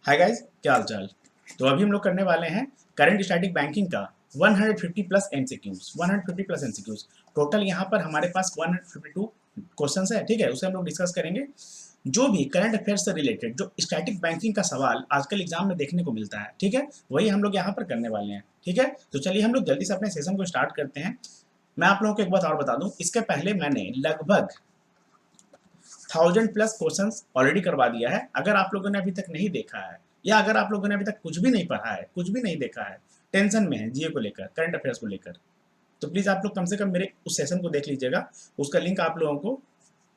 Hi guys, क्या हाल चाल। तो अभी हम लोग करने वाले हैं करंट स्टैटिक बैंकिंग का 150 plus MCQs. 150 plus MCQs total यहाँ पर हमारे पास 152 क्वेश्चंस है। ठीक है, उसे हम लोग डिस्कस करेंगे। जो भी करंट अफेयर्स से रिलेटेड जो स्टैटिक बैंकिंग का सवाल आजकल एग्जाम में देखने को मिलता है, ठीक है, वही हम लोग यहाँ पर करने वाले हैं। ठीक है, तो चलिए हम लोग जल्दी से अपने सेशन को स्टार्ट करते हैं। मैं आप लोगों को एक बात और बता दूं, इसके पहले मैंने लगभग 1000 प्लस क्वेश्चन ऑलरेडी करवा दिया है। अगर आप लोगों ने अभी तक नहीं देखा है या अगर आप लोगों ने अभी तक कुछ भी नहीं पढ़ा है, कुछ भी नहीं देखा है, टेंशन में है जीए को लेकर, करंट अफेयर्स को लेकर, तो प्लीज़ आप लोग कम से कम मेरे उस सेशन को देख लीजिएगा। उसका लिंक आप लोगों को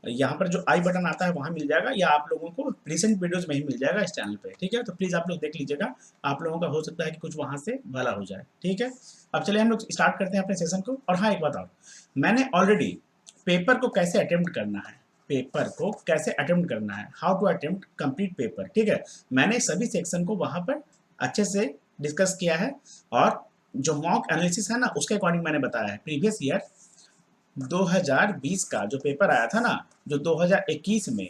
यहाँ पर जो आई बटन आता है वहाँ मिल जाएगा, या आप लोगों को रिसेंट वीडियोज में ही मिल जाएगा इस चैनल पे। ठीक है, तो प्लीज़ आप लोग देख लीजिएगा। आप लोगों का हो सकता है कि कुछ वहाँ से भला हो जाए। ठीक है, अब चलिए हम लोग स्टार्ट करते हैं अपने सेशन को। और हाँ, एक बात और, मैंने ऑलरेडी पेपर को कैसे अटेम्प्ट करना है, पेपर को कैसे अटेम्प्ट करना है, how to attempt complete paper, ठीक है, मैंने सभी सेक्शन को वहाँ पर अच्छे से डिस्कस किया है। और जो मॉक एनालिसिस है ना, उसके अकॉर्डिंग मैंने बताया है। प्रीवियस ईयर 2020 का जो पेपर आया था ना, जो 2021 में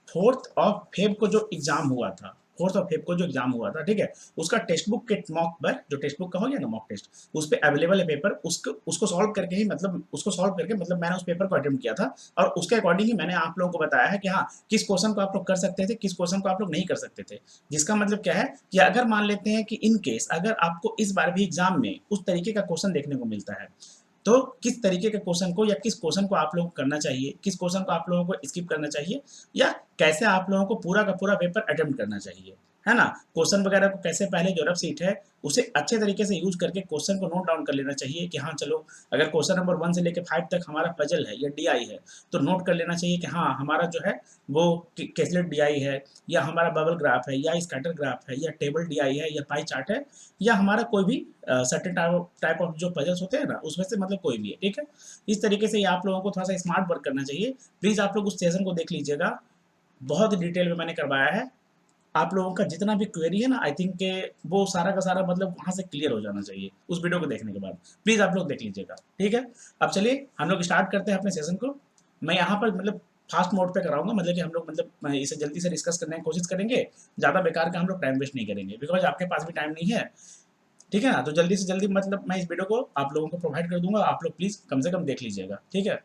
4 फेब को जो एग्जाम हुआ था, 4 फेब को जो एग्जाम हुआ था, ठीक है, उसका टेक्स्ट बुक के मॉक पर, जो टेक्स्ट बुक का हो गया ना मॉक टेस्ट, उस पर अवेलेबल है पेपर। उसको सॉल्व करके ही, मतलब उसको सॉल्व करके, मतलब मैंने उस पेपर को अटेम्प्ट किया था। और उसके अकॉर्डिंग ही मैंने आप लोगों को बताया है कि हाँ, किस क्वेश्चन को आप लोग कर सकते थे, किस क्वेश्चन को आप लोग नहीं कर सकते थे। जिसका मतलब क्या है कि अगर मान लेते हैं कि इन केस अगर आपको इस बार भी एग्जाम में उस तरीके का क्वेश्चन देखने को मिलता है, तो किस तरीके के क्वेश्चन को या किस क्वेश्चन को आप लोगों को करना चाहिए, किस क्वेश्चन को आप लोगों को स्किप करना चाहिए, या कैसे आप लोगों को पूरा का पूरा पेपर अटेम्प्ट करना चाहिए, है ना। क्वेश्चन वगैरह को कैसे, पहले जो रफ सीट है उसे अच्छे तरीके से यूज करके क्वेश्चन को नोट डाउन कर लेना चाहिए कि हाँ चलो, अगर क्वेश्चन नंबर 1 से लेकर 5 तक हमारा पजल है या डीआई है, तो नोट कर लेना चाहिए कि हाँ हमारा जो है वो कैसलेट डीआई है, या हमारा बबल ग्राफ है, या स्कैटर ग्राफ है, या टेबल डीआई है, या पाई चार्ट है, या हमारा कोई भी सर्टेन टाइप ऑफ जो पजल्स होते हैं ना, उसमें से मतलब कोई भी है। ठीक है, इस तरीके से आप लोगों को थोड़ा सा स्मार्ट वर्क करना चाहिए। प्लीज़ आप लोग उस सेशन को देख लीजिएगा, बहुत डिटेल में मैंने करवाया है। आप लोगों का जितना भी क्वेरी है ना, आई थिंक के वो सारा का सारा मतलब वहाँ से क्लियर हो जाना चाहिए उस वीडियो को देखने के बाद। प्लीज़ आप लोग देख लीजिएगा। ठीक है, अब चलिए हम लोग स्टार्ट करते हैं अपने सेशन को। मैं यहाँ पर मतलब फास्ट मोड पे कराऊंगा, मतलब कि हम लोग मतलब इसे जल्दी से डिस्कस करने की कोशिश करेंगे। ज़्यादा बेकार का हम लोग टाइम वेस्ट नहीं करेंगे, बिकॉज आपके पास भी टाइम नहीं है। ठीक है ना, तो जल्दी से जल्दी मतलब मैं इस वीडियो को आप लोगों को प्रोवाइड कर दूंगा। आप लोग प्लीज़ कम से कम देख लीजिएगा। ठीक है,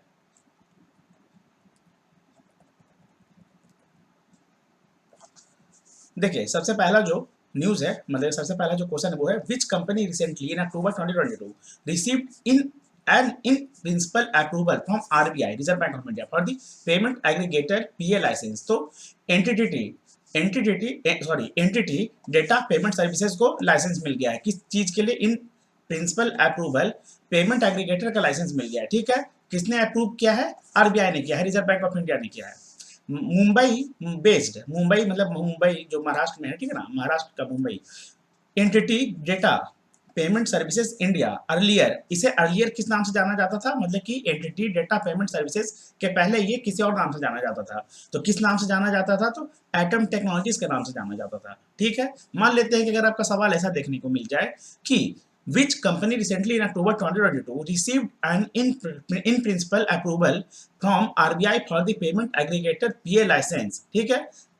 देखिए सबसे पहला जो न्यूज़ है, मतलब सबसे पहला जो क्वेश्चन है वो है, which company recently in October 2022 received in principle approval from RBI, Reserve Bank of India, for the payment aggregator PA licence. तो entity entity data payment services को लाइसेंस मिल गया है। किस चीज के लिए? In principle approval payment aggregator का लाइसेंस मिल गया है। ठीक है, किसने अप्रूव किया है? आरबीआई ने किया है, रिजर्व बैंक ऑफ इंडिया ने किया है। मुंबई बेस्ड, मुंबई मतलब मुंबई जो महाराष्ट्र में है, ठीक है ना, महाराष्ट्र का Mumbai. Entity data payment services India, earlier, इसे अर्लियर किस नाम से जाना जाता था, मतलब कि एंटिटी डेटा पेमेंट सर्विसेज के पहले ये किसी और नाम से जाना जाता था। तो किस नाम से जाना जाता था? तो एटम टेक्नोलॉजीज के नाम से जाना जाता था। ठीक है, मान लेते हैं कि अगर आपका सवाल ऐसा देखने को मिल जाए कि which company recently in October 2022 received an in principle approval from RBI for the payment aggregator PA license, ठीक है।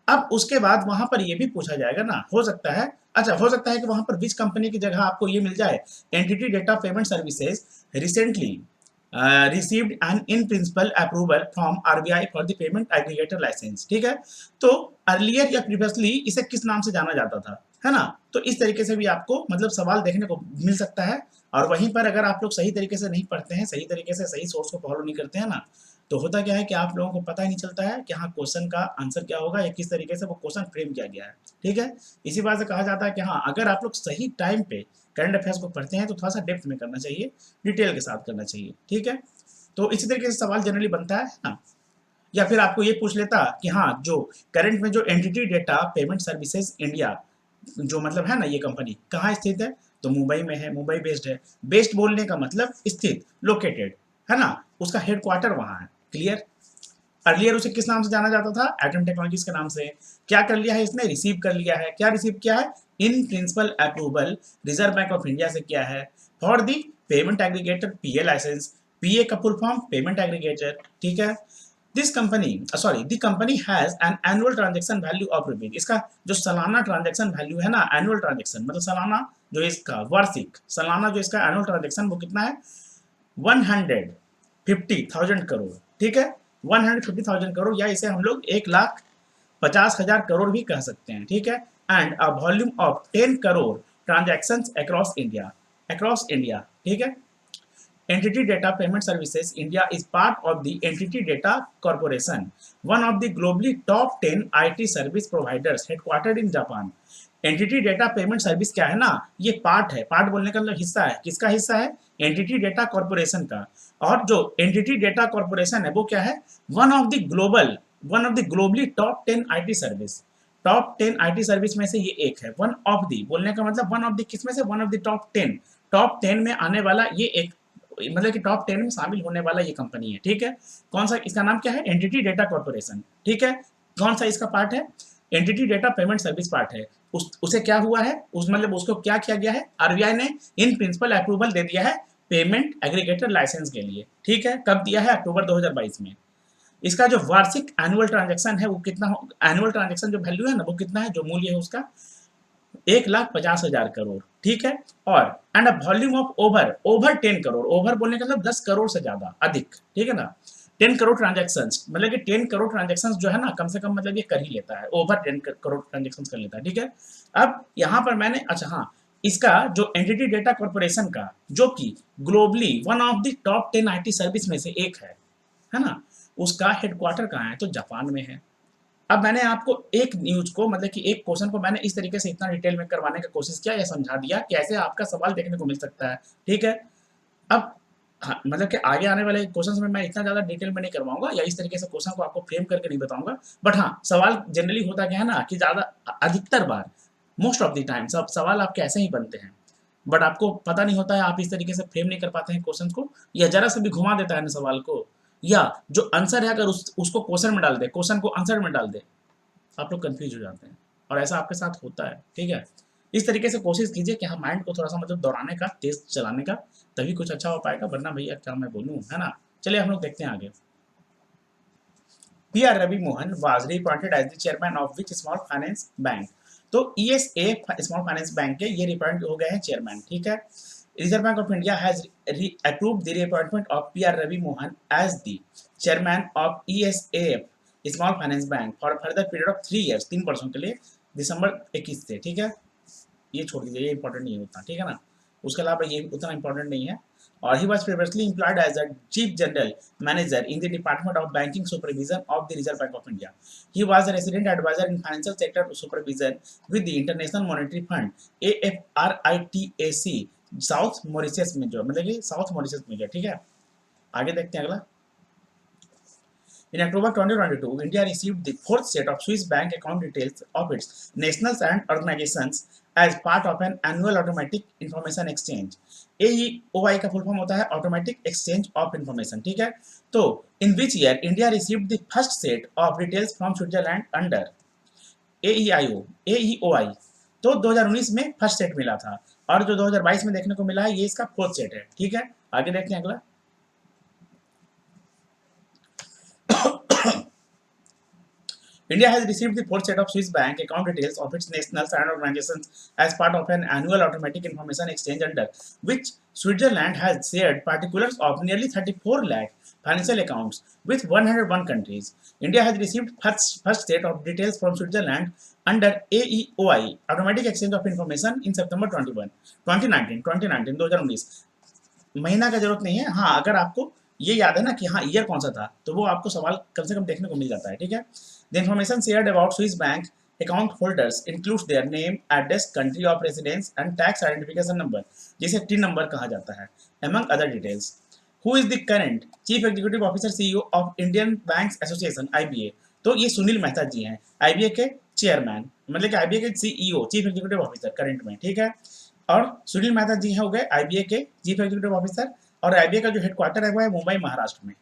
अब उसके बाद वहां पर ये भी पूछा जाएगा ना, हो सकता है, अच्छा हो सकता है कि वहां पर विच कंपनी की जगह आपको ये मिल जाए, entity data payment services recently received an in principle approval from RBI for the payment aggregator licence. ठीक है, तो अर्लियर या प्रीवियसली इसे किस नाम से जाना जाता था, है ना। तो इस तरीके से भी आपको मतलब सवाल देखने को मिल सकता है। और वहीं पर अगर आप लोग सही तरीके से नहीं पढ़ते हैं, सही तरीके से सही सोर्स को फॉलो नहीं करते हैं ना, तो होता क्या है कि आप लोगों को पता ही नहीं चलता है कि हाँ क्वेश्चन का आंसर क्या होगा या किस तरीके से वो क्वेश्चन फ्रेम किया गया है। ठीक है, इसी बात से कहा जाता है कि हाँ, अगर आप लोग सही टाइम पे करंट अफेयर्स को पढ़ते हैं तो थोड़ा सा डेप्थ में करना चाहिए, डिटेल के साथ करना चाहिए। ठीक है, तो इसी तरीके से सवाल जनरली बनता है ना। या फिर आपको ये पूछ लेता कि हाँ, जो करंट में जो entity data payment services India जो मतलब है ना, ये कंपनी कहाँ स्थित है? तो मुंबई में है, मुंबई बेस्ड है। बेस्ड बोलने का मतलब स्थित, लोकेटेड, है ना, उसका हेडक्वार्टर वहाँ है। क्लियर? अर्लियर उसे किस नाम से जाना जाता था? एटम टेक्नोलॉजीज के नाम से। क्या कर लिया है इसने? रिसीव कर लिया है। क्या रिसीव किया है? In principle approval Reserve Bank of India से किया है for the payment aggregator PA licence. PA का फुल फॉर्म पेमेंट एग्रीगेटर। ठीक है, this company sorry the company has an annual transaction value of rupees. इसका जो सालाना ट्रांजेक्शन वैल्यू है ना, एनुअल ट्रांजेक्शन मतलब सालाना जो इसका वार्षिक सालाना जो इसका एनुअल ट्रांजेक्शन वो कितना है, 150,000 करोड़। ठीक है, 150,000 करोड़, या इसे हम लोग 1,50,000 करोड़ भी कह सकते हैं। ठीक है, and a volume of 10 crore transaction across India. ठीक है, Entity Data Payment Services India is part of the Entity Data Corporation, one of the globally top 10 IT service providers headquartered in Japan. Entity data payment service क्या है ना, ये part है, part बोलने का मतलब हिस्सा है। किसका हिस्सा है? एंटिटी डेटा कॉर्पोरेशन का। और जो एंटिटी डेटा कॉर्पोरेशन है वो क्या है? One of the globally top 10 IT service. Top 10 IT service में से ये एक है। वन ऑफ द बोलने का मतलब वन ऑफ द किस में से? वन ऑफ द टॉप 10 में आने वाला ये एक, मतलब कि टॉप 10 में शामिल होने वाला ये कंपनी है। ठीक है, कौन सा? इसका नाम क्या है? Entity data corporation. ठीक है, कौन सा इसका पार्ट है? Entity data payment service part है। उसे क्या हुआ है, उस मतलब उसको क्या किया गया है? आरबीआई ने इन प्रिंसिपल अप्रूवल दे दिया है पेमेंट एग्रीगेटर लाइसेंस के लिए। ठीक है, कब दिया है? अक्टूबर 2022 में। इसका जो वार्षिक एनुअल ट्रांजेक्शन है वो कितना, एनुअल ट्रांजेक्शन जो वैल्यू है ना वो कितना है, जो मूल्य है उसका 1,50,000 करोड़। ठीक है, और and a volume of over 10 crore. Over बोलने का मतलब 10 करोड़ से ज्यादा, अधिक। ठीक है ना, 10 करोड़ ट्रांजेक्शन, मतलब कि 10 करोड़ ट्रांजेक्शन जो है ना, कम से कम मतलब ये कर ही लेता है, ओवर 10 करोड़ ट्रांजेक्शन कर लेता है। ठीक है, अब यहाँ पर मैंने, अच्छा हाँ, इसका जो एंटिटी डेटा कॉर्पोरेशन का, जो कि globally one of the top 10 IT service में से एक है ना, उसका हेडक्वार्टर कहाँ है? तो जापान में है। अब मैंने आपको एक न्यूज को, मतलब कि एक क्वेश्चन को मैंने इस तरीके से इतना डिटेल में करवाने का कोशिश किया या समझा दिया कि ऐसे आपका सवाल देखने को मिल सकता है। ठीक है, अब हाँ, मतलब कि आगे आने वाले क्वेश्चन में मैं इतना ज़्यादा डिटेल में नहीं करवाऊंगा या इस तरीके से क्वेश्चन को आपको फ्रेम करके नहीं बताऊंगा। बट हाँ, सवाल जनरली होता क्या है ना कि ज़्यादा, अधिकतर बार, मोस्ट ऑफ द टाइम सब सवाल आपके ऐसे ही बनते हैं। बट आपको पता नहीं होता है, आप इस तरीके से फ्रेम नहीं कर पाते हैं क्वेश्चन को, या जरा से भी घुमा देता है ना सवाल को, या जो आंसर है अगर उसको क्वेश्चन में डाल दे, क्वेश्चन को आंसर में डाल दे, आप लोग कंफ्यूज हो जाते हैं। और ऐसा आपके साथ होता है। ठीक है, इस तरीके से कोशिश कीजिए कि हाँ, माइंड को थोड़ा सा मतलब दौड़ाने का, तेज चलाने का, तभी कुछ अच्छा हो पाएगा, वरना भैया क्या मैं बोलूँ, है ना। चलिए हम लोग देखते हैं आगे। P R Ravi Mohan was reappointed as the chairman of which small finance bank. तो ईएसए स्मॉल फाइनेंस बैंक के ये रिअपॉइंट हो गए हैं चेयरमैन। ठीक है, Reserve Bank of India has approved the reappointment of P R Ravi Mohan as the chairman of ESA small finance bank for further period of 3 years, 3 वर्षों के लिए, दिसंबर 21 से। ठीक है, ये छोड़ दीजिए, ये इंपॉर्टेंट नहीं होता। ठीक है ना, उसके अलावा ये उतना इंपॉर्टेंट नहीं है। और he was previously employed as a chief general manager in the department of banking supervision of the Reserve Bank of India. He was a resident advisor in financial sector supervision with the International Monetary Fund AFRITAC South Mauritius में, जो मतलब कि south Mauritius में। ठीक है, आगे देखते हैं अगला। In October 2022, India received the fourth set of Swiss bank account details of its nationals and organizations as part of an annual automatic information exchange. AEOI का फुल फॉर्म होता है ऑटोमेटिक एक्सचेंज ऑफ इंफॉर्मेशन। ठीक है, तो in which year India received the first set of details from Switzerland under AEOI। तो 2019 में first set मिला था, और जो 2022 में देखने को मिला है ये इसका फोर्थ सेट है। ठीक है, आगे देखते हैं अगला। India has received the fourth set of Swiss bank account details of its nationals and organizations as part of an annual automatic information exchange under which Switzerland has shared particulars of nearly 34 lakh financial accounts with 101 countries. India has received first set of details from Switzerland under AEOI automatic exchange of information in September 2019 2019 महीना का जरूरत नहीं है। हाँ, अगर आपको ये याद है ना कि हाँ ईयर कौन सा था, तो वो आपको सवाल कम से कम देखने को मिल जाता है। ठीक है, the information shared about Swiss bank account holders includes their name, address, country of residence and tax identification number, जिसे टिन नंबर कहा जाता है, among other details. Who is the current chief executive officer CEO of Indian banks association IBA? तो ये सुनील मेहता जी हैं, IBA के chairman, मतलब कि IBA के CEO, chief executive officer current में। ठीक है, और सुनील मेहता जी हो गए IBA के चीफ एग्जीक्यूटिव ऑफिसर, और IBA का जो हेडक्वार्टर है वो है मुंबई, महाराष्ट्र में।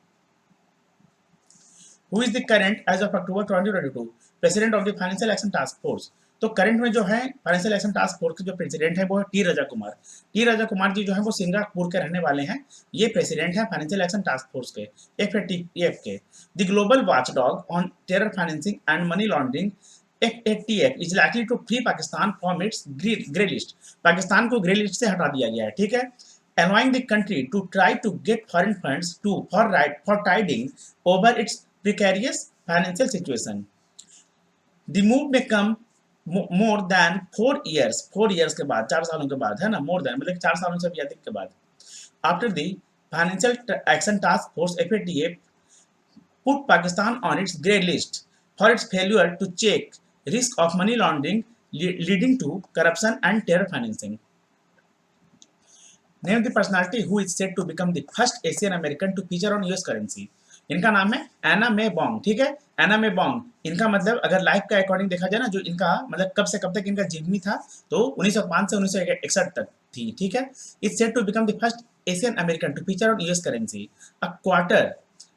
Who is the current as of October 2022 president of the Financial Action Task Force? तो करंट में जो है फाइनेंशियल एक्शन टास्क फोर्स के जो प्रेसिडेंट है वो है टी राजा कुमार। टी राजा कुमार जी जो है वो सिंगापुर के रहने वाले हैं। ये प्रेसिडेंट है फाइनेंशियल एक्शन टास्क फोर्स के, FATF के। The global watchdog on terror financing and money laundering, FATF is likely to free Pakistan from its grey list. Pakistan को ग्रे लिस्ट से हटा दिया गया है, ठीक है। allowing the country to try to get foreign funds to for tiding over its precarious financial situation. The move may come more than 4 years के बाद, 4 सालों के बाद, है ना, more than मतलब 4 सालों से भी अधिक के बाद, after the Financial Action Task Force FATF put Pakistan on its grey list for its failure to check risk of money laundering leading to corruption and terror financing. Name the personality who is said to become the first Asian American to feature on US currency. इनका नाम है एना मे Bong, ठीक है। एना मे Bong, इनका मतलब अगर life का according देखा जाए ना, जो इनका मतलब कब से कब तक इनका जीवनी था, तो 1905 से 1961 तक थी, ठीक है। It's said to become the first Asian American to feature on US currency. A quarter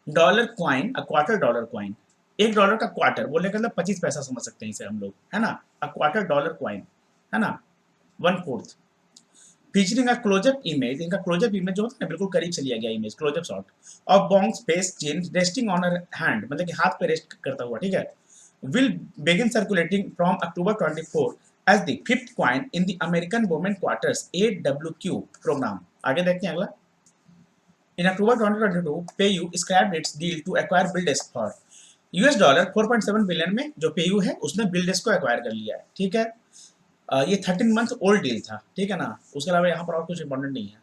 dollar coin, a quarter dollar coin, $1 का क्वार्टर बोलने का मतलब 25 पैसा समझ सकते हैं इसे हम लोग, है ना। अ क्वार्टर डॉलर क्वाइन, है ना, 1/4, फीचरिंग अ क्लोजअप इमेज। इनका क्लोजअप इमेज जो होता है बिल्कुल करीब से लिया गया image, closeup shot of Wong's face chin resting on her hand, मतलब कि हाथ पे रेस्ट करता हुआ, ठीक है। Will begin circulating from October 24 as the fifth coin in the American women quarters AWQ programme. आगे देखते हैं अगला। In October 2022, PayU scrapped its deal to acquire BillDesk for $4.7 billion में जो PayU है उसने BillDesk को एक्वायर कर लिया है, ठीक है। ये 13 मंथ ओल्ड डील था, ठीक है ना। उसके अलावा यहाँ पर और कुछ इंपॉर्टेंट नहीं है।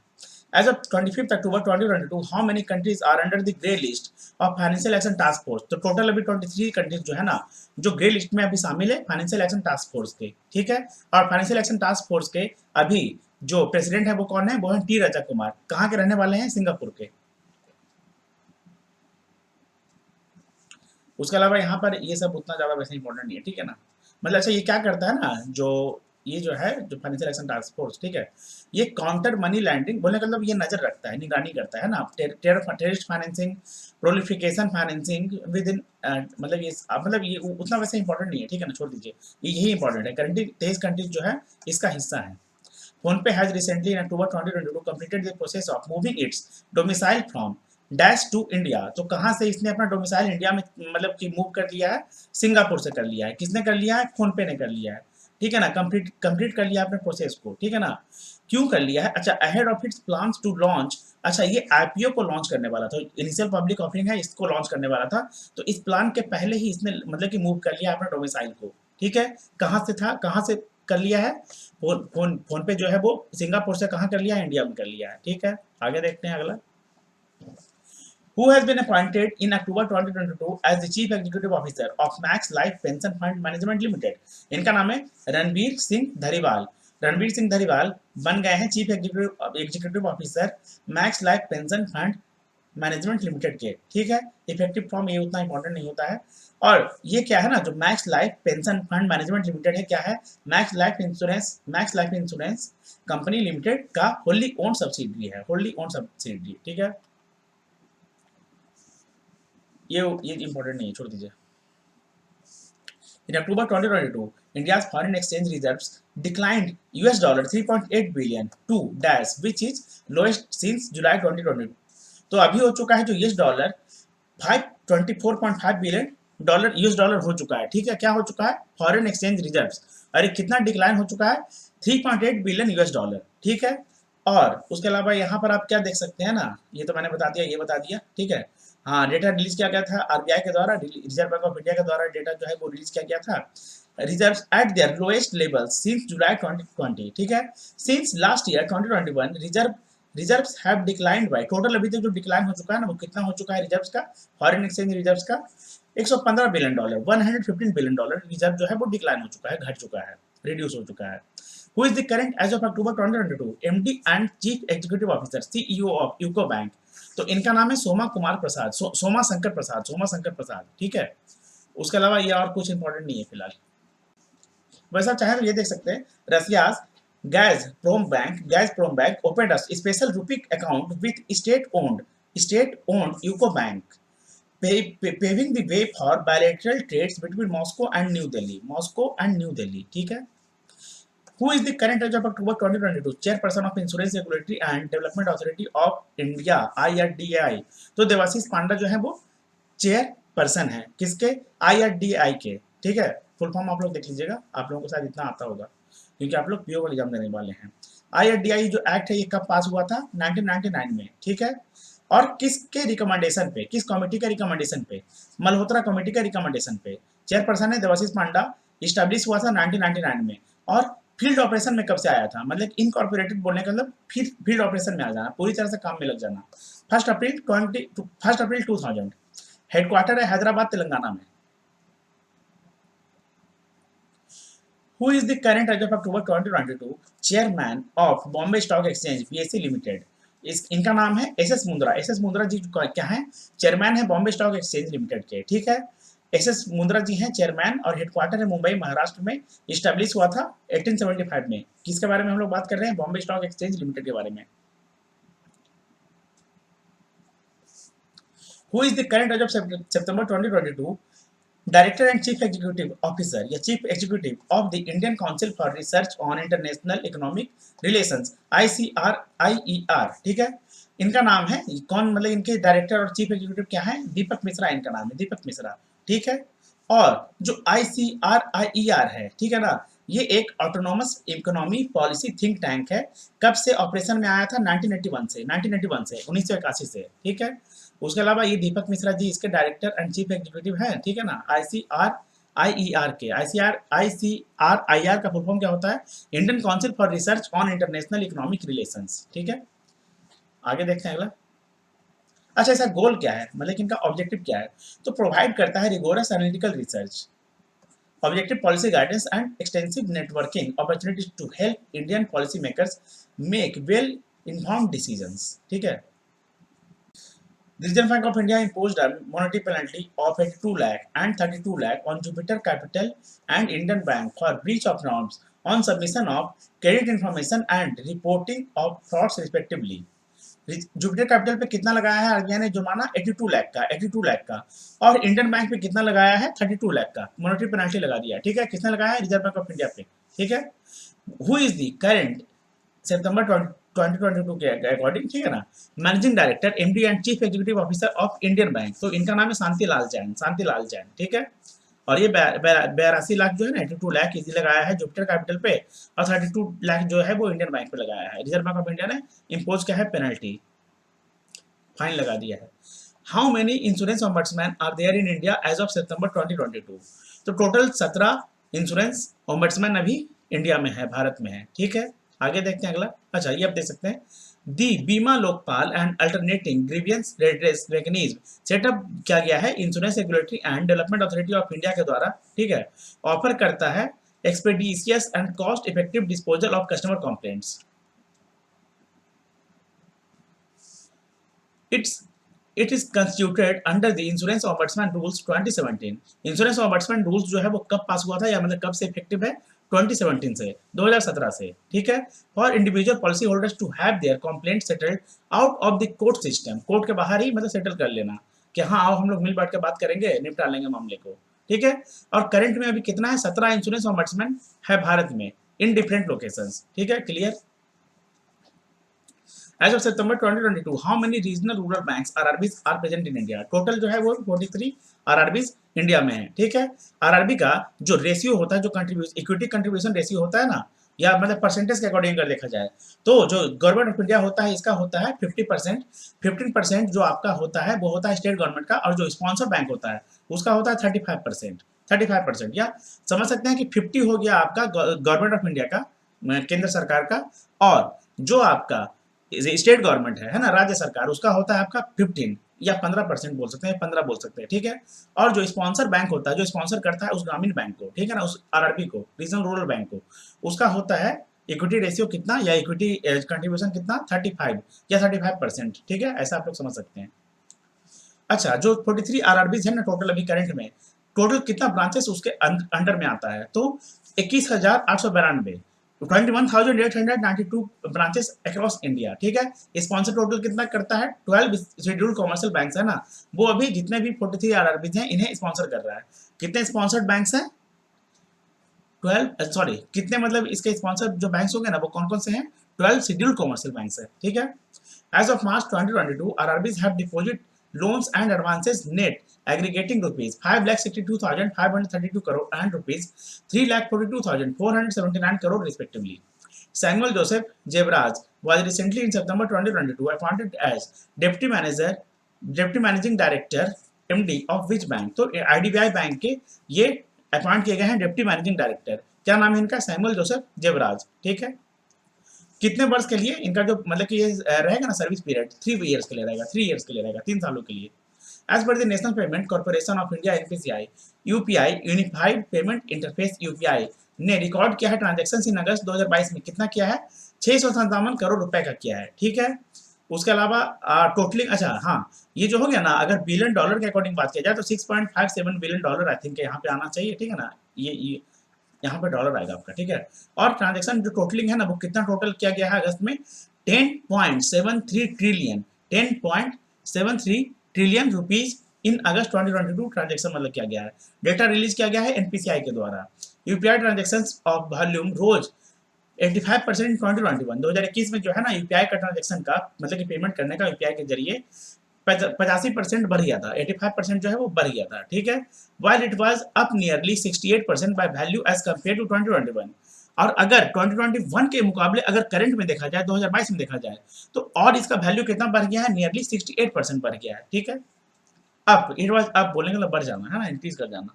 As of 25th October 2022, how many countries are under the grey list of Financial Action Task Force? तो टोटल अभी 23 कंट्रीज जो है ना, जो ग्रे लिस्ट में अभी शामिल है फाइनेंशियल एक्शन टास्क फोर्स के, ठीक है। और फाइनेंशियल एक्शन टास्क फोर्स के अभी जो प्रेसिडेंट है वो कौन है, वो है टी राजा कुमार। कहाँ के रहने वाले हैं, सिंगापुर के। उसके अलावा यहाँ पर ये सब उतना ज़्यादा वैसे इंपॉर्टेंट नहीं है, ठीक है ना। मतलब अच्छा ये क्या करता है ना, जो ये जो है जो फाइनेंशियल एक्शन टास्क फोर्स, ठीक है, ये काउंटर मनी लैंडिंग बोलने का मतलब ये नजर रखता है, निगरानी करता है ना, terrorist financing, proliferation financing with in, मतलब ये मतलब ये उतना वैसे इंपॉर्टेंट नहीं है, ठीक है ना, छोड़ दीजिए। यही इंपॉर्टेंट है, करंटली 23 कंट्रीज जो है इसका हिस्सा है। PhonePe has recently in October 2022 completed the process of moving its domicile from dash to India. तो कहाँ से इसने अपना डोमिसाइल इंडिया में मतलब कि मूव कर लिया है, सिंगापुर से कर लिया है। किसने कर लिया है, फोन पे ने कर लिया है, ठीक है ना। कंप्लीट कर लिया अपने प्रोसेस को, ठीक है ना। क्यों कर लिया है, अच्छा ahead of its plans to launch, अच्छा ये आईपीओ को लॉन्च करने वाला था, इनिशियल पब्लिक ऑफरिंग है, इसको लॉन्च करने वाला था। तो इस प्लान के पहले ही इसने मतलब कि मूव कर लिया अपना डोमिसाइल को, ठीक है। कहाँ से था, कहाँ से कर लिया है, फोन पे जो है वो सिंगापुर से कहाँ कर लिया है, इंडिया में कर लिया है, ठीक है। आगे देखते हैं अगला। Who has been appointed in October 2022 as the Chief Executive Officer of Max Life Pension Fund Management Limited? इनका नाम है रणवीर सिंह धरीवाल। रणवीर सिंह धरीवाल बन गए हैं chief executive officer max life pension fund management limited के, ठीक है। इफेक्टिव फॉर्म ये उतना इंपॉर्टेंट नहीं होता है। और ये क्या है ना, जो max life pension fund management limited है, क्या है, max life insurance company limited का होली ओन सब्सिडरी है, होली ओन सब्सिडरी, ठीक है। ये इंपॉर्टेंट नहीं है, छोड़ दीजिए। In October 2022, India's foreign exchange reserves declined $3.8 billion to dash, which is lowest since July 2020। तो अभी हो चुका है जो US dollar 524.5 billion dollar US dollar हो चुका है, ठीक है। क्या हो चुका है, फॉरेन एक्सचेंज रिजर्व्स। अरे कितना डिक्लाइन हो चुका है, 3.8 बिलियन यूएस डॉलर, ठीक है। और उसके अलावा यहाँ पर आप क्या देख सकते हैं ना, ये तो मैंने बता दिया, ये बता दिया, ठीक है। हाँ, डेटा रिलीज किया गया था आरबीआई के द्वारा, रिजर्व बैंक ऑफ इंडिया के द्वारा डेटा जो है वो रिलीज किया गया था। Reserves eight there lowest level since जुलाई 2020, ठीक है। Since last year 2021 reserves have declined bye, total अभी तक जो डिक्लाइन हो चुका है ना वो कितना हो चुका है रिजर्व्स का, फॉरेन एक्सचेंज रिजर्व्स का 115 billion dollar, 115 billion dollar reserve जो है वो डिक्लाइन हो चुका है, घट चुका है, रिड्यूस हो चुका है। Who is the current as of October 2022 MD and Chief Executive Officer CEO of UCO bank? तो इनका नाम है सोमा कुमार प्रसाद, सोमा शंकर प्रसाद, ठीक है। उसके अलावा ये और कुछ इंपॉर्टेंट नहीं है फिलहाल। वैसे आप चाहे तो ये देख सकते हैं, Russia's Gazprombank opened a special rupee account with state owned UCO bank paving the way for bilateral trades between Moscow and New Delhi. Moscow and New Delhi, ठीक है. Who is the current as of October 2022 chairperson of Insurance Regulatory and Development Authority of India IRDAI? तो देवाशीष पांडा जो है वो chair person है किसके? IRDAI के, ठीक है. फुल फॉर्म आप लोग देख लीजिएगा, आप लोगों को शायद इतना आता होगा क्योंकि आप लोग पीओ का एग्जाम देने वाले हैं. IRDAI जो एक्ट है ये कब पास हुआ था? 1999 में, ठीक है. और किसके रिकमेंडेशन पे, किस कमेटी के रिकमेंडेशन पे? मल्होत्रा कमेटी के रिकमेंडेशन पे. चेयरपर्सन है देवाशीष पांडा. इस्टेब्लिश हुआ था 1999 में. और फील्ड ऑपरेशन में कब से आया था? मतलब इनकॉर्पोरेटेड बोलने का मतलब फील्ड ऑपरेशन में आ जाना, पूरी तरह से काम में लग जाना. 1 अप्रैल 2000. हेडक्वार्टर है हैदराबाद तेलंगाना में. Who is the current as of October 2022 chairman of Bombay Stock Exchange BSE Limited? इनका नाम है S S Mundra. S S Mundra ji क्या है? चेयरमैन है बॉम्बे स्टॉक एक्सचेंज लिमिटेड के, ठीक है. एस एस मुंद्रा जी हैं चेयरमैन और हेडक्वार्टर है मुंबई महाराष्ट्र में. इस्टेब्लिश हुआ था 1875 में. किसके बारे में हम लोग बात कर रहे हैं? बॉम्बे स्टॉक एक्सचेंज लिमिटेड के बारे में. Who is the current as of September 2022 Director and Chief Executive Officer या Chief Executive of the Indian Council for Research on International Economic Relations ICRIER, ठीक है. इनका नाम है कौन? मतलब इनके डायरेक्टर और चीफ एग्जीक्यूटिव क्या है? दीपक मिश्रा इनका नाम है, दीपक मिश्रा, ठीक है. और जो ICRIER है, ठीक है ना, ये एक autonomous economy policy think tank है. कब से ऑपरेशन में आया था? 1981 से, 1981 से, ठीक है. उसके अलावा ये दीपक मिश्रा जी इसके डायरेक्टर एंड चीफ एग्जीक्यूटिव हैं, ठीक है ना. ICRIER के. ICRIER का फुल फॉर्म क्या होता है? Indian council for research on international economic relations, ठीक है. आगे देखते हैं अगला. अच्छा, इसका गोल क्या है? मतलब इनका ऑब्जेक्टिव क्या है? तो प्रोवाइड करता है rigorous analytical research, objective policy guidance and extensive networking opportunities to help Indian policy makers make well informed decisions, ठीक है. The Reserve Bank of India imposed a monetary penalty of 82 lakh and 32 lakh on Jupiter Capital and Indian Bank for breach of norms on submission of credit information and reporting of frauds respectively. Jupiter capital पे कितना लगाया है RBI ने जुर्माना? 82 लाख का, 82 लाख का. और Indian bank पे कितना लगाया है? 32 लाख का मॉनेटरी पेनल्टी लगा दिया, ठीक है. किसने लगाया है? रिजर्व बैंक ऑफ इंडिया पे, ठीक है. हु इज द करंट सितंबर 2022 के अकॉर्डिंग, ठीक है ना, managing director, MD and chief executive officer of Indian bank? तो इनका नाम है शांतिलाल जैन, शांतिलाल जैन, ठीक है. और ये 82 लाख जो है ना, 82 लाख इसी लगाया है जुपिटर कैपिटल पे और 32 लाख जो है वो इंडियन बैंक पे लगाया है. रिजर्व बैंक ऑफ इंडिया ने इम्पोज क्या है? पेनल्टी, फाइन लगा दिया है. How many insurance ombudsman are there in India as of September 2022? तो टोटल 17 इंश्योरेंस ऑम्बड्समैन अभी इंडिया में है, भारत में है, ठीक है. आगे देखते हैं अगला. अच्छा, ये आप देख सकते हैं the Bima Lokpal and alternating grievance redress mechanism setup किया गया है insurance regulatory and development authority of India के द्वारा, ठीक है. ऑफर करता है expeditious and cost effective disposal of customer complaints. It is constituted under the insurance ombudsman rules 2017. Insurance ombudsman rules जो है वो कब पास हुआ था, या मतलब कब से इफेक्टिव है? 2017 से, 2017 से, ठीक है. For individual policy holders to have their complaint settled out of the court system. Court के बाहर ही मतलब सेटल कर लेना कि हाँ आओ हम लोग मिल बैठ के बात करेंगे, निपटा लेंगे मामले को, ठीक है. और करंट में अभी कितना है? 17 इंश्योरेंस ऑम्बड्समैन है भारत में इन डिफरेंट लोकेशंस, ठीक है. Clear. As of September 2022, how many regional rural banks RRBs are present in India? Total जो है वो 43 RRBs इंडिया में है, ठीक है. आरआरबी का जो रेशियो होता है, जो कंट्रीब्यूशन इक्विटी कंट्रीब्यूशन रेशियो होता है ना, या मतलब परसेंटेज के अकॉर्डिंग अगर देखा जाए तो जो गवर्नमेंट ऑफ इंडिया होता है इसका होता है 50%. 15% जो आपका होता है वो होता है स्टेट गवर्नमेंट का, और जो स्पॉन्सर बैंक होता है उसका होता है 35%. 35%, या समझ सकते हैं कि 50 हो गया आपका गवर्नमेंट ऑफ इंडिया का, केंद्र सरकार का, और जो आपका स्टेट गवर्नमेंट है ना, राज्य सरकार, उसका होता है आपका 15 या 15% बोल सकते हैं, 15 बोल सकते हैं, ठीक है. और जो स्पॉन्सर बैंक होता है, जो स्पॉन्सर करता है उस ग्रामीण बैंक को, ठीक है ना, उस आरआरबी को, रीजनल रूरल बैंक को, उसका होता है इक्विटी रेशियो कितना, या इक्विटी कंट्रीब्यूशन कितना? 35 या 35%, ठीक है. ऐसा आप लोग समझ सकते हैं. अच्छा, जो 43 आरआरबीज है ना टोटल अभी करंट में, टोटल कितना ब्रांचेस उसके अंडर में आता है? तो 21,892. 21,892 ब्रांचेस अक्रॉस इंडिया, ठीक है। स्पॉन्सर टोटल कितना करता है, 12 शेड्यूल्ड कॉमर्शियल बैंक्स है ना, वो अभी जितने भी 43 आरआरबीज हैं इन्हें स्पॉन्सर कर रहा है। कितने स्पॉन्सर्ड बैंक्स हैं, 12, सॉरी कितने, मतलब इसके स्पॉन्सर जो बैंक्स होंगे ना वो कौन कौन से हैं, 12 शेड्यूल्ड कॉमर्शियल बैंक्स है, ठीक है। As of March 2022 RRBs have deposit loans and advances net aggregating rupees 5,62,532 crore and rupees 3,42,479 crore respectively. Samuel Joseph Jebraj was recently in September 2022 appointed as Deputy Managing Director MD of which bank? तो IDBI bank के ये appoint किए गए हैं deputy managing director. क्या नाम है इनका, सैमुअल जोसेफ जेबराज, ठीक है। कितने वर्ष के लिए इनका जो मतलब कि ये रहेगा ना सर्विस पीरियड, 3 इयर्स के लिए रहेगा, 3 इयर्स के लिए रहेगा, 3 सालों के लिए। As per the National Payment Corporation of India NPCI, UPI unified payment interface UPI ने रिकॉर्ड किया है ट्रांजेक्शन इन अगस्त 2022 में, कितना किया है, 657 करोड़ रुपए का किया है, ठीक है। उसके अलावा टोटलिंग, अच्छा हाँ, ये जो हो गया ना, अगर बिलियन डॉलर के अकॉर्डिंग बात किया जाए तो 6.57 बिलियन डॉलर आई थिंक यहाँ पे आना चाहिए, ठीक है ना, ये यहाँ पे डॉलर आएगा आपका, ठीक है। और ट्रांजैक्शन जो टोटलिंग है ना, वो कितना टोटल किया गया है अगस्त में, 10.73 trillion, 10.73 trillion rupees in August 2022 transaction मतलब किया गया है। डेटा रिलीज किया गया है एनपीसीआई के द्वारा। यूपीआई ट्रांजैक्शंस ऑफ वॉल्यूम रोज 85% इन 2021, 2021 में जो है ना यूपीआई का ट्रांजैक्शन का मतलब कि पेमेंट करने का यूपीआई के जरिए 85% बढ़ गया था, 85% जो है वो बढ़ गया था, ठीक है। While it was up nearly 68% by value as compared to 2021। और अगर 2021 के मुकाबले अगर करंट में देखा जाए, 2022 में देखा जाए, तो और इसका वैल्यू कितना बढ़ गया है, नियरली 68% बढ़ गया है, ठीक है। अप, इट वाज अप बोलने का मतलब बढ़ जाना है ना, इंक्रीज कर जाना।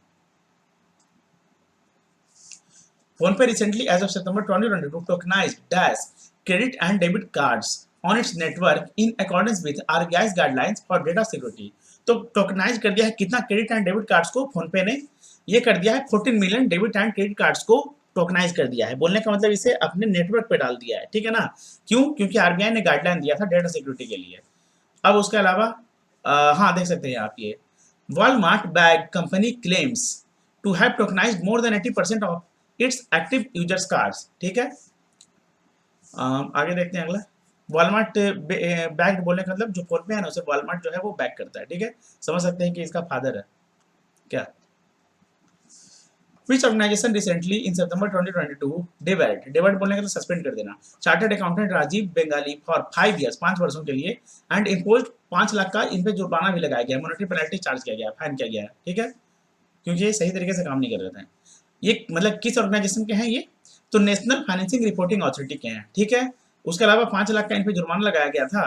PhonePe recently, as of September 2022, tokenized dash credit and debit cards on its network in accordance with RBI's guidelines for data security. तो टोकनाइज कर दिया है कितना क्रेडिट एंड डेबिट कार्ड्स को फोनपे ने, ये कर दिया है 14 million debit and credit cards को टोकनाइज कर दिया है। बोलने का मतलब इसे अपने नेटवर्क पे डाल दिया है, ठीक है ना। क्यों, क्योंकि आरबीआई ने गाइडलाइन दिया था डेटा सिक्योरिटी के लिए। अब उसके अलावा हाँ देख सकते हैं आप ये, Walmart backed company claims to have tokenised more than 80% of its active users cards, ठीक है। आगे देखते हैं अगला, वॉलमार्ट बैग बोलने का मतलब जो फोन पे है ना उसे वॉलमार्ट जो है वो बैक करता है, ठीक है। समझ सकते हैं कि इसका फादर है क्या। Which organization recently in September 2022 debarred बोलने का तो सस्पेंड कर देना, chartered accountant Rajiv Bengali for 5 years, 5 वर्षों के लिए, एंड इम्पोज 5 लाख का इन पे जुर्माना भी लगाया गया, मॉनेटरी पेनल्टी चार्ज किया गया, फाइन किया गया है, ठीक है, क्योंकि ये सही तरीके से काम नहीं कर रहे थे। ये मतलब किस ऑर्गेनाइजेशन के हैं ये, तो नेशनल फाइनेंसिंग रिपोर्टिंग अथॉरिटी के हैं, ठीक है। उसके अलावा 5 लाख का इन पे जुर्माना लगाया गया था।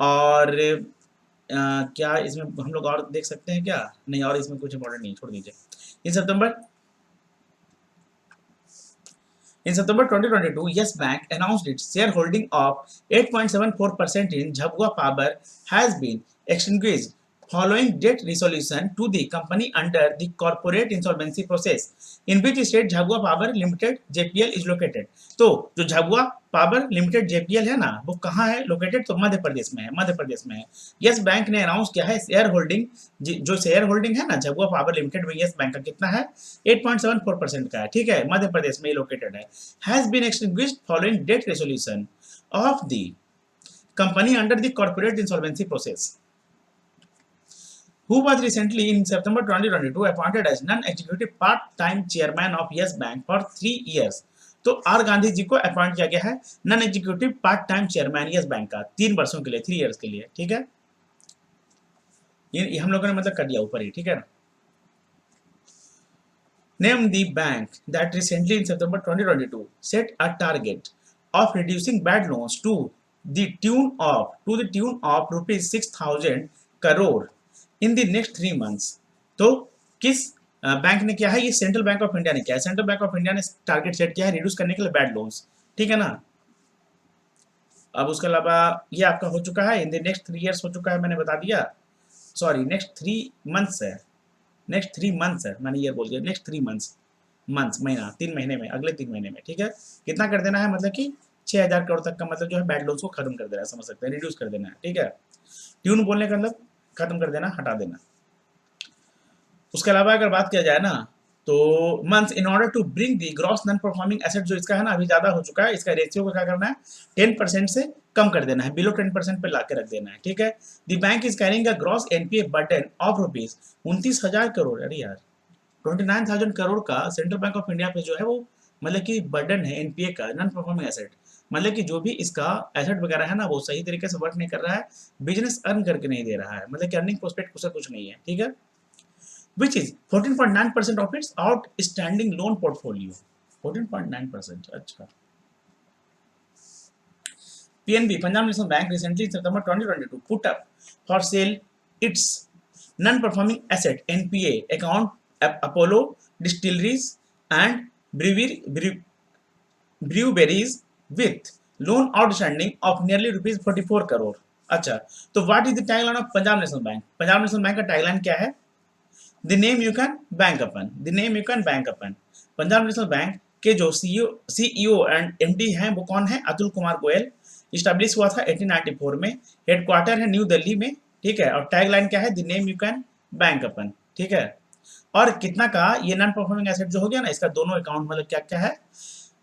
और क्या इसमें हम लोग और देख सकते हैं क्या, नहीं और इसमें कुछ इंपॉर्टेंट नहीं, छोड़ दीजिए। In September 2022, Yes Bank announced its shareholding of 8.74% in Jhabua Power has been extinguished following debt resolution to the company under the corporate insolvency process, in which state Jhabua Power Limited JPL is located. तो जो Jhabua power limited JPL है ना, वो कहाँ है located, तो मध्य प्रदेश में है, मध्य प्रदेश में है। यस बैंक ने अनाउंस किया है शेयर होल्डिंग, जो शेयर होल्डिंग है ना झाबुआ पावर लिमिटेड में यस बैंक का कितना है, 8.74% का है, ठीक है, मध्य प्रदेश में लोकेटेड है। Has been extinguished following debt resolution of the company under the corporate insolvency process, who was recently in September 2022 appointed as non-executive part-time chairman of Yes Bank for 3 years. तो आर गांधी जी को appoint किया गया है non executive part time chairman yes Bank का 3 वर्षों के लिए, 3 years के लिए, ठीक है। ये हम लोगों ने मतलब कर दिया ऊपर ही, ठीक है। Name the bank that recently in September 2022 set a target of reducing bad loans to the tune of rupees 6,000 crore in the next 3 months. तो किस बैंक ने किया है, ये सेंट्रल बैंक ऑफ इंडिया ने किया है। सेंट्रल बैंक ऑफ इंडिया ने टारगेट सेट किया है रिड्यूस करने के लिए बैड लोन्स, ठीक है ना। अब उसके अलावा ये आपका हो चुका है इन द नेक्स्ट 3 इयर्स हो चुका है, मैंने बता दिया, सॉरी नेक्स्ट 3 मंथ्स है, नेक्स्ट 3 मंथ्स है, मैंने ये बोल दिया नेक्स्ट 3 मंथ्स, महीना 3 महीने में, अगले 3 महीने में, ठीक है। कितना कर देना है, मतलब कि 6,000 करोड़ तक का मतलब जो है बैड लोन्स को खत्म कर देना है, समझ सकते हैं, रिड्यूस कर देना है, ठीक है। ट्यून बोलने का मतलब खत्म कर देना, हटा देना। उसके अलावा अगर बात किया जाए ना तो months in order to bring the gross non performing asset जो इसका है ना अभी ज्यादा हो चुका है, इसका रेशियो को क्या करना है 10% से कम कर देना है, बिलो 10% पे ला के रख देना है, ठीक है। The bank is carrying a gross NPA burden of rupees 29,000 crore, अरे यार 29,000 करोड़ का सेंट्रल बैंक ऑफ इंडिया पे जो है वो मतलब कि बर्डन है एनपीए का, नॉन परफॉर्मिंग एसेट। मतलब कि जो भी इसका एसेट वगैरह है ना वो सही तरीके से वर्क नहीं कर रहा है, बिजनेस अर्न करके नहीं दे रहा है, मतलब कि अर्निंग प्रोस्पेक्ट कुछ नहीं है, ठीक है। which is 14.9% of its outstanding loan portfolio. 14.9%. अच्छा। PNB, Punjab National Bank, recently in September 2022 put up for sale its non-performing asset (NPA) account Apollo Distilleries and Breweries with loan outstanding of nearly rupees 44 crore. अच्छा, तो what is the tagline of Punjab National Bank? Punjab national bank का tagline क्या है? The name you can bank upon, the name you can bank upon. Punjab national bank के जो CEO and MD हैं वो कौन है? अतुल कुमार गोयल। इस्टेब्लिश हुआ था 1894 में, हेडक्वार्टर है न्यू दिल्ली में, ठीक है। और टैगलाइन क्या है? The name you can bank upon, ठीक है। और कितना का ये नॉन परफॉर्मिंग एसेट जो हो गया ना, इसका दोनों अकाउंट मतलब क्या क्या है?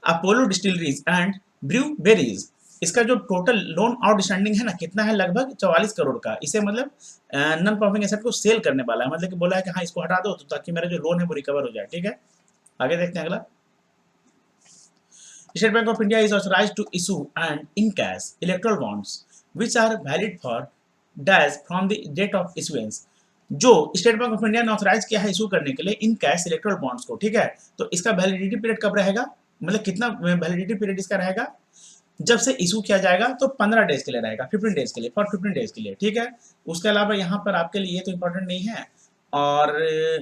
अपोलो डिस्टिलरीज एंड ब्रूवेरीज, इसका जो टोटल लोन आउटस्टैंडिंग है ना कितना है? लगभग 44 करोड़ का। इसे मतलब नॉन परफॉर्मिंग एसेट को सेल करने वाला है, मतलब कि बोला है कि हाँ इसको हटा दो तो ताकि मेरा जो लोन है वो रिकवर हो जाए, ठीक है। आगे देखते हैं अगला। State Bank of India is authorised to issue and encash electoral bonds which are valid for dash from the date of issuance. जो स्टेट बैंक ऑफ इंडिया ने ऑथराइज किया है इशू करने के लिए इन कैश इलेक्ट्रल बॉन्ड्स को, ठीक है। तो इसका वैलिडिटी पीरियड कब रहेगा? मतलब कितना वैलिडिटी पीरियड इसका रहेगा? जब से इशू किया जाएगा तो 15 डेज के लिए रहेगा, 15 डेज के लिए, फॉर 15 डेज के लिए, ठीक है। उसके अलावा यहाँ पर आपके लिए ये तो इंपॉर्टेंट नहीं है, और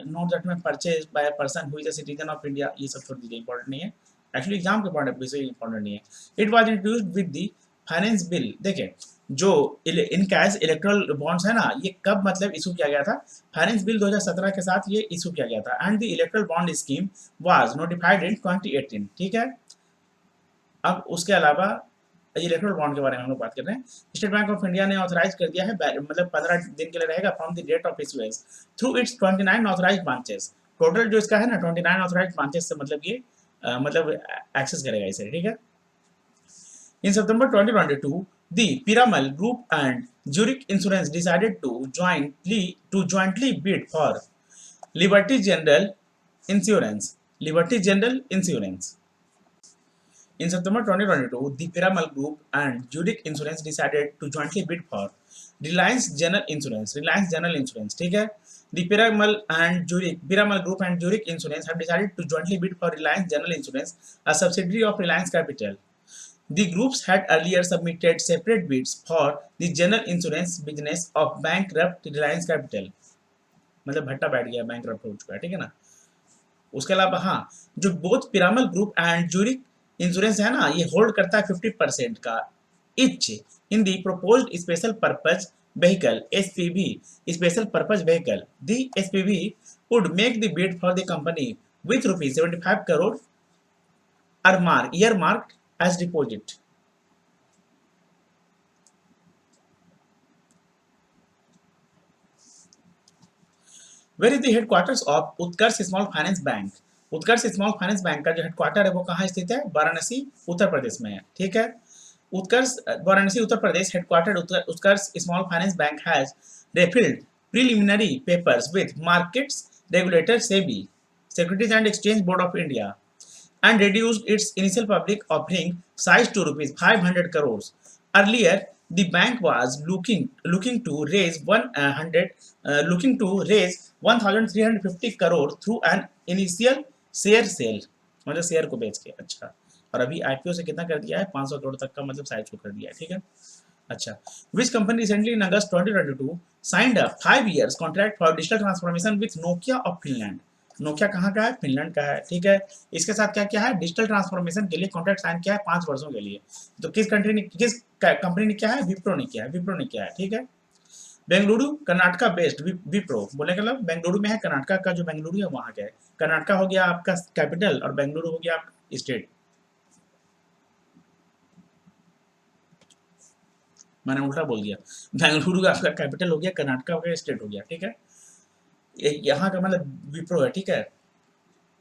नोट दैट में purchase by citizen who is a citizen of India, ये सब छोड़ दीजिए, इंपॉर्टेंट नहीं है। एक्चुअली एग्जाम के पॉइंट ऑफ व्यू से इंपॉर्टेंट नहीं है। It was introduced with the finance bill. देखिए जो इन कैश इलेक्ट्रल बॉन्ड्स है ना, ये कब मतलब इशू किया गया था? फाइनेंस बिल 2017 के साथ ये इशू किया गया था। And the erectile bond scheme was notified in 2018, ठीक है। अब उसके अलावा इलेक्ट्रल बॉन्ड के बारे में हम लोग बात कर रहे हैं। स्टेट बैंक ऑफ इंडिया ने ऑथराइज कर दिया है, मतलब 15 दिन के लिए रहेगा from the date of issuance through its 29 authorised branches. Total जो इसका है ना 29 ऑथराइज्ड ब्रांचेस से मतलब ये मतलब एक्सेस करेगा इसे, ठीक है। इन सितंबर 2022 the Piramal Group and Zurich Insurance decided to jointly bid for Liberty General Insurance. Liberty General Insurance. In September 2022, the Piramal Group and Zurich Insurance decided to jointly bid for Reliance General Insurance. Reliance General Insurance, ठीक है। The Piramal Group and Zurich Insurance have decided to jointly bid for Reliance General Insurance, a subsidiary of Reliance Capital. The groups had earlier submitted separate bids for the general insurance business of bankrupt Reliance Capital. मतलब भट्टा बैठ गया, bankrupt हो चुका है, ठीक है ना। उसके अलावा हाँ, जो both Piramal group and Zurich insurance है ना, ये होल्ड करता है 50% का etch in the proposed special purpose vehicle SPV, special purpose vehicle. The SPV would make the bid for the company with rupees 75 crore are earmarked as deposit. Where is the headquarters of Utkarsh small finance bank? Utkarsh small finance bank का जो headquarter है वो कहाँ स्थित है? वाराणसी उत्तर प्रदेश में है, ठीक है। Utkarsh Varanasi Uttar Pradesh headquarter Utkarsh small finance bank has refilled preliminary papers with markets regulator SEBI, Securities and Exchange Board of India, and reduced its initial public offering size to rupees 500 crores. Earlier, the bank was looking to raise 1,350 crore through an initial share sale, मतलब share को बेच के। अच्छा, और अभी IPO से कितना कर दिया है? 500 करोड़ तक का मतलब साइज को कर दिया है, ठीक है। अच्छा, which company recently in August 2022 signed a 5 years contract for digital transformation with Nokia of Finland. Nokia कहाँ का है? फिनलैंड का है, ठीक है। इसके साथ क्या क्या है? डिजिटल ट्रांसफॉर्मेशन के लिए कॉन्ट्रैक्ट साइन किया है 5 वर्षों के लिए। तो किस कंपनी ने किया है? विप्रो ने किया है, ठीक है। बेंगलुरु कर्नाटका बेस्ड विप्रो, बोलने का मतलब बेंगलुरु में है, कर्नाटका का जो बेंगलुरु है वहाँ का है। कर्नाटका हो गया आपका कैपिटल और बेंगलुरु हो गया आपका स्टेट। मैंने उल्टा बोल दिया, बेंगलुरु का आपका कैपिटल हो गया, कर्नाटका का स्टेट हो गया, ठीक है। यहाँ का मतलब विप्रो है, ठीक है।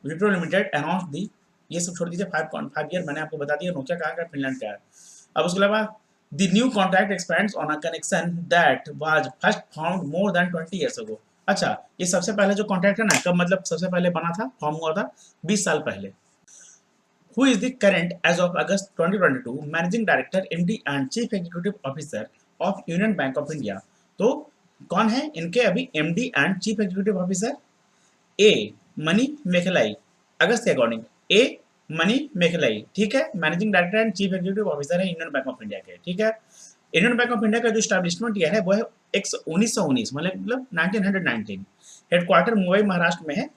विप्रो लिमिटेड अनाउंस दी, ये सब छोड़ दीजिए, 5.5 ईयर मैंने आपको बता दिया नोकिया कहाँ का, फिनलैंड का है। अब उसके अलावा the new contract expends on a connection that was first found more than 20 years ago. अच्छा, ये सबसे पहले जो कॉन्ट्रैक्ट है ना, कब मतलब सबसे पहले बना था, फॉर्म हुआ था 20 साल पहले। Who is the current as of August 2022 Managing Director, MD and Chief Executive Officer of Union Bank of India? तो कौन है इनके अभी MD and chief executive officer? A Mani Mekhalai, अगस्त के अकॉर्डिंग ए मनी मेखलाई, ठीक है, managing director and chief executive officer है इंडियन बैंक ऑफ इंडिया के, ठीक है। इंडियन बैंक ऑफ इंडिया का जो स्टैब्लिशमेंट ईयर है वो है 1919, मतलब 1919। हेडक्वार्टर मुंबई महाराष्ट्र में है,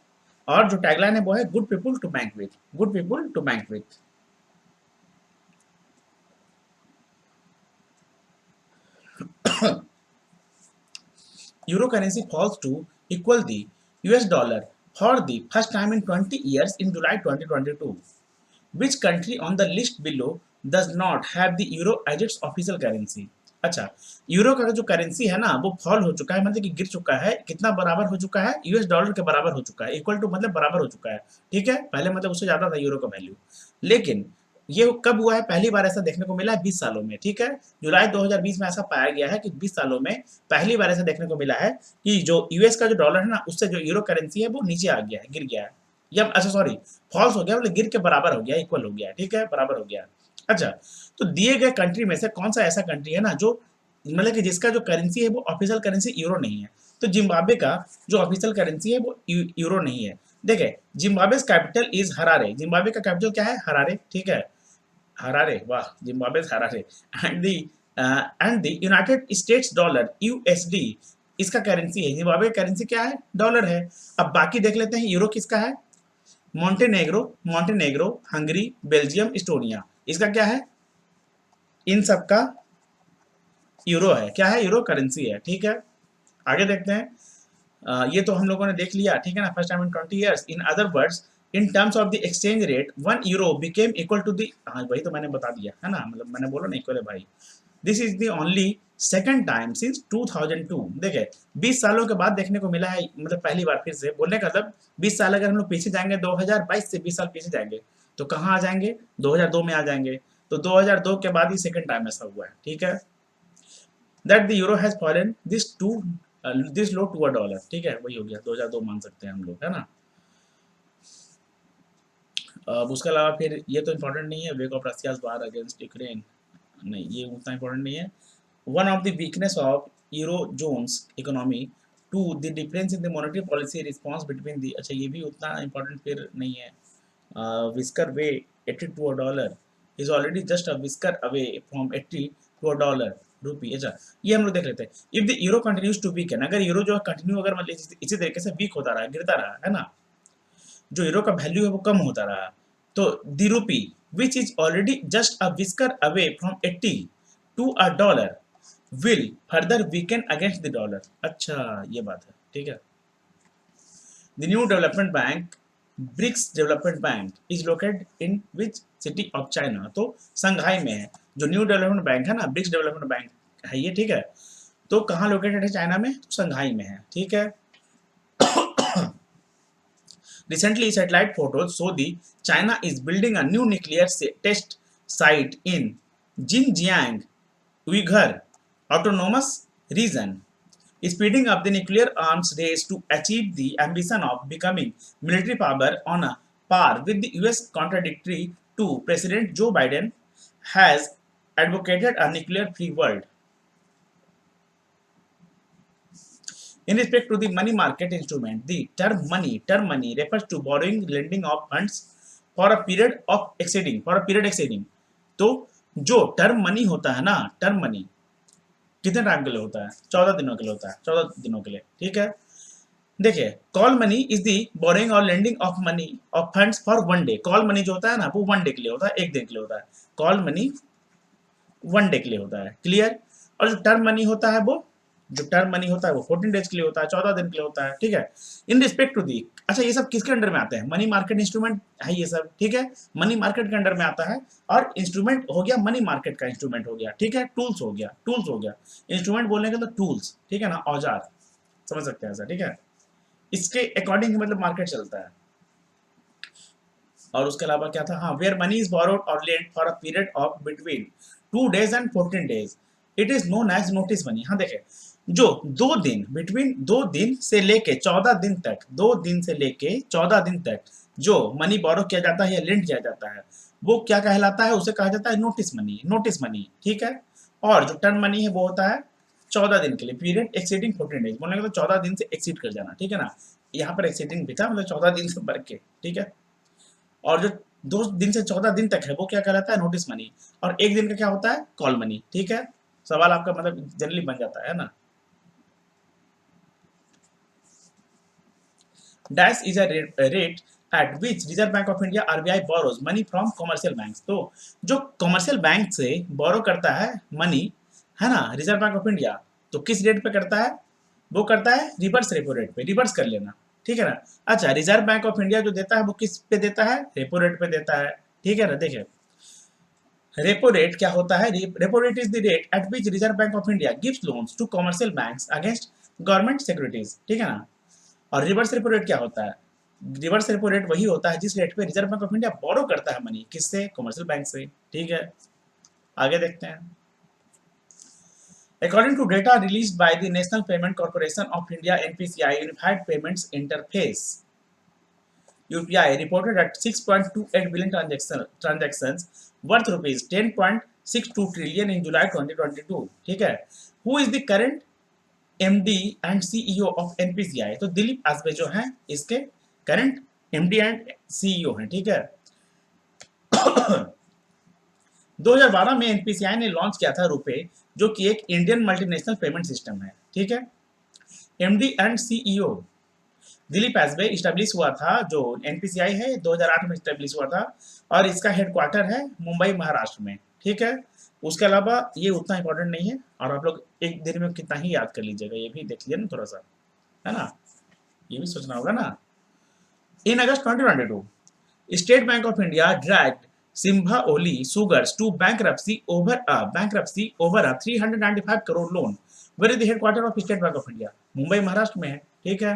और जो टैगलाइन है वो है good people to bank with, good people to bank with. Euro currency falls to equal the US dollar for the first time in 20 years in July 2022. Which country on the list below does not have the euro as its official currency? अच्छा, euro का जो currency है ना वो fall हो चुका है, मतलब कि गिर चुका है, कितना बराबर हो चुका है, यूएस डॉलर के बराबर हो चुका है, इक्वल टू मतलब बराबर हो चुका है, ठीक है। पहले मतलब उससे ज्यादा था यूरो का वैल्यू, लेकिन ये कब हुआ है, पहली बार ऐसा देखने को मिला है 20 सालों में, ठीक है। जुलाई 2020 में ऐसा पाया गया है कि 20 सालों में पहली बार ऐसा देखने को मिला है कि जो यूएस का जो डॉलर है ना उससे जो यूरो करेंसी है वो नीचे आ गया है, गिर गया है, या अच्छा सॉरी फॉल्स हो गया, मतलब गिर के बराबर हो गया, इक्वल हो गया, ठीक है, बराबर हो गया। अच्छा, तो दिए गए कंट्री में से कौन सा ऐसा कंट्री है ना जो मतलब कि जिसका जो करेंसी है वो ऑफिशियल करेंसी यूरो नहीं है? तो जिम्बाब्वे का जो ऑफिशियल करेंसी है वो यूरो नहीं है। देखिए, Zimbabwe capital is Harare, Zimbabwe का कैपिटल क्या है, हरारे, ठीक है, हरारे, वाह, Zimbabwe Harare. And the United states dollar USD इसका करेंसी है, जिम्बाब्वे करेंसी क्या है, डॉलर है। अब बाकी देख लेते हैं, यूरो किसका है, Montenegro, Montenegro, Hungary, Belgium, Estonia, इसका क्या है, इन सब का यूरो है, क्या है, यूरो करेंसी है, ठीक है। आगे देखते हैं, ये तो हम लोगों ने देख लिया, ठीक है ना, first time in 20 years. In other words, in terms of the exchange rate 1 euro became equal to the, हाँ वही तो मैंने बता दिया है ना, मतलब मैंने बोला ना इक्वल है भाई। This is the only second time since 2002। देखिए 20 सालों के बाद देखने को मिला है, मतलब पहली बार, फिर से बोलने का मतलब 20 साल अगर हम लोग पीछे जाएंगे, 2022 से 20 साल पीछे जाएंगे तो कहाँ आ जाएंगे, 2002 में आ जाएंगे। तो 2002 के बाद ही सेकंड टाइम ऐसा हुआ है, ठीक है। That the euro has fallen this low to a dollar, ठीक है, वही हो गया 2002 मान सकते हैं हम लोग, है ना। अब उसके अलावा फिर ये तो इम्पोर्टेंट नहीं है, wake of Russia's war against Ukraine, नहीं ये उतना इम्पोर्टेंट नहीं है। One of the weakness of euro zone's economy to the difference in the monetary policy response between the, अच्छा ये भी उतना इम्पोर्टेंट फिर नहीं है। Whisker way 80 to a dollar is already just a whisker away from 80 to a dollar rupee. अच्छा, ये हम लोग देख लेते हैं। If the euro continues to weaken, अगर यूरो जो कंटिन्यू अगर मतलब इसी तरीके से वीक होता रहा, गिरता रहा, है ना, जो यूरो का वैल्यू है वो कम होता रहा, तो the rupee which is already just a whisker away from 80 to a dollar will further weaken against the dollar. अच्छा, ये बात है, ठीक है। The new development Bank, BRICS Development bank is located in which city of China, तो Shanghai में है। जो न्यू डेवलपमेंट बैंक है ना, ब्रिक्स डेवलपमेंट बैंक है ये, ठीक है, तो कहाँ लोकेटेड है, चाइना में, तो संघाई में है, ठीक है। Recently, satellite photos show the China is building a new nuclear test site in Xinjiang Uyghur Autonomous Region, speeding up the nuclear arms race to achieve the ambition of becoming military power on a par with the US. Contradictory to President Joe Biden has advocated a nuclear-free world. In respect to the money market instrument, the term money refers to borrowing, lending of funds for a period of exceeding, for a period exceeding. तो जो term money होता है ना, term money कितने time के लिए होता है, 14 दिनों के लिए होता है, 14 दिनों के लिए, ठीक है। देखिए, call money is the borrowing और lending of money of funds for one day. Call money जो होता है ना वो वन डे के लिए होता है, एक दिन के लिए होता है, कॉल मनी वन डे के लिए होता है, क्लियर। और जो टर्म मनी होता है वो, जो टर्म मनी होता है वो 14 डेज के लिए होता है, 14 दिन के लिए होता है, ठीक है। इन रिस्पेक्ट टू दी, अच्छा ये सब किसके अंडर में आते हैं, मनी मार्केट इंस्ट्रूमेंट है ये सब, ठीक है, मनी मार्केट के अंडर में आता है। और इंस्ट्रूमेंट हो गया मनी मार्केट का इंस्ट्रूमेंट हो गया, ठीक है, टूल्स हो गया, टूल्स हो गया, इंस्ट्रूमेंट बोलने का तो टूल्स, ठीक है ना, औजार, समझ सकते हैं ऐसा, ठीक है। इसके अकॉर्डिंग मतलब मार्केट चलता है। और उसके अलावा क्या था, हाँ, वेयर मनी इज बोरोड और lent for a period of between 2 days and 14 days, it is known as notice money. हाँ देखे, जो 2 दिन, बिटवीन 2 दिन से लेके 14 दिन तक, 2 दिन से लेके 14 दिन तक जो मनी बोरो किया जाता है या लेंट किया जाता है, वो क्या कहलाता है, उसे कहा जाता है नोटिस मनी, नोटिस मनी, ठीक है। और जो टर्म मनी है वो होता है 14 दिन के लिए, पीरियड एक्सीडिंग 14 days, बोलने का तो 14 दिन से एक्सीड कर जाना, ठीक है ना। यहाँ पर एक्सीडिंग भी था, मतलब 14 दिन से बढ़ के, ठीक है। और जो 2 दिन से 14 दिन तक है वो क्या कहलाता है, नोटिस मनी। और 1 दिन का क्या होता है, कॉल मनी, ठीक है। सवाल आपका मतलब जनरली बन जाता है ना। Dash is a rate at which Reserve Bank of India RBI borrows money from commercial banks. तो जो कॉमर्शियल बैंक से बोरो करता है मनी, है ना, रिजर्व बैंक ऑफ इंडिया, तो किस रेट पे करता है, वो करता है रिवर्स रेपो रेट पे, रिवर्स कर लेना, ठीक है ना। अच्छा, रिजर्व बैंक ऑफ इंडिया जो देता है वो किस पे देता है, रेपो रेट पे देता है, ठीक है ना। देखिए, रेपो रेट क्या होता है, repo rate is the rate at which Reserve Bank of India gives loans to commercial banks against government securities, ठीक है ना। और रिवर्स रेपो रेट क्या होता है, रिवर्स रेपो रेट वही होता है जिस रेट पे रिजर्व बैंक ऑफ इंडिया बोरो करता है मनी, किससे, कमर्शियल बैंक से, ठीक है। आगे देखते हैं। According to data released by the National Payment Corporation of India (NPCI) Unified Payments Interface (UPI) reported at 6.28 billion transactions worth rupees 10.62 trillion in July 2022, ठीक है। Who is the current MD and CEO of NPCI? तो दिलीप आसबे जो हैं इसके current MD and CEO हैं, ठीक है। 2012 में NPCI ने लॉन्च किया था रुपे, जो कि एक इंडियन मल्टीनेशनल पेमेंट सिस्टम है, ठीक है। MD एंड CEO दिलीप एसबे इस्टेब्लिश हुआ था, जो NPCI है 2008 में इस्टेब्लिश हुआ था, और इसका हेडक्वार्टर है मुंबई महाराष्ट्र में, ठीक है। उसके अलावा ये उतना इंपॉर्टेंट नहीं है, और आप लोग एक दिन में कितना ही याद कर लीजिएगा, ये भी देख लीजिए ना थोड़ा सा, है ना, ये भी सोचना होगा ना। इन अगस्त 2022, State Bank of India dragged Simbaoli Sugars to bankruptcy over a 395 crore loan. Where is the headquarter of State Bank of India? Mumbai Maharashtra में है, ठीक है।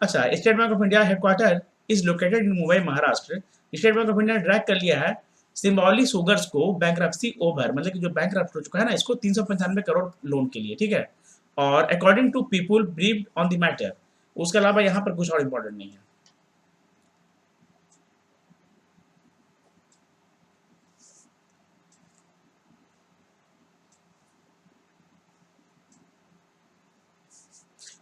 अच्छा, state Bank of India headquarter is located in Mumbai Maharashtra. State Bank of India ने drag कर लिया है सिम्बावली sugars को बैंक्रप्सी ओवर, मतलब कि जो बैंकरप्ट हो चुका है ना, इसको 395 करोड़ लोन के लिए, ठीक है। और according to people briefed on the matter, उसके अलावा यहाँ पर कुछ और इंपॉर्टेंट नहीं है।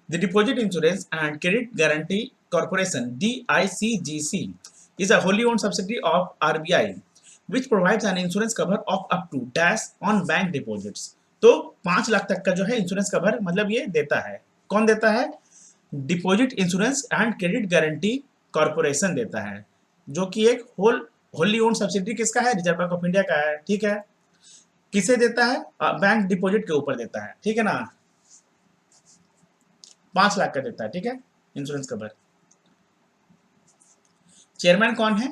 The Deposit Insurance and Credit Guarantee Corporation (DICGC) is a wholly owned subsidiary of RBI, which provides an insurance cover of up to dash on bank deposits. तो 5 लाख तक का जो है इंश्योरेंस कवर मतलब ये देता है, कौन देता है, deposit insurance and credit guarantee corporation देता है, जो कि एक होली ओन्ड सब्सिडी किसका है, रिजर्व बैंक ऑफ इंडिया का है, ठीक है। किसे देता है, बैंक डिपॉजिट के ऊपर देता है, ठीक है ना। 5 लाख का देता है, ठीक है, इंश्योरेंस कवर। चेयरमैन कौन है,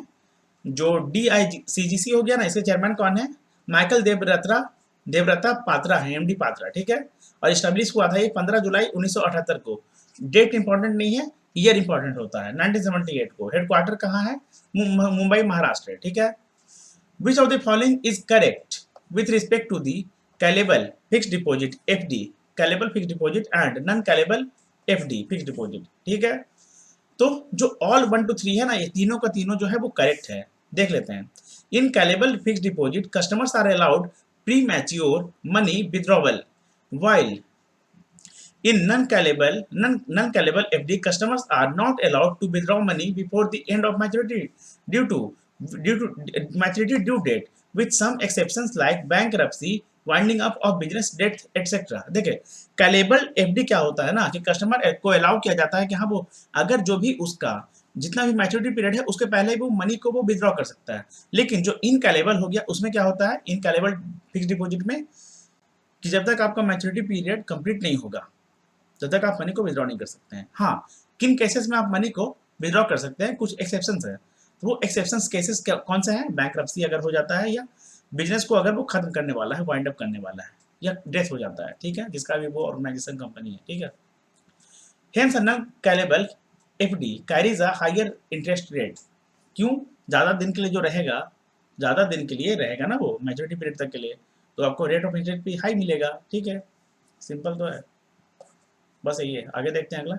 जो DICGC हो गया ना, इसके चेयरमैन कौन है, माइकल देवव्रता पात्रा है, MD पात्रा, ठीक है। और स्टैब्लिश हुआ था ये 15 जुलाई 1978 को। डेट इंपॉर्टेंट नहीं है, ईयर इंपॉर्टेंट होता है, 1978 को। हेडक्वार्टर कहाँ है, मुंबई महाराष्ट्र है, ठीक है। Which of the following is correct with respect to the callable fix deposit FD, callable fix deposit and non callable FD fix deposit, ठीक है। तो जो ऑल 1 to 3 है ना, ये तीनों का तीनों जो है वो करेक्ट है, देख लेते हैं। In callable fix deposit customers are allowed premature money withdrawal, while in non-callable FD, customers are not allowed to withdraw money before the end of maturity due to maturity due date, with some exceptions like bankruptcy, winding up of business death etcetera. देखिए, callable FD क्या होता है ना, कि customer को allow किया जाता है कि हाँ वो अगर जो भी उसका जितना भी मैच्योरिटी पीरियड है उसके पहले वो मनी को वो विड्रॉ कर सकता है। लेकिन जो इनकैलेबल हो गया उसमें क्या होता है, इनकैलेबल फिक्स डिपॉजिट में, कि जब तक आपका मैच्योरिटी पीरियड कंप्लीट नहीं होगा तब तक आप मनी को विड्रॉ नहीं कर सकते हैं। हाँ, किन केसेस में आप मनी को विड्रॉ कर सकते हैं, कुछ एक्सेप्शंस है। तो वो एक्सेप्शंस केसेस कौन से हैं, बैंक्रप्सी अगर हो जाता है, या बिजनेस को अगर वो खत्म करने वाला है, वाइंड अप करने वाला है, या डेथ हो जाता है, ठीक है, जिसका भी वो ऑर्गेनाइजेशन कंपनी है, ठीक है। Hence non callable FD carries a higher interest rate, क्यों? ज़्यादा दिन के लिए जो रहेगा, ज़्यादा दिन के लिए रहेगा ना वो मैच्योरिटी पीरियड तक के लिए, तो आपको रेट ऑफ इंटरेस्ट भी हाई मिलेगा। ठीक है, सिंपल तो है, बस यही है। आगे देखते हैं अगला।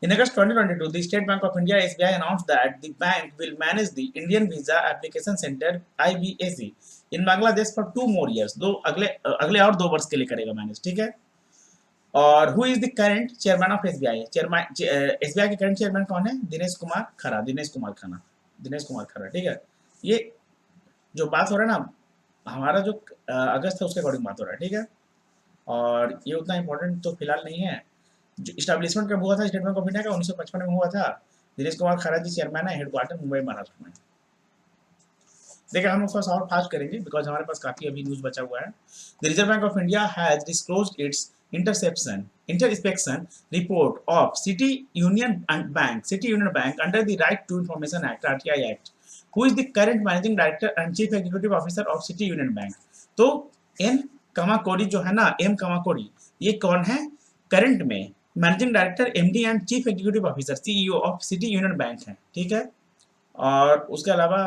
In August 2022, the State Bank of India (SBI) announced that the bank will manage the Indian Visa Application Center (IVAC) in Bangladesh for 2 more years. दो अगले और 2 वर्ष के लिए करेगा मैनेज। ठीक है, और who is the current chairman of SBI? Chairman SBI के करंट चेयरमैन कौन है? दिनेश कुमार खरा। दिनेश कुमार खरा। ठीक है, ये जो बात हो रहा है ना, हमारा जो अगस्त है उसके अकॉर्डिंग बात हो रहा है। ठीक है, और ये उतना इंपॉर्टेंट तो फिलहाल नहीं है। जो इस्टेब्लिशमेंट कब हुआ था स्टेट बैंक ऑफ इंडिया का? 1955 में हुआ था। दिनेश कुमार खरा जी चेयरमैन है, हेडक्वार्टर मुंबई महाराष्ट्र में। देखिए हम लोग थोड़ा और फास्ट करेंगे बिकॉज हमारे पास काफी अभी न्यूज बचा हुआ है। The Reserve Bank of India has disclosed its interception report of City Union Bank under the Right to Information Act (RTI act). Who is the current managing director and chief executive officer of City Union Bank? तो M Kamakodi जो है ना, M कामाकोड़ी, ये कौन है? Current में managing director, MD and chief executive officer CEO of City Union bank है। ठीक है, और उसके अलावा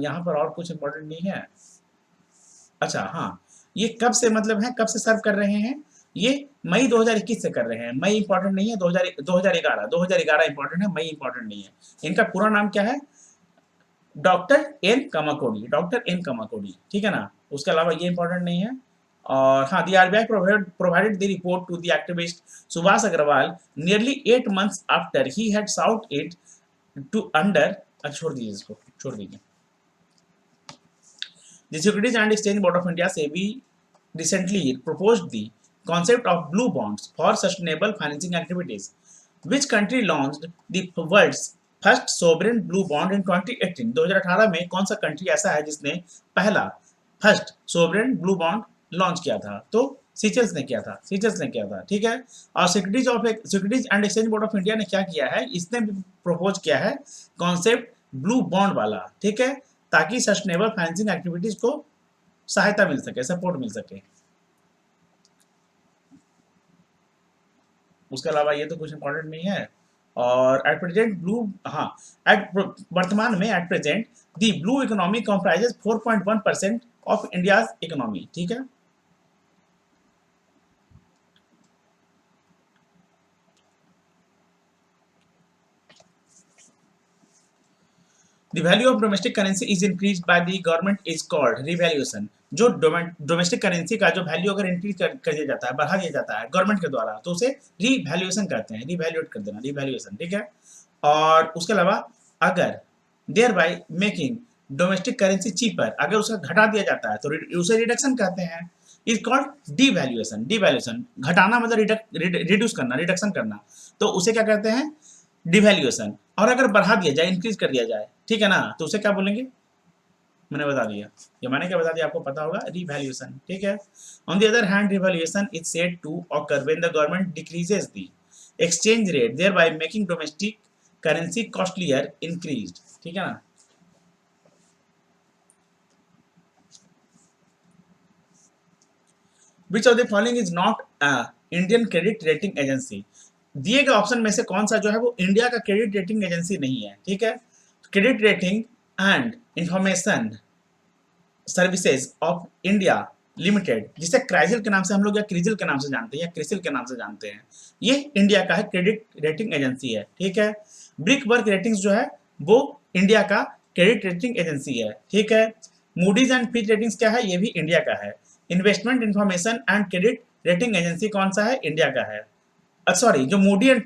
यहाँ पर और कुछ इंपॉर्टेंट नहीं है। अच्छा हाँ, ये कब से मतलब है, कब से सर्व कर रहे हैं? ये मई 2021 से कर रहे हैं। मई इंपॉर्टेंट नहीं है, 2011 इंपॉर्टेंट है, मई इंपॉर्टेंट नहीं है। इनका पूरा नाम क्या है? Doctor N Kamakoti. ठीक है ना, उसके अलावा ये इंपॉर्टेंट नहीं है। और हाँ, the RBI provided the report to the activist Subhash Agarwal nearly 8 months after he had sought it to under छोड़ दीजिए इसको, छोड़ दीजिए। The Securities and Exchange Board of India (SEBI) recently proposed the concept of blue bonds for sustainable financing activities. Which country launched the world's first sovereign blue bond in 2018? 2018 में कौन सा country ऐसा है जिसने पहला first sovereign blue bond launch किया था? तो सीचेल्स ने किया था। ठीक है, और securities and exchange board of India ने क्या किया है? इसने प्रपोज किया है कॉन्सेप्ट ब्लू बॉन्ड वाला। ठीक है, ताकि सस्टेनेबल फाइनेंसिंग एक्टिविटीज को सहायता मिल सके, सपोर्ट मिल सके। उसके अलावा ये तो कुछ इंपॉर्टेंट नहीं है। और एट प्रेजेंट वर्तमान में at present the blue economy comprises 4.1% of India's economy. ठीक है, The value of domestic currency is increased by the government is called revaluation. जो डोमेस्टिक करेंसी का जो वैल्यू अगर इंक्रीज कर दिया जाता है, बढ़ा दिया जाता है गवर्नमेंट के द्वारा, तो उसे रिवैल्यूएशन कहते हैं, रिवैल्यूएट कर देना, रिवैल्यूएशन। ठीक है, और उसके अलावा अगर thereby making domestic currency cheaper, अगर उसका घटा दिया जाता है तो उसे रिडक्शन कहते हैं, इज कॉल्ड डिवैल्यूएशन। घटाना मतलब रिड्यूस करना, रिडक्शन करना, तो उसे क्या कहते हैं? डिवैल्यूएशन। और अगर बढ़ा दिया जाए, इंक्रीज कर दिया जाए, ठीक है ना, तो उसे क्या बोलेंगे? मैंने बता दिया, ये मैंने क्या बता दिया आपको पता होगा, रिवैल्यूएशन। ठीक है, on the other hand revaluation is said to occur when the government decreases the exchange rate thereby making domestic currency costlier increased. ठीक है ना, which of the following is not Indian credit rating agency? दिए गए option में से कौन सा जो है वो इंडिया का क्रेडिट रेटिंग एजेंसी नहीं है? ठीक है, credit rating and information services of India limited, जिसे क्राइसिल के नाम से हम लोग या क्रिजिल के नाम से जानते हैं या क्रिसिल के नाम से जानते हैं, ये इंडिया का है क्रेडिट रेटिंग एजेंसी है। ठीक है, ब्रिकबर्ग रेटिंग्स जो है वो इंडिया का क्रेडिट रेटिंग एजेंसी है। ठीक है, मूडीज एंड फिच रेटिंग्स क्या है? ये भी इंडिया का है। Investment information and credit rating agency कौन सा है? इंडिया का है। सॉरी, जो मूडी एंड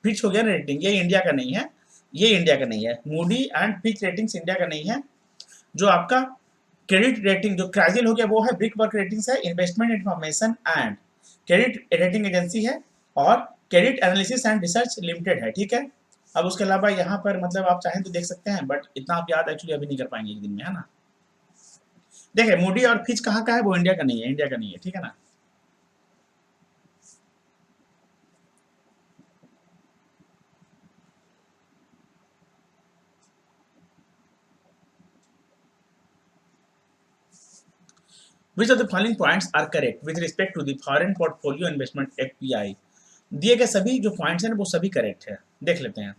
फिच हो गया ना रेटिंग, ये इंडिया का नहीं है, ये इंडिया का नहीं है। Moody and Fitch ratings India का नहीं है। जो आपका क्रेडिट रेटिंग जो क्राइसिल हो गया वो है ब्रिकबर्ग रेटिंग्स है, investment information and credit rating agency है, और credit analysis and research limited है। ठीक है, अब उसके अलावा यहाँ पर मतलब आप चाहें तो देख सकते हैं, बट इतना आप याद एक्चुअली अभी नहीं कर पाएंगे एक दिन में, है ना। देखिए मूडी और फिच कहाँ का है? वो इंडिया का नहीं है, इंडिया का नहीं है। ठीक है ना, Which of the following points are correct with respect to the Foreign Portfolio Investment (FPI)? दिए गए सभी जो पॉइंट्स हैं वो सभी करेक्ट है, देख लेते हैं।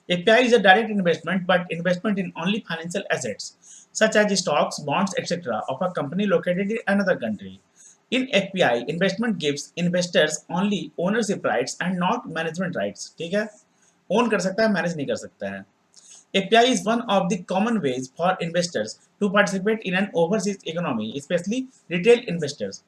FPI is a direct investment, but investment in only financial assets, such as stocks, bonds, etc., of a company located in another country. In FPI, investment gives investors only ownership rights and not management rights. ठीक है, own कर सकता है, manage नहीं कर सकता है. FPI is one of the common ways for investors to participate in an overseas economy, especially retail investors.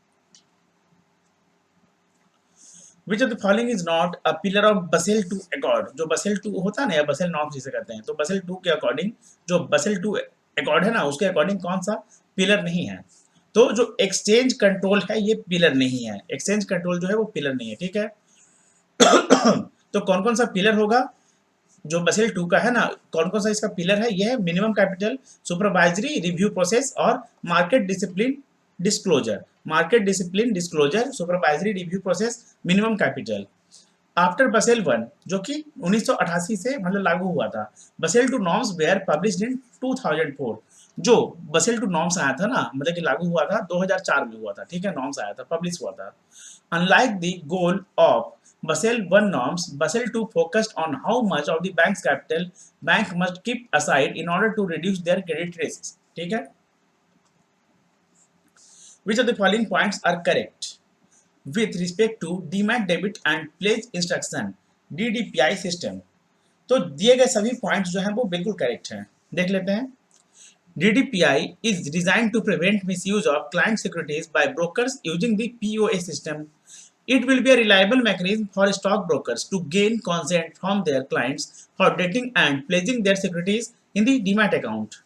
Which of the following is not a pillar of Basel II Accord? जो Basel II होता है ना, या Basel norms जिसे कहते हैं, तो Basel II के अकॉर्डिंग, जो Basel II Accord है ना, उसके अकॉर्डिंग कौन सा पिलर नहीं है? तो जो एक्सचेंज कंट्रोल है ये पिलर नहीं है. एक्सचेंज कंट्रोल जो है वो पिलर नहीं है. ठीक है. तो कौन कौन सा पिलर होगा जो Basel II का है ना, कौन कौन सा इसका पिलर है? ये है minimum capital, supervisory review process और market discipline disclosure. Market discipline disclosure, supervisory review process, minimum capital. After Basel one, जो कि 1988 से मतलब लागू हुआ था, Basel two norms were published in 2004. जो बसेल टू नॉर्म्स आया था ना, मतलब कि लागू हुआ था 2004 में हुआ था. ठीक है, नॉर्म्स आया था, पब्लिश हुआ था. Unlike the goal of Basel I norms, Basel II focused on how much of the bank's capital bank must keep aside in order to reduce their credit risks. ठीक है. Which of the following points are correct with respect to Demat debit and pledge instruction DDPI system? तो दिए गए सभी points जो हैं वो बिल्कुल करेक्ट हैं. देख लेते हैं. DDPI is designed to prevent misuse of client securities by brokers using the POA system. It will be a reliable mechanism for stockbrokers to gain consent from their clients for dating and pledging their securities in the Demat account.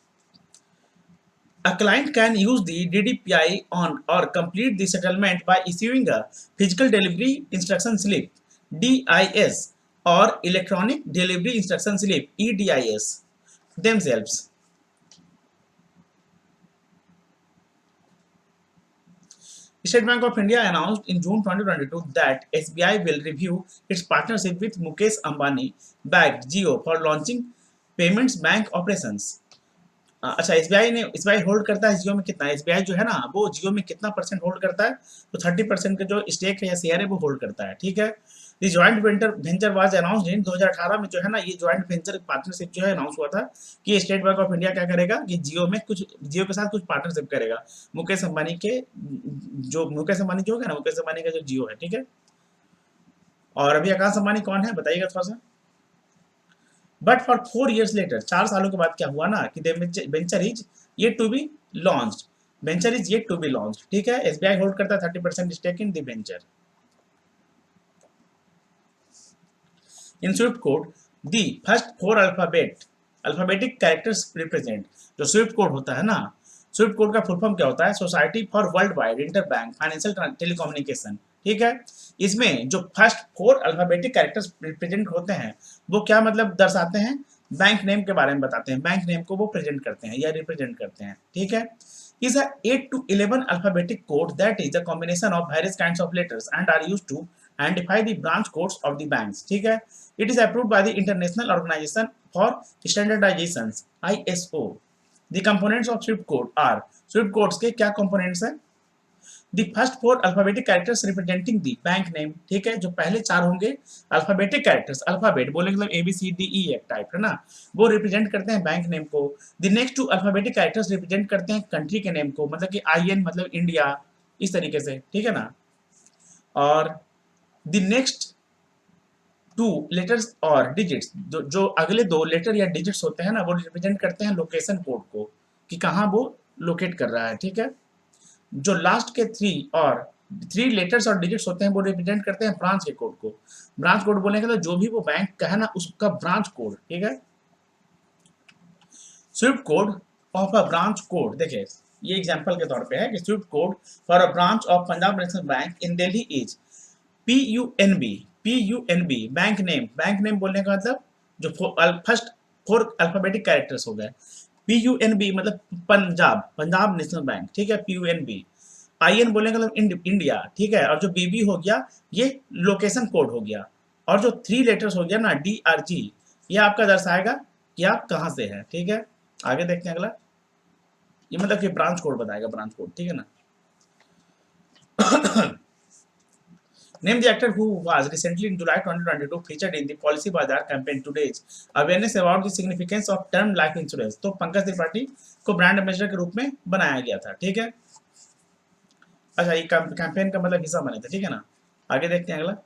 A client can use the DDPI on or complete the settlement by issuing a physical delivery instruction slip (DIS) or electronic delivery instruction slip (EDIS) themselves. State Bank of India announced in June 2022 that SBI will review its partnership with Mukesh Ambani-backed Jio for launching payments bank operations. अच्छा, SBI hold करता है जियो में कितना? SBI जो है ना, वो जियो में कितना परसेंट होल्ड करता है? तो 30% का जो स्टेक है या शेयर है वो होल्ड करता है. ठीक है. The joint venture was announced in 2018 में जो है ना, ये जॉइंट वेंचर पार्टनरशिप जो है अनाउंस हुआ था कि स्टेट बैंक ऑफ इंडिया क्या करेगा कि जियो के साथ कुछ पार्टनरशिप करेगा. मुकेश अंबानी जो है ना, मुकेश अंबानी का जो जियो है. ठीक है. और अभी आकाश अंबानी कौन है बताइएगा थोड़ा सा. बट फॉर 4 years लेटर, 4 सालों के बाद क्या हुआ ना कि venture is yet to be launched. Venture is yet to be launched. ठीक है. एसबीआई होल्ड करता है 30% stake in the venture. In SWIFT code, the first 4 alphabetic characters represent. जो स्विफ्ट कोड होता है ना, स्विफ्ट कोड का फुल फॉर्म क्या होता है? Society for world wide inter bank financial telecommunication. ठीक है. इसमें जो फर्स्ट 4 अल्फाबेटिक कैरेक्टर्स रिप्रेजेंट होते हैं वो क्या मतलब दर्शाते हैं? बैंक नेम के बारे में बताते हैं. बैंक नेम को वो प्रेजेंट करते हैं या रिप्रेजेंट करते हैं. ठीक है. is a 8 to 11 alphabetic code that is a combination of various kinds of letters and are used to identify the branch codes of the banks. ठीक है. It is approved by the International Organization for Standardizations (ISO). The components of Swift code are, Swift codes के क्या components हैं? The first 4 alphabetic characters representing the bank name. ठीक है. जो पहले 4 होंगे alphabetic characters, अल्फाबेट बोलेंगे मतलब ABCDE एक टाइप है ना, वो रिप्रेजेंट करते हैं बैंक नेम को. The next 2 alphabetic characters represent करते हैं कंट्री के नेम को, मतलब कि IN मतलब इंडिया, इस तरीके से. ठीक है ना. और the next 2 लेटर्स और डिजिट्स, जो अगले 2 लेटर या डिजिट्स होते हैं ना, वो रिप्रेजेंट करते हैं लोकेशन कोड को कि कहाँ वो लोकेट कर रहा है. ठीक है. जो लास्ट के 3 लेटर्स और डिजिट्स होते हैं वो रिप्रेजेंट करते हैं ब्रांच के कोड को. ब्रांच कोड बोलेंगे तो जो भी वो बैंक का है ना उसका ब्रांच कोड. ठीक है. Swift code of a branch code, देखिए ये एग्जांपल के तौर पे है कि Swift code for a branch of Punjab national bank in Delhi is PUNB. Bank name बोलने का मतलब जो फर्स्ट 4 अल्फाबेटिक कैरेक्टर्स हो गए. PUNB मतलब पंजाब नेशनल बैंक. ठीक है. PUNB. IN बोलेंगे मतलब इंडिया. ठीक है. और जो BB हो गया ये लोकेशन कोड हो गया. और जो 3 लेटर्स हो गया ना DRG, ये आपका दर्शाएगा कि आप कहाँ से हैं. ठीक है. आगे देखते हैं अगला. ये मतलब कि ब्रांच कोड बताएगा, ब्रांच कोड. ठीक है ना. Name the actor who was recently in July 2022 featured in the Policy Bazaar campaign to raise awareness about the significance of term life insurance। तो पंकज त्रिपाठी को ब्रांड एम्बेसडर के रूप में बनाया गया था, ठीक है। अच्छा, ये कैंपेन का मतलब हिस्सा बने थे, ठीक है ना। आगे देखते हैं अगला।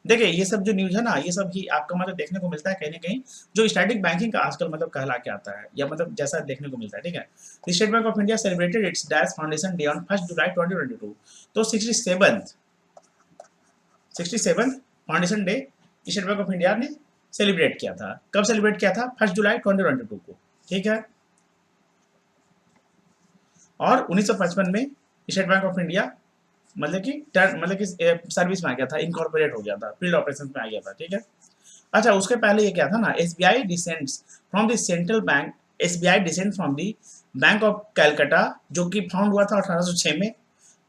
देखिए ये सब जो न्यूज़ है ना, ये सब ही आपको मतलब देखने को मिलता है कहीं ना कहीं, जो स्टैटिक बैंकिंग का आजकल मतलब कहला के आता है, या मतलब जैसा देखने को मिलता है, ठीक है। State Bank of India celebrated it's dash foundation day on 1 जुलाई 2022। तो 67 foundation day state Bank of India ने सेलिब्रेट किया था। कब सेलिब्रेट किया था? 1 जुलाई 2022 को, ठीक है। और 1955 में स्टेट बैंक ऑफ इंडिया मतलब कि सर्विस में आ गया था, इनकॉर्पोरेट हो गया था, फील्ड ऑपरेशन में आ गया था, ठीक है। अच्छा, उसके पहले ये क्या था ना, SBI descents from the central bank, SBI decent from the bank of Calcutta, जो कि फाउंड हुआ था 1806 में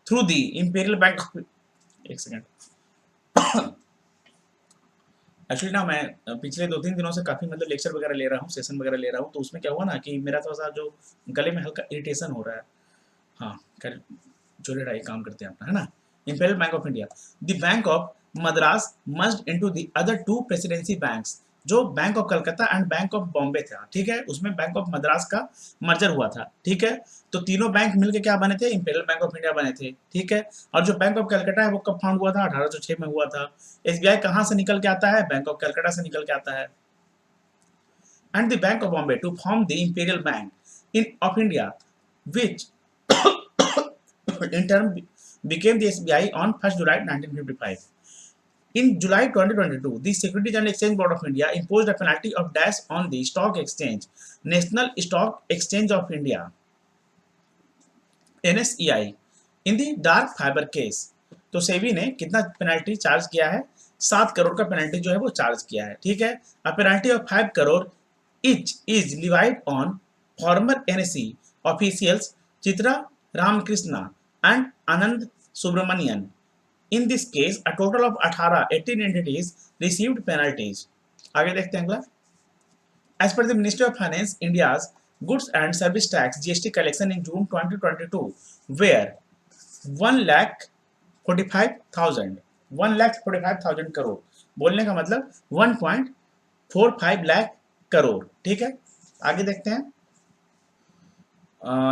through the imperial bank of, एक सेकेंड। एक्चुअली ना मैं पिछले 2-3 दिनों से काफ़ी मतलब लेक्चर वगैरह ले रहा हूँ, सेशन वगैरह ले रहा हूँ, तो उसमें क्या हुआ ना कि मेरा थोड़ा सा जो गले में हल्का इरिटेशन हो रहा है। हाँ, खैर जो रहा ये काम करते हैं अपना, है ना। Imperial Bank of India, the bank of Madras merged into the other two presidency banks. जो bank of Calcutta and bank of Bombay था, ठीक है, उसमें बैंक ऑफ मद्रास का मर्जर हुआ था, ठीक है। तो तीनों बैंक मिलके क्या बने थे? इंपेरियल बैंक ऑफ इंडिया बने थे, ठीक है। और जो बैंक ऑफ कलकत्ता है वो कब फाउंड हुआ था? 1806 में हुआ था। एसबीआई कहाँ से निकल के आता है? बैंक ऑफ कलकत्ता से निकल के आता है। And the bank of Bombay to form the Imperial Bank in of India, which in turn became the SBI on 1st July 1955. In July 2022, the Securities and Exchange Board of India imposed a penalty of dash on the stock exchange, National Stock Exchange of India, NSEI, in the dark fiber case। तो सेबी ने कितना penalty charge किया है? 7 करोड़ का penalty जो है वो charge किया है, ठीक है। A penalty of 5 crore each is levied on former NSE officials Chitra Ramakrishna and Anand Subramanian। In this case, a total of 18 entities received penalties। आगे देखते हैं अगला। As per the Ministry of Finance, India's goods and service tax GST collection in June 2022 were 1,45,000 crore. बोलने का मतलब 1.45 लाख करोड़, ठीक है। आगे देखते हैं।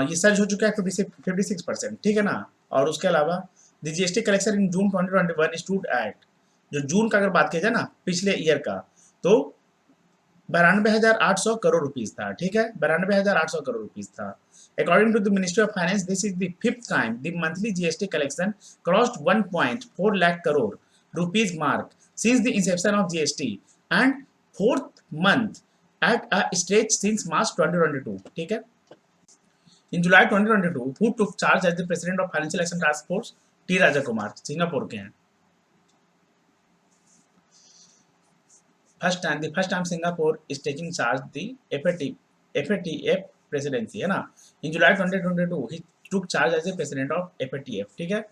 ये सर्ज हो चुका है 56%, ठीक है ना। और उसके अलावा the GST collection in June 2021 stood at, जो जून का अगर बात किया जाए ना पिछले ईयर का, तो 92,800 करोड़ रुपीस था, ठीक है। 92,800 करोड़ रुपीस था। According to the ministry of finance, this is the 5th time the monthly GST collection crossed 1.4 lakh crore rupees mark since the inception of GST and 4th month at a stretch since March 2022, ठीक है। In July 2022, who took charge as the president of Financial Action Task Force? T Raja Kumar, Singapore के हैं। First time Singapore is taking charge the FATF presidency, है ना। In July 2022 he took charge as a president of FATF, ठीक है।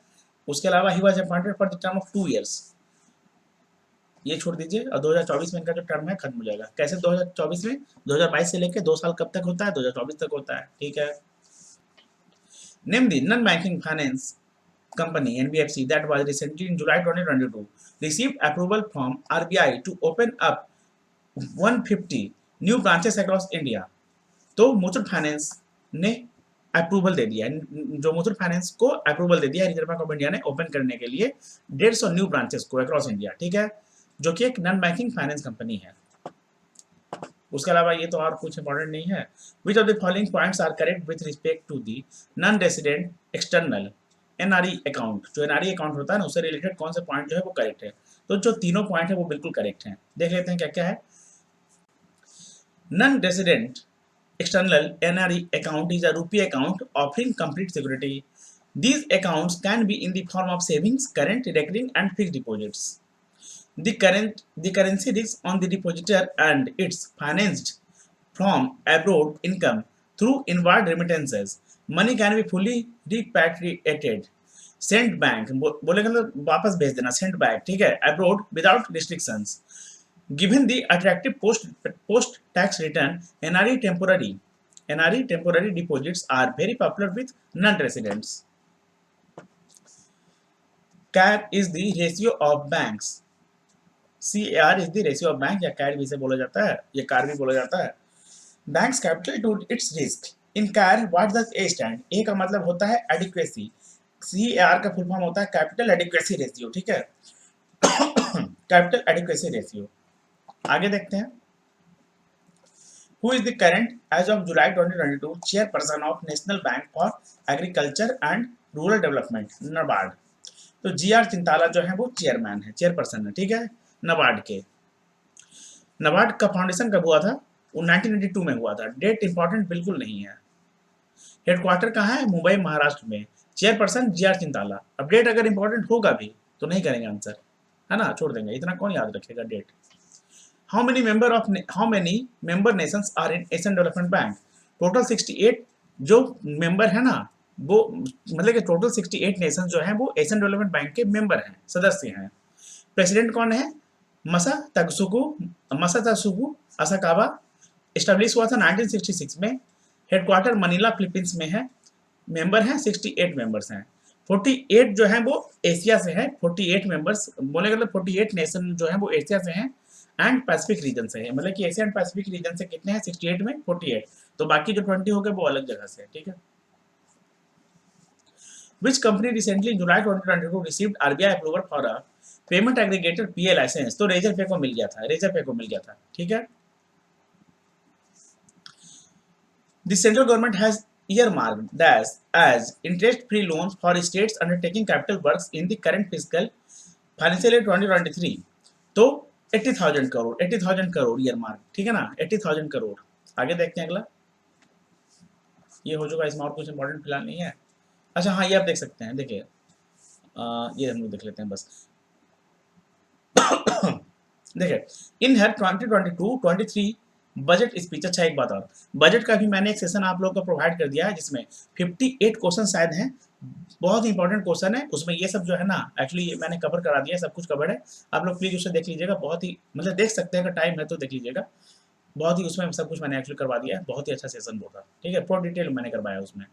उसके अलावा he was appointed for the term of 2 years. ये छोड़ दीजिए, और 2024 में इनका जो टर्म है खत्म हो जाएगा। कैसे 2024 में? 2022 से लेके 2 साल कब तक होता है? 2024 तक होता है, ठीक है। Name the non banking finance company NBFC that was recently in July 2022 received approval from RBI to open up 150 new branches across India। तो मुथूट फाइनेंस ने अप्रूवल दे दिया है, जो मुथूट फाइनेंस को अप्रूवल दे दिया है रिजर्व बैंक ऑफ इंडिया ने open करने के लिए 150 न्यू ब्रांचेस को अक्रॉस इंडिया, ठीक है, जो कि एक नॉन बैंकिंग फाइनेंस कंपनी है। उसके अलावा ये तो और कुछ इंपॉर्टेंट नहीं है। Which of the following points are correct with respect to the non resident external NRE account. जो एनआरई अकाउंट होता है ना, उससे रिलेटेड कौन से पॉइंट जो है वो करेक्ट है? तो जो तीनों पॉइंट है वो बिल्कुल करेक्ट हैं। देख लेते हैं क्या क्या है। Non resident external NRE account is a rupee account offering complete security. These accounts can be in the form of savings, current, recurring, and fixed deposits. The currency risk on the depositor and it's financed from abroad income through inward remittances. Money can be fully repatriated. Sent bank बोलेगा तो वापस भेज देना, sent back, ठीक है, abroad without restrictions। Given the attractive post tax return, NRE temporary deposits are very popular with non-residents। CAR is the ratio of banks. CAR is the ratio of bank, या CAR भी से बोला जाता है, या CAR भी बोला जाता है, bank's capital to its risk. In CAR what does A stand? A का मतलब होता है एडिक्वेसी, CAR का फुल फॉर्म होता है कैपिटल एडिक्वेसी रेशियो, ठीक है। Capital adequacy ratio. आगे देखते हैं। Who is the current as of July 2022 chairperson of National Bank for Agriculture and Rural Development NABARD? तो GR चिंताला जो है वो चेयरमैन है, चेयरपर्सन है, ठीक है, नबार्ड के। नबार्ड का फाउंडेशन कब हुआ था? वो 1982 में हुआ था। डेट इंपॉर्टेंट बिल्कुल नहीं है। हेडक्वार्टर कहाँ है? मुंबई महाराष्ट्र में। Chairperson GR Chintala. अब डेट अगर इंपॉर्टेंट होगा भी तो नहीं करेंगे आंसर, है ना, छोड़ देंगे, इतना कौन याद रखेगा date. How many member nations are in Asian Development Bank? Total 68 जो मेंबर है ना, वो मतलब कि टोटल 68 नेशन जो हैं वो एशियन डेवलपमेंट बैंक के मेंबर हैं, सदस्य हैं। प्रेसिडेंट कौन है? मसा तसुगु असाकावा। एस्टेब्लिश हुआ था 1966 में। हेडक्वार्टर मनीला फिलीपींस में है। मेंबर हैं 68 मेंबर्स हैं। 48 जो हैं वो एशिया से हैं। 48 मेंबर्स बोले मतलब 48 नेशन जो हैं वो एशिया से हैं एंड पैसिफिक रीजन से है। मतलब कि एशिया एंड पैसिफिक रीजन से कितने हैं? 68 में 48, तो बाकी जो 20 हो गए वो अलग जगह से है, ठीक है। Which company recently in July 2022 received RBI approval for a payment aggregator PA license? तो रेजर पे को मिल गया था, रेजर पे को मिल गया था, ठीक है। The central government has earmarked dash as interest-free loans for states undertaking capital works in the current fiscal financial year 2023. तो 80,000 करोड़, 80,000 करोड़ ईयरमार्क, ठीक है ना, 80,000 करोड़। आगे देखते हैं अगला। ये हो चुका, इसमें और कुछ इंपॉर्टेंट फिलहाल नहीं है। अच्छा हाँ, ये आप देख सकते हैं, देखिए ये हम लोग देख लेते हैं बस। देखिए इन है 2022-23 बजट स्पीच। अच्छा एक बात और, बजट का भी मैंने एक सेशन आप लोगों को प्रोवाइड कर दिया है जिसमें 58 क्वेश्चन शायद हैं, बहुत ही इंपॉर्टेंट क्वेश्चन है उसमें। ये सब जो है ना एक्चुअली मैंने कवर करा दिया है, सब कुछ कवर है। आप लोग प्लीज उसे देख लीजिएगा, बहुत ही मतलब देख सकते हैं, अगर टाइम है तो देख लीजिएगा। बहुत ही उसमें सब कुछ मैंने एक्चुअली करवा दिया है, बहुत ही अच्छा सेशन होगा, ठीक है, पूरा डिटेल मैंने करवाया उसमें।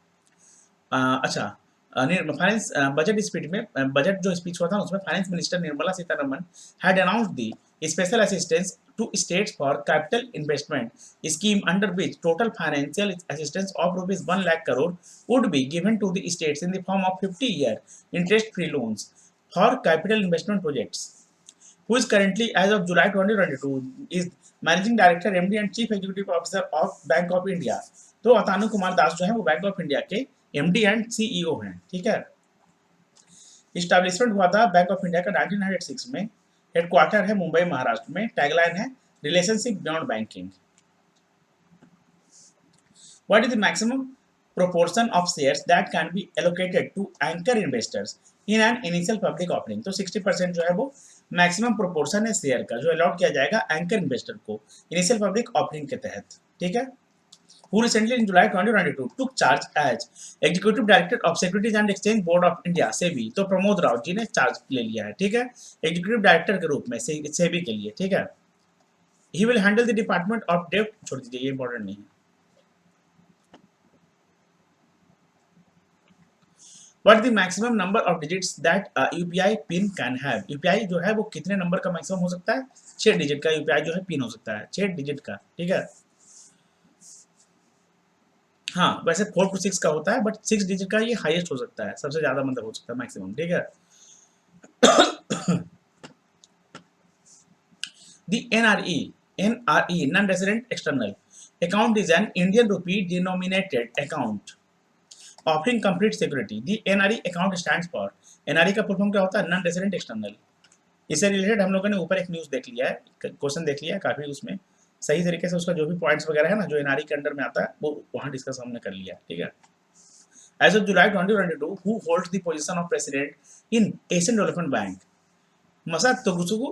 अच्छा फाइनेंस बजट स्पीच में बजट जो स्पीच हुआ था उसमें finance minister Nirmala Sitharaman had announced the special assistance to states for capital investment scheme under which total financial assistance of rupees 1 lakh crore would be given to the states in the form of 50-year interest-free loans for capital investment projects. Who is currently, as of July 2022, is managing director, MD and chief executive officer of Bank of India. तो अतानु कुमार दास जो है वो bank of India के MD and CEO हैं, ठीक है। Establishment हुआ था बैंक ऑफ इंडिया का 1906 में। हेडक्वार्टर है मुंबई महाराष्ट्र में। टैगलाइन है relationship beyond banking. What is the maximum proportion of shares that can be allocated to anchor investors in an initial public offering? तो 60% जो है वो मैक्सिमम प्रोपोर्शन है शेयर का जो अलॉट किया जाएगा एंकर इन्वेस्टर को इनिशियल पब्लिक ऑफरिंग के तहत, ठीक है। Who recently in July 2022 took charge as Executive Director of Securities and Exchange Board of India (SEBI)? तो प्रमोद राव जी ने चार्ज ले लिया है, ठीक है, एग्जीक्यूटिव डायरेक्टर के रूप में सेबी के लिए, ठीक है। He will handle the Department of Debt, छोड़ दीजिए ये इंपॉर्टेंट नहीं है। What is the maximum number of digits that UPI pin can have? UPI जो है वो कितने नंबर का मैक्सिमम हो सकता है? 6 डिजिट का UPI जो है पिन हो सकता है, 6 डिजिट का, ठीक है। हाँ वैसे 4 to 6 का होता है बट 6 डिजिट का ये हाईएस्ट हो सकता है, सबसे ज्यादा मतलब हो सकता है मैक्सिमम, ठीक है। The NRE non-resident external account is an Indian rupee denominated account offering complete security. The NRE account stands for, NRE का फुल फॉर्म क्या होता है? Non resident external. इससे रिलेटेड हम लोगों ने ऊपर एक न्यूज़ देख लिया है, क्वेश्चन देख लिया है, काफी उसमें सही तरीके से उसका जो भी पॉइंट्स वगैरह है ना जो एनआरई के अंडर में आता है वो वहां डिस्कस हमने कर लिया, ठीक है। As of July 2022, who holds the position of president in Asian Development Bank? Masatsugu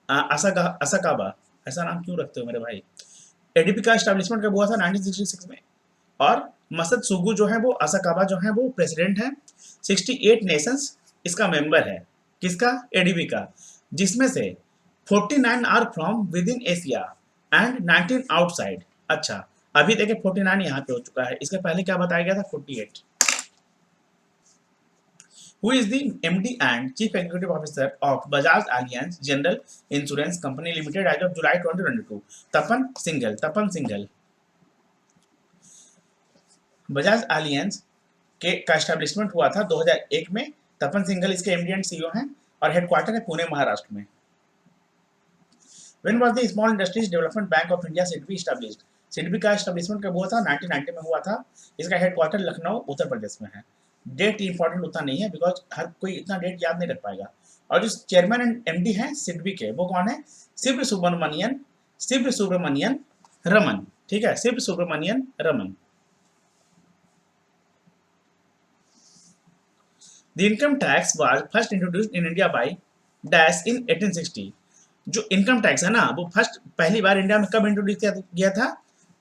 Asakawa, ऐसा नाम क्यों रखते हो मेरे भाई। एडीपी का एस्टैब्लिशमेंट कब हुआ था? 1966 में। और मसात्सुगु जो है वो असाकावा जो है वो प्रेसिडेंट है। 68 नेशंस इसका मेंबर है, किसका? एडीबी का, जिसमें से 49 are from within Asia and 19 outside. अच्छा अभी देखिए 49 यहाँ पे हो चुका है, इसके पहले क्या बताया गया था? 48। Who is the MD and Chief Executive Officer of Bajaj Allianz General Insurance Company Limited as of July 2022? Tapan Singhal. Tapan Singhal Bajaj aliens के का एस्टेब्लिशमेंट हुआ था 2001 में। तपन सिंघल इसके एमडी एंड सीईओ हैं और हेडक्वार्टर है पुणे महाराष्ट्र में। When was the Small Industries Development Bank of India SIDBI established? SIDBI का एस्टेब्लिशमेंट कब हुआ था? 1990 में हुआ था। इसका हेडक्वार्टर लखनऊ उत्तर प्रदेश में है। डेट इंपॉर्टेंट उतना नहीं है बिकॉज हर कोई इतना डेट याद नहीं रख पाएगा। और जो चेयरमैन एंड एमडी हैं सिडबी के वो कौन है? शिव सुब्रमण्यन रमन। ठीक है, Shiv Subramanian Raman. The income tax was first introduced in India by dash in 1860। जो इनकम टैक्स है ना वो फर्स्ट पहली बार इंडिया में कब इंट्रोड्यूस किया गया था?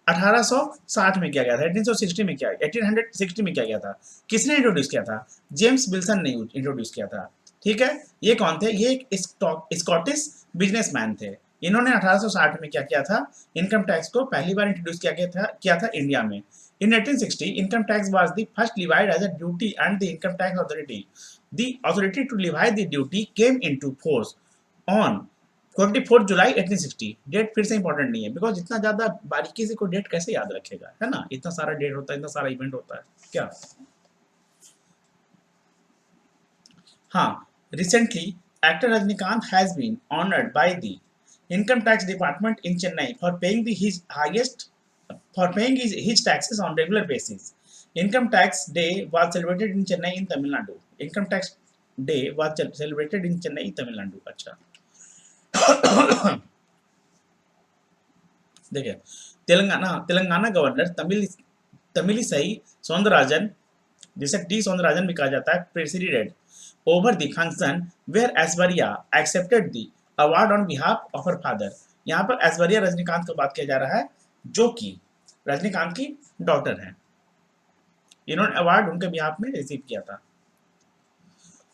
1860 में किया गया था। 1860 में क्या 1860 में किया गया था। किसने इंट्रोड्यूस किया था? जेम्स विल्सन ने इंट्रोड्यूस किया था। ठीक है, ये कौन थे? ये एक स्कॉटिश बिजनेसमैन थे। इन्होंने 1860 में क्या किया था? इनकम टैक्स को पहली बार इंट्रोड्यूस किया था इंडिया में। In 1860, income tax was the first levied as a duty and the income tax authority. The authority to levy the duty came into force on 24 July 1860। Date फिर से important नहीं है because इतना ज्यादा बारीकी से कोई डेट कैसे याद रखेगा, है ना? इतना सारा डेट होता है, इतना सारा इवेंट होता है क्या। हाँ, recently actor Rajinikanth has been honoured by the income tax department in Chennai for paying his taxes on regular basis. Income tax day was celebrated in Chennai in Tamil Nadu. Income tax day was celebrated in Chennai, Tamil Nadu। अच्छा देखिए, Telangana governor Tamilisai Soundararajan, जिसे T Soundararajan भी कहा जाता है, president over the function where Aishwarya accepted the award on behalf of her father. यहाँ पर ऐश्वर्या रजनीकांत की बात किया जा रहा है जो कि रजनीकांत की डॉटर है। इन्होंने अवार्ड उनके बिहाफ में रिसीव किया था।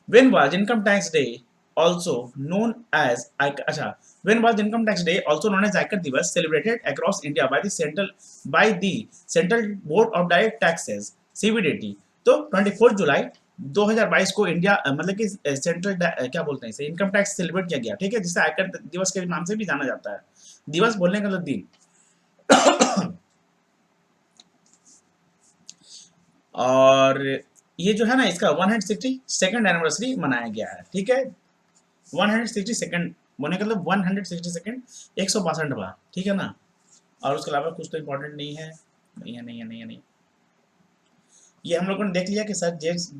When was income tax day also known as आयकर दिवस celebrated across India by the Central Board of Direct Taxes CBDT। तो 24 जुलाई 2022 को इंडिया मतलब कि सेंट्रल क्या बोलते हैं इसे, इनकम टैक्स सेलिब्रेट किया गया। ठीक है, जिसे आयकर दिवस के नाम से भी जाना जाता है। दिवस बोलने का मतलब दिन। और ये जो है ना इसका 162nd एनिवर्सरी मनाया गया है। ठीक है, 162nd बोलने का मतलब 162nd 162वां। ठीक है ना, और उसके अलावा कुछ तो इम्पोर्टेंट नहीं है। नहीं। ये हम लोगों ने देख लिया कि सर जेम्स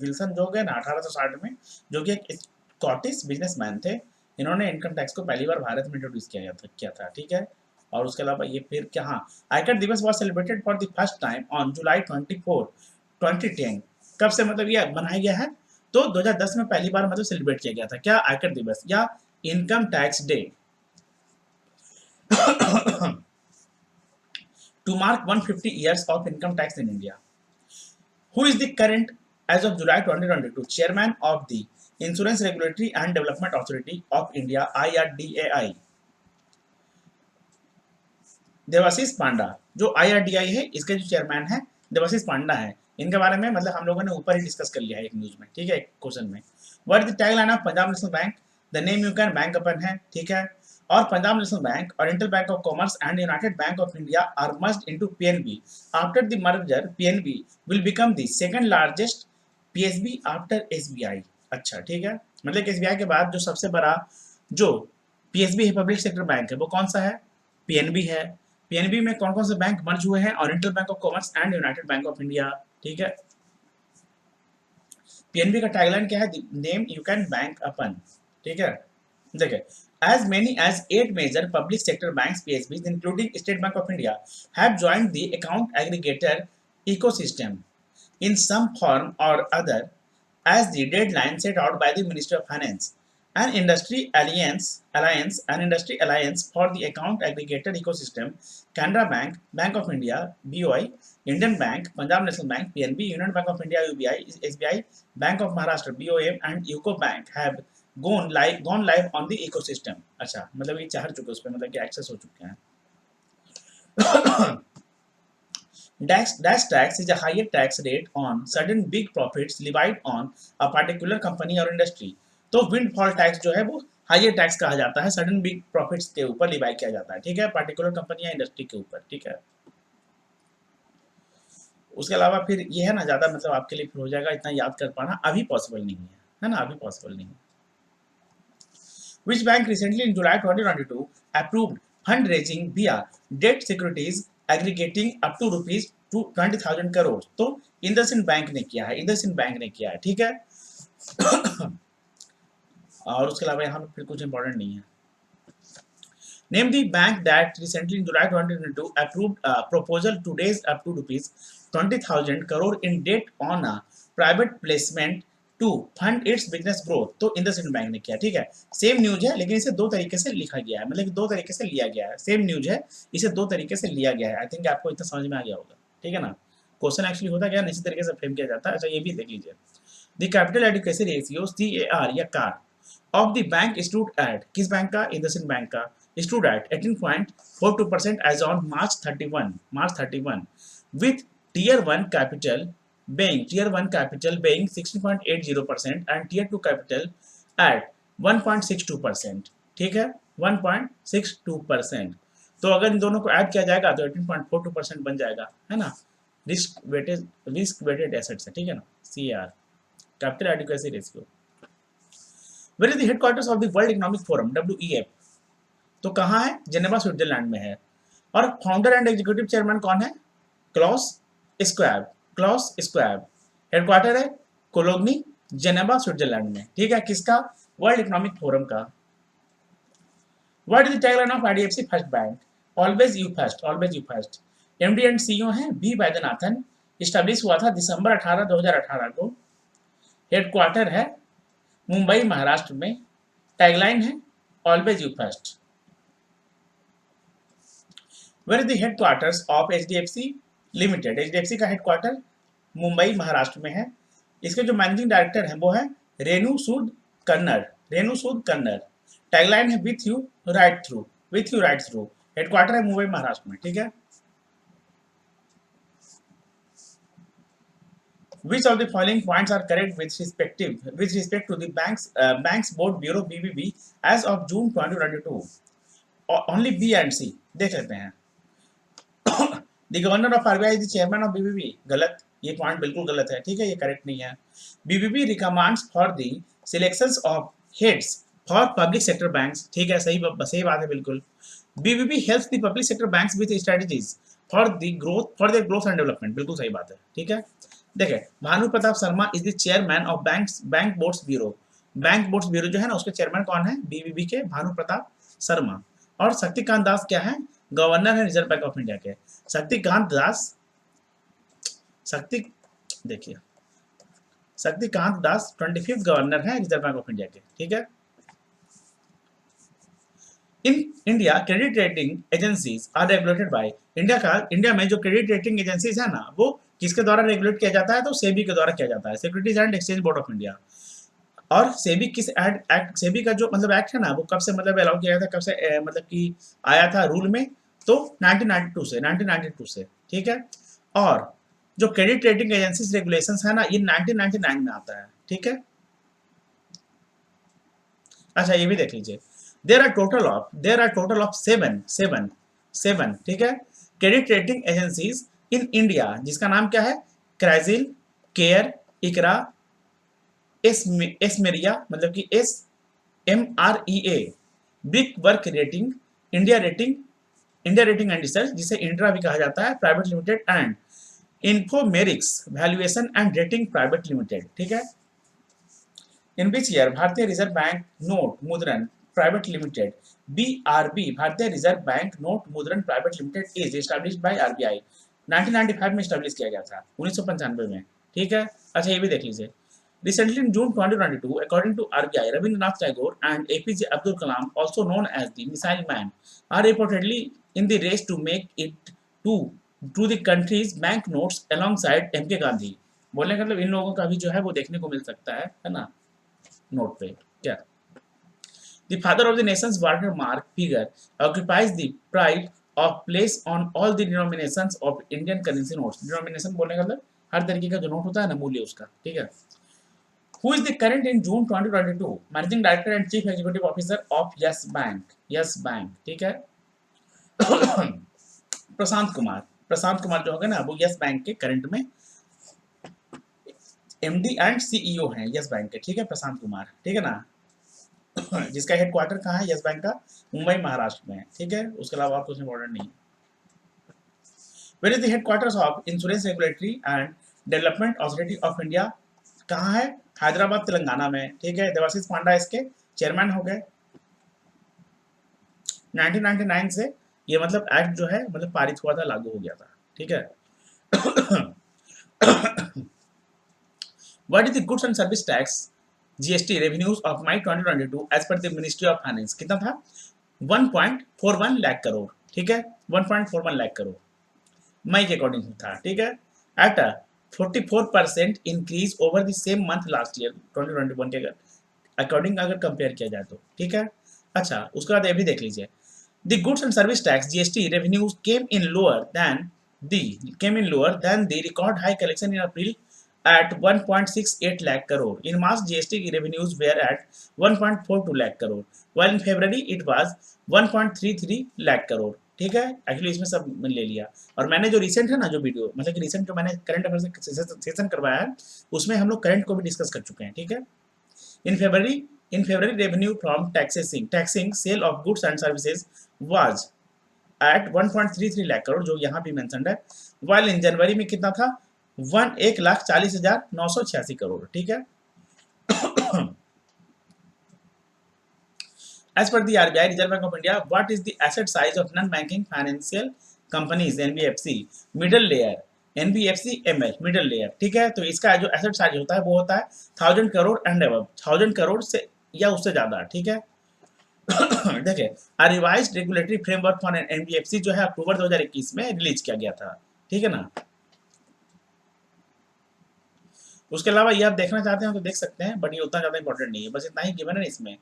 विल्सन जो गए ना 1860 में, जो कि एक स्कॉटिश बिजनेसमैन थे। इन्होंने इनकम टैक्स को पहली बार भारत में इंट्रोड्यूस किया था। ठीक है, और उसके अलावा ये फिर क्या, हाँ, आयकर दिवस was celebrated for the first time on July 24 2010। कब से मतलब ये बनाया गया है? तो 2010 में पहली बार मतलब सेलिब्रेट किया गया था। क्या? आयकर दिवस या income tax day to mark 150 years of income tax in India। Who is the current, as of July 2022, chairman of the Insurance Regulatory and Development Authority of India IRDAI? Debasish Panda. जो IRDAI है इसके जो चेयरमैन है देवाशीष पांडा है। इनके बारे में मतलब हम लोगों ने ऊपर ही डिस्कस कर लिया है एक न्यूज में। ठीक है, एक क्वेश्चन में। What is the tagline of Punjab national bank? The name you can bank upon है। ठीक है, और Punjab national bank, oriental bank of commerce and united bank of India are merged into PNB. After the merger PNB will become the second largest PSB after SBI. अच्छा, ठीक है, मतलब SBI के बाद जो सबसे बड़ा जो पीएसबी है पब्लिक सेक्टर बैंक है वो कौन सा है? पीएनबी है। पीएनबी में कौन कौन से बैंक मर्ज हुए हैं? Oriental bank of commerce and united bank of India. ठीक है, पीएनबी का टैगलाइन क्या है? Name you can bank upon. ठीक है, देखिए, as many as 8 major public sector banks PSBs including State Bank of India have joined the account aggregator ecosystem in some form or other as the deadline set out by the Ministry of Finance। An industry alliance for the account aggregator ecosystem, Canara Bank, Bank of India BOI, Indian Bank, Punjab National Bank PNB, Union Bank of India UBI, SBI, Bank of Maharashtra BOM and UCO Bank have gone live on the ecosystem। अच्छा, मतलब ये चढ़ चुके उस पर, मतलब कि access हो चुके हैं। Dash tax is a higher tax rate on certain big profits levied on a particular company or industry. तो windfall tax जो है वो हायर टैक्स कहा जाता है सडन बिग प्रॉफिट्स के ऊपर लिवाई किया जाता है, ठीक है, पर्टिकुलर कंपनी या इंडस्ट्री के ऊपर, ठीक है। उसके अलावा फिर ये है ना, ज़्यादा मतलब आपके लिए फिर हो जाएगा इतना याद कर पाना अभी पॉसिबल नहीं है ना, अभी पॉसिबल नहीं है। Which bank recently in July 2022 approved fundraising via debt securities aggregating up to rupees 20,000 crore? तो इंडसइंड बैंक ने किया है, इंडसइंड बैंक ने किया है, ठीक है। और उसके अलावा यहाँ पे फिर कुछ इंपॉर्टेंट नहीं है। Name the bank that recently in July 2022 approved a proposal to raise up to rupees 20,000 crore in debt on a private placement to fund its business growth। तो इंडसइंड बैंक ने किया, ठीक है। सेम न्यूज है लेकिन इसे दो तरीके से लिखा गया है, मतलब दो तरीके से लिया गया है। सेम न्यूज है, इसे दो तरीके से लिया गया है। आई थिंक आपको इतना समझ में आ गया होगा, ठीक है ना। क्वेश्चन एक्चुअली होता क्या है, इसी तरीके से फ्रेम किया जाता है। अच्छा ये भी देख लीजिए, the capital adequacy ratio CAR या car of the bank stood at, किस बैंक का, इंडसइंड बैंक का, stood at 18.42% as on March 31 with tier 1 capital being 16.80% and tier 2 capital at 1.62%, ठीक है, 1.62%। तो अगर इन दोनों को ऐड किया जाएगा तो 18.42% बन जाएगा, है ना। रिस्क वेटेड एसेट्स है, ठीक है ना, CAR, capital adequacy ratio. Where is the headquarters of the world economic forum WEF? तो कहाँ है, जेनेवा स्विट्जरलैंड में है। और फाउंडर एंड एग्जीक्यूटिव चेयरमैन कौन है, Klaus Schwab, Klaus Schwab. Headquarter है कोलोग्नी, जेनेवा स्विट्जरलैंड में, ठीक है, किसका, वर्ल्ड इकोनॉमिक फोरम का। What is the tagline of IDFC first bank, always you first, always you first. MD and CEO है B Vaidyanathan, establish हुआ था दिसंबर 18 2018 को। हेडक्वार्टर है मुंबई महाराष्ट्र में। टैगलाइन है always you first. Where is the headquarters of HDFC Limited? HDFC का headquarter Mumbai Maharashtra में है। इसके जो मैनेजिंग डायरेक्टर हैं वो है रेणु सूद कन्नड़, रेणु सूद कन्नड़। टैगलाइन है with you right through, with you right through. Headquarter है मुंबई महाराष्ट्र में, ठीक है। Which of the following points are correct with respect to the banks board bureau BBB as of June 2022? Only B and C देख लेते हैं। The governor of RBI is the chairman of BBB, गलत, ये point बिल्कुल गलत है, ठीक है, ये करेक्ट नहीं है। BBB recommends for the selections of heads for public sector banks, ठीक है, सही बात है बिल्कुल। BBB helps the public sector banks with strategies for their growth and development, बिल्कुल सही बात है, ठीक है। देखिए Bhanu Pratap Sharma is the chairman of bank boards bureau. Bank boards bureau जो है ना उसके चेयरमैन कौन है, BBB के भानु प्रताप शर्मा। और शक्तिकांत दास क्या है, गवर्नर है रिजर्व बैंक ऑफ इंडिया के। शक्तिकांत दास 25th गवर्नर है रिजर्व बैंक ऑफ इंडिया के, ठीक है। In India credit rating agencies are regulated by, India में जो क्रेडिट रेटिंग एजेंसीज है ना वो किसके द्वारा रेगुलेट किया जाता है, तो सेबी के द्वारा किया जाता है, securities and exchange board of India. और सेबी किस एक्ट, सेबी का जो मतलब एक्ट है ना वो कब से मतलब अलाउ किया गया था, कब से मतलब कि आया था रूल में, तो 1992 से, ठीक है। और जो क्रेडिट रेटिंग एजेंसीज रेगुलेशंस है ना ये 1999 में आता है, ठीक है। अच्छा ये भी देख लीजिए, there are total of seven, ठीक है, credit rating agencies in India, जिसका नाम क्या है, क्राइजिल, केयर, इकरा, एसमेरिया मतलब कि SMREA, Brickwork rating, India rating and research जिसे इंट्रा भी कहा जाता है private limited, and Infomerics valuation and rating private limited, ठीक है। In which year Bharatiya reserve bank note Mudran private limited BRB, Bharatiya reserve bank note Mudran private limited is established by RBI, 1995 में establish किया गया था, 1995 में, ठीक है। अच्छा ये भी देख लीजिए, recently in June 2022 according to RBI, Rabindranath Tagore and APJ Abdul Kalam, also known as the Missile Man, are reportedly in the race to make it to the country's bank notes alongside MK Gandhi। बोलने का मतलब इन लोगों का भी जो है वो देखने को मिल सकता है ना नोट पे, क्या। The father of the nation's watermark figure occupies the pride of place on all the denominations of Indian currency notes. Denomination बोलने का मतलब हर तरीके का जो नोट होता है ना, मूल्य उसका, ठीक है। Who is the current in June 2022 managing director and chief executive officer of Yes Bank? Yes Bank, ठीक है। प्रशांत कुमार। प्रशांत कुमार जो होगा ना, वो यस बैंक के करंट में एमडी एंड सीईओ हैं यस बैंक के, ठीक है, प्रशांत कुमार, ठीक है ना। जिसका हेडक्वार्टर कहाँ है यस बैंक का? मुंबई महाराष्ट्र में है, ठीक है। उसके अलावा और कुछ इंपॉर्टेंट नहीं। Where is the headquarters of insurance regulatory and development authority of India? कहाँ है? हैदराबाद तेलंगाना में, ठीक है। देवाशीष पांडा इसके चेयरमैन हो गए 1999 से। ये मतलब एक्ट जो है मतलब पारित हुआ था, लागू हो गया था, ठीक है। What is the goods and service tax GST revenues of May 2022 as per the Ministry of Finance? कितना था? 1.41 लाख करोड़, ठीक है। 1.41 लाख करोड़ मई के अकॉर्डिंग था, ठीक है। At 44% increase over the same month last year 2021 के अकॉर्डिंग अगर कंपेयर किया जाए तो, ठीक है। अच्छा, उसके बाद ये भी देख लीजिए। The goods and service tax (GST) revenues came in lower than the record high collection in April at 1.68 lakh crore. In March, GST revenues were at 1.42 lakh crore, while in February it was 1.33 lakh crore. ठीक है, actually इसमें सब मैंने ले लिया। और मैंने जो रिसेंट है ना, जो वीडियो मतलब कि रिसेंट जो मैंने करंट अफेयर सेशन करवाया है, उसमें हम लोग करंट को भी डिस्कस कर चुके हैं, ठीक है। In February, revenue from taxing sale of goods and services was at 1.33 lakh crore, जो यहाँ भी मेंशन्ड है। while in जनवरी में कितना था? 1,40,986 करोड़, ठीक है। As per the RBI, Reserve Bank of India, what is the asset size of non-banking financial companies (NBFC) middle layer? NBFC ML middle layer, ठीक है। तो इसका जो एसेट साइज होता है वो होता है 1000 करोड़ एंड अबव, 1000 करोड़ से या उससे ज्यादा, ठीक है। देखिए, revised regulatory framework for NBFC जो है अक्टूबर 2021 में रिलीज किया गया था, ठीक है ना। उसके अलावा ये आप देखना चाहते हैं तो देख सकते हैं, बट ये उतना ज्यादा इंपॉर्टेंट नहीं है, बस इतना ही गिवन है इसमें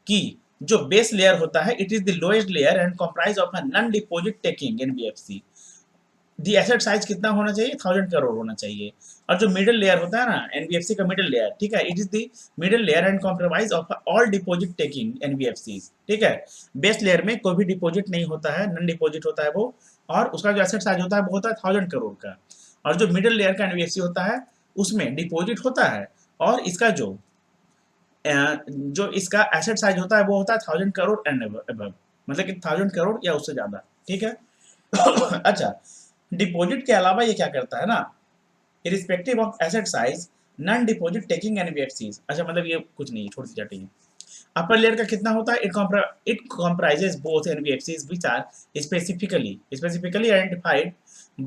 कि जो बेस लेयर होता है it is the lowest layer and comprise of a non deposit taking NBFC. The asset size कितना होना चाहिए? 1000 करोड़ होना चाहिए। और जो मिडिल लेयर होता है ना एनबीएफसी का मिडिल लेयर, ठीक है, it is the middle layer and compromise of all deposit taking NBFC, ठीक है। बेस लेयर में कोई भी डिपॉजिट नहीं होता है, नॉन डिपॉजिट होता है वो, और उसका जो एसेट साइज होता है वो होता है 1000 करोड़ का। और जो मिडिल लेयर का एनबीएफसी होता है उसमें डिपॉजिट होता है, और इसका जो इसका एसेट साइज होता है वो होता है 1000 करोड़ एंड अबव, मतलब कि 1000 करोड़ या उससे ज्यादा, ठीक है। अच्छा, डिपॉजिट के अलावा ये क्या करता है ना, irrespective of asset size non deposit taking NBFCs, अच्छा मतलब ये कुछ नहीं, छोड़ दी जाती है। अपर लेयर का कितना होता है? It comprises both NBFCs which are specifically identified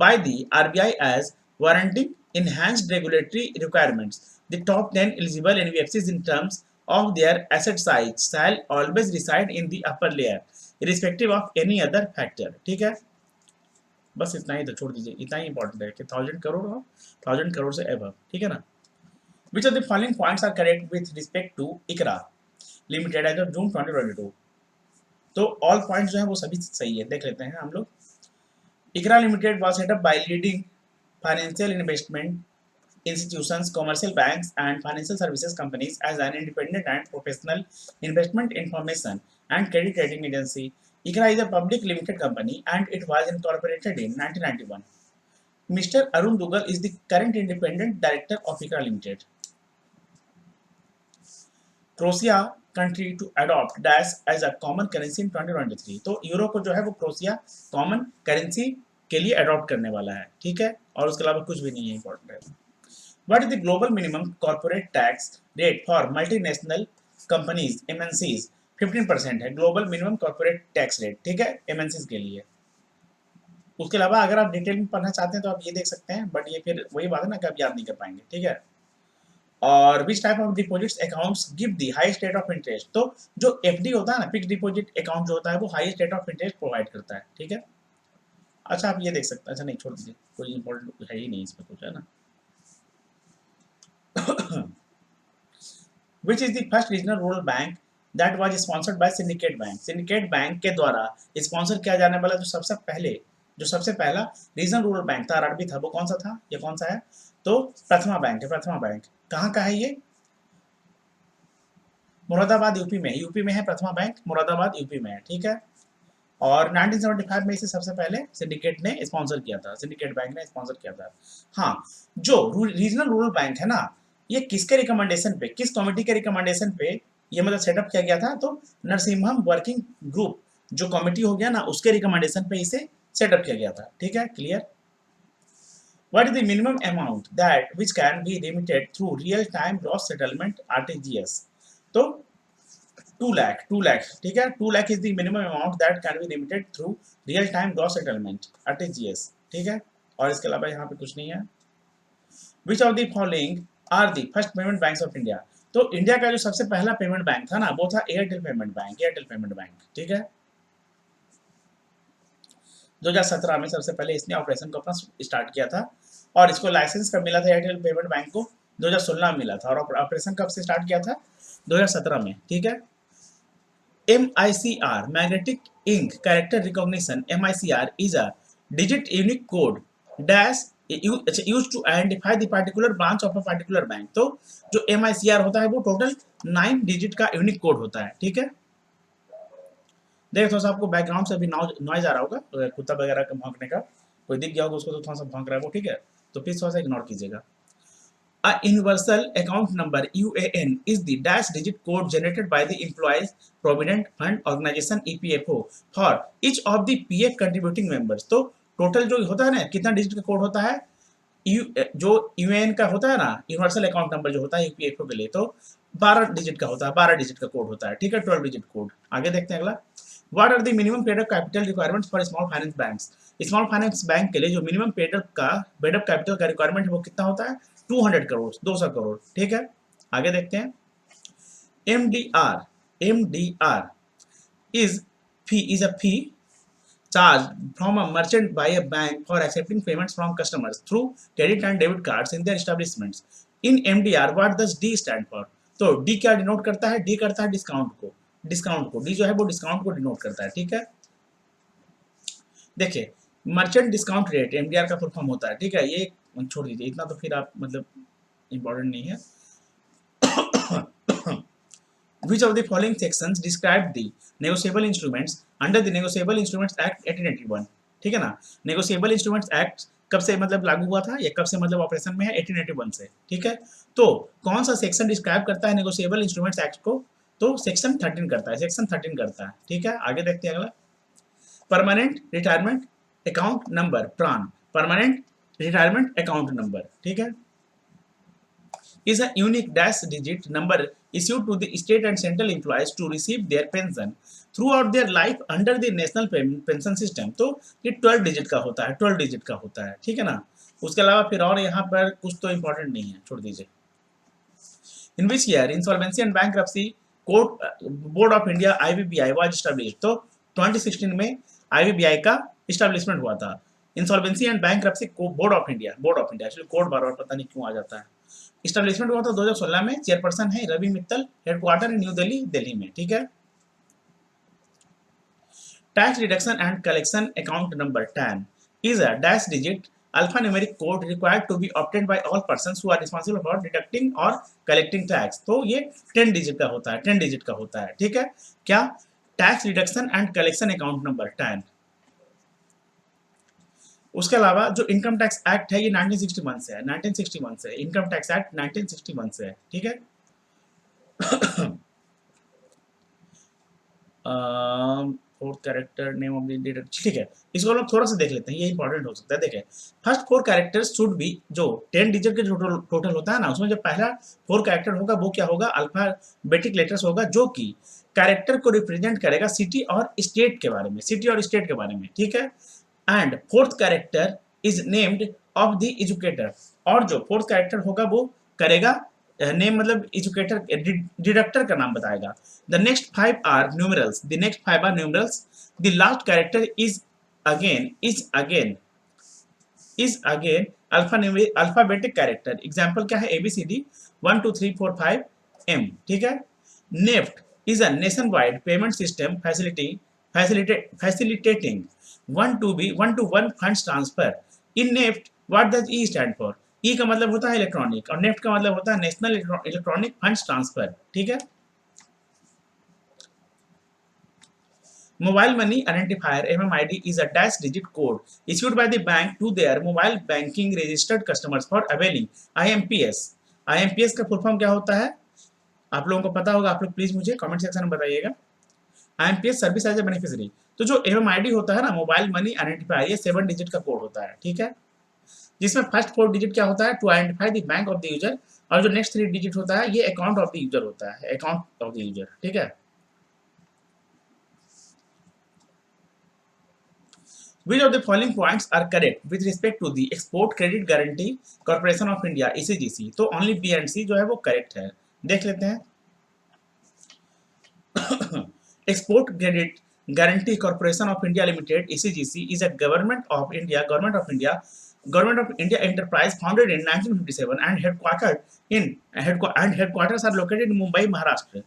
by the RBI as warranting enhanced regulatory requirements. The top 10 eligible NBFCs in terms of their asset size shall always reside in the upper layer, irrespective of any other factor, ठीक है। बस इतना ही तो, छोड़ दीजिए, इतना ही important है कि 1000 करोड़ और 1000 करोड़ से एबव, ठीक है ना। Which of the following points are correct with respect to ICRA limited as of June 2022? तो ऑल पॉइंट्स जो है वो सभी सही है, देख लेते हैं हम लोग। ICRA limited was set up by leading financial investment institutions, commercial banks, and financial services companies as an independent and professional investment information and credit rating agency. ICRA is a public limited company and it was incorporated in 1991. Mr. Arun Dugal is the current independent director of ICRA Limited. Croatia country to adopt dash as a common currency in 2023। तो euro को जो है वो crochet common currency के लिए adopt करने वाला है, ठीक है। और उसके अलावा कुछ भी नहीं है इंपॉर्टेंट है। What is the global minimum corporate tax rate for multinational companies MNCs? 15% है global minimum corporate tax rate, ठीक है, एमएनसीज के लिए। उसके अलावा अगर आप डिटेल में पढ़ना चाहते हैं तो आप ये देख सकते हैं, बट ये फिर वही बात है ना कि आप याद नहीं कर पाएंगे, ठीक है। और which type of deposits accounts give the highest rate of interest? तो जो एफडी होता है ना, फिक्स्ड डिपॉजिट अकाउंट जो होता है वो highest rate of interest provide करता है, ठीक है। अच्छा, आप ये देख सकते हैं, अच्छा नहीं, छोड़ दीजिए, कोई इंपॉर्टेंट है ही नहीं इसमें कुछ, है ना। Which is the first regional rural bank that was sponsored by syndicate bank. Syndicate bank के द्वारा स्पॉन्सर किया जाने वाला जो सबसे पहला रीजनल रूरल बैंक था, आरआरबी था, वो कौन सा था, ये कौन सा है, तो प्रथमा बैंक है। प्रथमा बैंक कहाँ का है ये, मुरादाबाद यूपी में, यूपी में है प्रथमा बैंक, मुरादाबाद यूपी में है, ठीक है। और 1975 में इसे सबसे पहले सिंडिकेट ने स्पॉन्सर किया था, सिंडिकेट बैंक ने स्पॉन्सर किया था। हाँ, जो रीजनल रूरल बैंक है ना, ये किसके रिकमेंडेशन पे, किस कमेटी के रिकमेंडेशन पे ये मतलब सेटअप किया गया था, तो नरसिम्हम वर्किंग ग्रुप जो कमेटी हो गया ना, उसके रिकमेंडेशन पे इसे सेटअप किया गया था, ठीक है, clear. What is the minimum amount that which can be remitted through real-time gross settlement (RTGS)? तो 2 लाख, ठीक है, 2 lakh is the minimum amount that can be remitted through real-time gross settlement (RTGS), ठीक है। और इसके अलावा यहाँ पे कुछ नहीं है। Which of the following are the first payment banks of India? तो इंडिया का जो सबसे पहला पेमेंट बैंक था ना, वो था Airtel payment bank, Airtel payment bank, ठीक है। 2017 में सबसे पहले इसने ऑपरेशन को अपना स्टार्ट किया था, और इसको लाइसेंस कब मिला था एयरटेल पेमेंट बैंक को, 2016 में मिला था, और ऑपरेशन कब से स्टार्ट किया था, 2017 में, ठीक है। MICR magnetic ink character recognition, MICR is a digit unique code dash used to identify the particular branch of a particular bank. तो जो MICR होता है वो टोटल 9 डिजिट का यूनिक कोड होता है, ठीक है। देखिए थोड़ा सा आपको बैकग्राउंड से भी नॉइज आ रहा होगा, कुत्ता वगैरह का भौंकने का, कोई दिख गया होगा उसको तो थोड़ा सा भौंक रहा है वो, ठीक है, तो प्लीज थोड़ा सा इग्नोर कीजिएगा। A universal account number UAN is the dash digit code generated by the Employees Provident Fund Organization EPFO for each of the PF contributing members। तो टोटल जो होता है ना, कितना डिजिट का कोड होता है, जो यूएएन का होता है ना, यूनिवर्सल अकाउंट नंबर जो होता है यूपीएफओ के लिए, तो 12 डिजिट का होता है, 12 डिजिट का कोड होता है, ठीक है, 12 डिजिट कोड। आगे देखते हैं अगला। What are the minimum paid up capital requirements for small finance banks? Small finance bank के लिए जो मिनिमम पेड अप कैपिटल का रिक्वायरमेंट है वो कितना होता है, 200 करोड़, 200 करोड़, ठीक है। आगे देखते हैं। MDR is a fee charged from a merchant by a bank for accepting payments from customers through credit and debit cards in their establishments. In MDR, what does D stand for? तो D क्या denote करता है, D करता है discount को, D जो है वो डिस्काउंट को डिनोट करता है, ठीक है। देखिए मर्चेंट डिस्काउंट रेट MDR का फुल फॉर्म होता है, ठीक है, ये छोड़ दीजिए, इतना तो फिर आप मतलब इम्पोर्टेंट नहीं है। Which of the following sections describe the negotiable instruments under the Negotiable Instruments Act 1881? ठीक है ना, Negotiable Instruments Act कब से मतलब लागू हुआ था, या कब से मतलब ऑपरेशन में है, 1881 से, ठीक है। तो कौन सा सेक्शन डिस्क्राइब करता है नेगोशिएबल इंस्ट्रूमेंट्स एक्ट को, तो सेक्शन 13 करता है, सेक्शन 13 करता है, ठीक है। आगे देखते हैं अगला। परमानेंट रिटायरमेंट अकाउंट नंबर, प्रान, परमानेंट रिटायरमेंट अकाउंट नंबर, ठीक है, is a unique dash digit number issued to the state and central employees to receive their pension throughout their life under the national pension system। तो ये 12 digit का होता है, 12 digit का होता है, ठीक है ना। उसके अलावा फिर और यहाँ पर कुछ तो इंपॉर्टेंट नहीं है, छोड़ दीजिए। In which year insolvency and bankruptcy court board of India IBBI was established? तो 2016 में IBBI का एस्टैब्लिशमेंट हुआ था। Insolvency and bankruptcy board of India actually code बार बार पता नहीं क्यों आ जाता है। एस्टैब्लिशमेंट हुआ था 2016 में, चेयरपर्सन है रवि मित्तल, हेडक्वार्टर न्यू दिल्ली, दिल्ली में, ठीक है। Tax reduction and collection account number 10 is a dash digit alphanumeric code required to be obtained by all persons who are responsible for deducting or collecting tax। तो ये 10 digit का होता है, 10 digit का होता है, ठीक है। क्या, tax reduction and collection account number 10। उसके अलावा जो इनकम टैक्स एक्ट है ये 1961 से है, 1961 से, इनकम टैक्स एक्ट 1961 से है, ठीक है। Fourth character name of the data, ठीक है, इसको हम लोग थोड़ा सा देख लेते हैं, ये इंपॉर्टेंट हो सकता है। देखें फर्स्ट 4 कैरेक्टर्स शुड बी, जो 10 डिजिट के टोटल होता है ना, उसमें जो पहला 4 कैरेक्टर होगा वो क्या होगा, अल्फाबेटिक लेटर्स होगा, जो कि कैरेक्टर को रिप्रेजेंट करेगा सिटी और स्टेट के बारे में, सिटी और स्टेट के बारे में, ठीक है। And fourth character is named of the educator, और जो फोर्थ कैरेक्टर होगा वो करेगा नेम मतलब एजुकेटर, डिडक्टर का नाम बताएगा। The next 5 are numerals, the last character is again alphabetic character. Example क्या है, ABCD 1 2 3 4 5 M, ठीक है। NEFT is a nationwide payment system facilitating one-to-one funds transfer. In NEFT, what does E stand for? E का मतलब होता है electronic और NEFT का मतलब होता है नेशनल इलेक्ट्रॉनिक फंड्स ट्रांसफर, ठीक है। Mobile Money Identifier (MMID) is a dash-digit code issued by the bank to their mobile banking registered customers for availing IMPS. IMPS का फुल फॉर्म क्या होता है? आप लोगों को पता होगा, आप लोग प्लीज मुझे कमेंट सेक्शन में बताइएगा। IMPS service as a beneficiary. तो जो MMID होता है ना, मोबाइल मनी आइडेंटिफायर, ये 7 डिजिट का कोड होता है, ठीक है, जिसमें फर्स्ट 4 डिजिट क्या होता है, to identify the bank of the user, और जो नेक्स्ट 3 डिजिट होता है ये अकाउंट ऑफ द यूजर होता है, अकाउंट ऑफ द यूजर, ठीक है। Which of the following points are correct with respect to the Export Credit Guarantee Corporation of India (ECGC)? तो only B and C जो है वो correct है। देख लेते हैं। Export Credit Guarantee Corporation of India Limited (ECGC) is a Government of India enterprise founded in 1957 and headquarters are located in Mumbai, Maharashtra.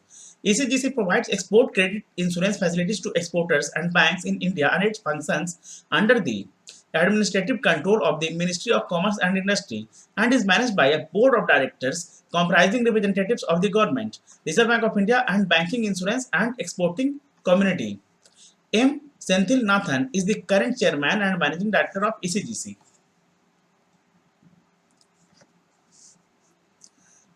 ECGC provides export credit insurance facilities to exporters and banks in India, and it functions under the administrative control of the Ministry of Commerce and Industry and is managed by a board of directors comprising representatives of the government, Reserve Bank of India, and banking, insurance, and exporting community. M. Senthil Nathan is the current chairman and managing director of ECGC.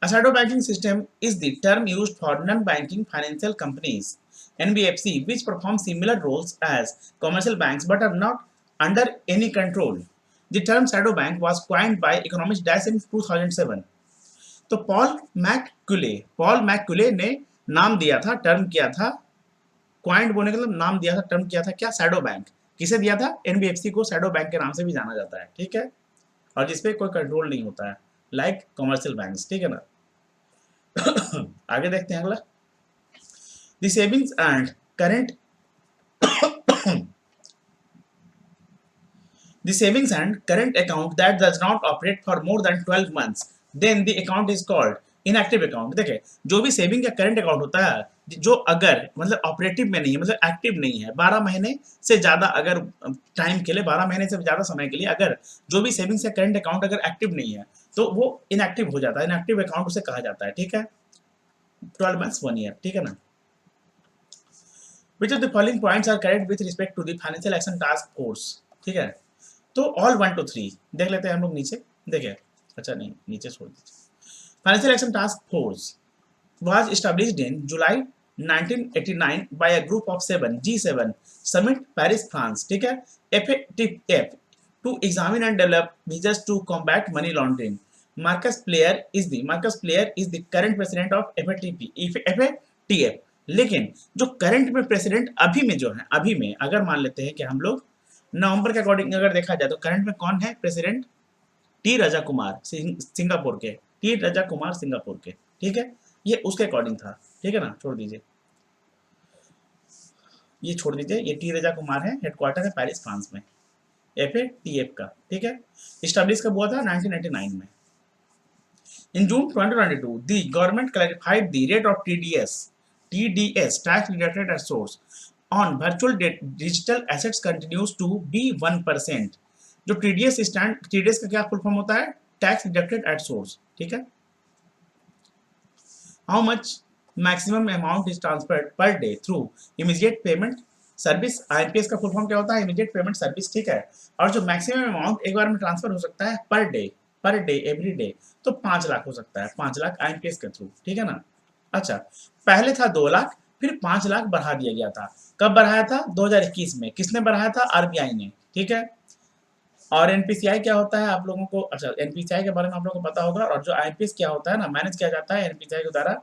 A shadow banking system is the term used for non-banking financial companies (NBFC) which perform similar roles as commercial banks but are not under any control. The term shadow bank was coined by economist Dash in 2007. तो Paul मैकक्यूले ने नाम दिया था, term किया था, coined बोलने का मतलब नाम दिया था, टर्म किया था क्या, शैडो बैंक। किसे दिया था? एनबीएफसी को शैडो बैंक के नाम से भी जाना जाता है, ठीक है, और जिसपे कोई कंट्रोल नहीं होता है, लाइक कमर्शियल बैंक्स, ठीक है ना। आगे देखते हैं अगला। The savings and current account that does not operate for more than 12 months, then the account is called inactive account. देखिए, जो भी सेविंग या करंट अकाउंट होता है, जो अगर मतलब ऑपरेटिव में नहीं है, मतलब एक्टिव नहीं है, 12 महीने से ज्यादा अगर टाइम के लिए, 12 महीने से ज्यादा समय के लिए अगर जो भी सेविंग्स या करंट अकाउंट अगर एक्टिव नहीं है तो वो इनएक्टिव हो जाता है, इनएक्टिव अकाउंट उसे कहा जाता है, ठीक है। 12 months 1 year, ठीक है ना। Which of the following points are correct with respect to the Financial Action Task Force? ठीक है, तो all 1 to 3 देख लेते हैं हम लोग नीचे। देखिए, अच्छा नहीं, नीचे छोड़ दीजिए। Financial Action Task Force was established in July 1989 by a group of 7 G7 Summit, Paris, France, ठीक है, FATF, to examine and develop measures to combat money laundering. Marcus Player is the current president of FATF. लेकिन जो current में president अभी में जो है, अभी में अगर मान लेते हैं कि हम लोग नवंबर के अकॉर्डिंग अगर देखा जाए तो करंट में कौन है president? T Raja Kumar Singapore के, ठीक है, ये उसके अकॉर्डिंग था, ठीक है ना। छोड़ दीजिए, ये छोड़ दीजिए, ये टी राजा कुमार है, हेडक्वार्टर है पेरिस, फ्रांस में, FATF का, ठीक है। स्टैब्लिश कब हुआ था? 1999 में। In June 2022, the government clarified the rate of TDS tax deducted at source on virtual digital assets continues to be 1%. जो TDS का क्या फुल फॉर्म होता है? टैक्स डिडक्टेड एट सोर्स, ठीक है। How much maximum amount is transferred per day through immediate payment service? IMPS का full form क्या होता है? इमीडिएट पेमेंट सर्विस, ठीक है। और जो मैक्सिमम अमाउंट एक बार में ट्रांसफर हो सकता है पर डे एवरी डे, तो 5 लाख हो सकता है, 5 लाख IMPS के थ्रू, ठीक है ना। अच्छा, पहले था 2 लाख, फिर 5 लाख बढ़ा दिया गया था। कब बढ़ाया था? 2021 में। किसने बढ़ाया था? RBI ने, ठीक है। और NPCI क्या होता है आप लोगों को, अच्छा NPCI के बारे में आप लोगों को पता होगा। और जो IMPS क्या होता है ना, मैनेज किया जाता है NPCI के द्वारा,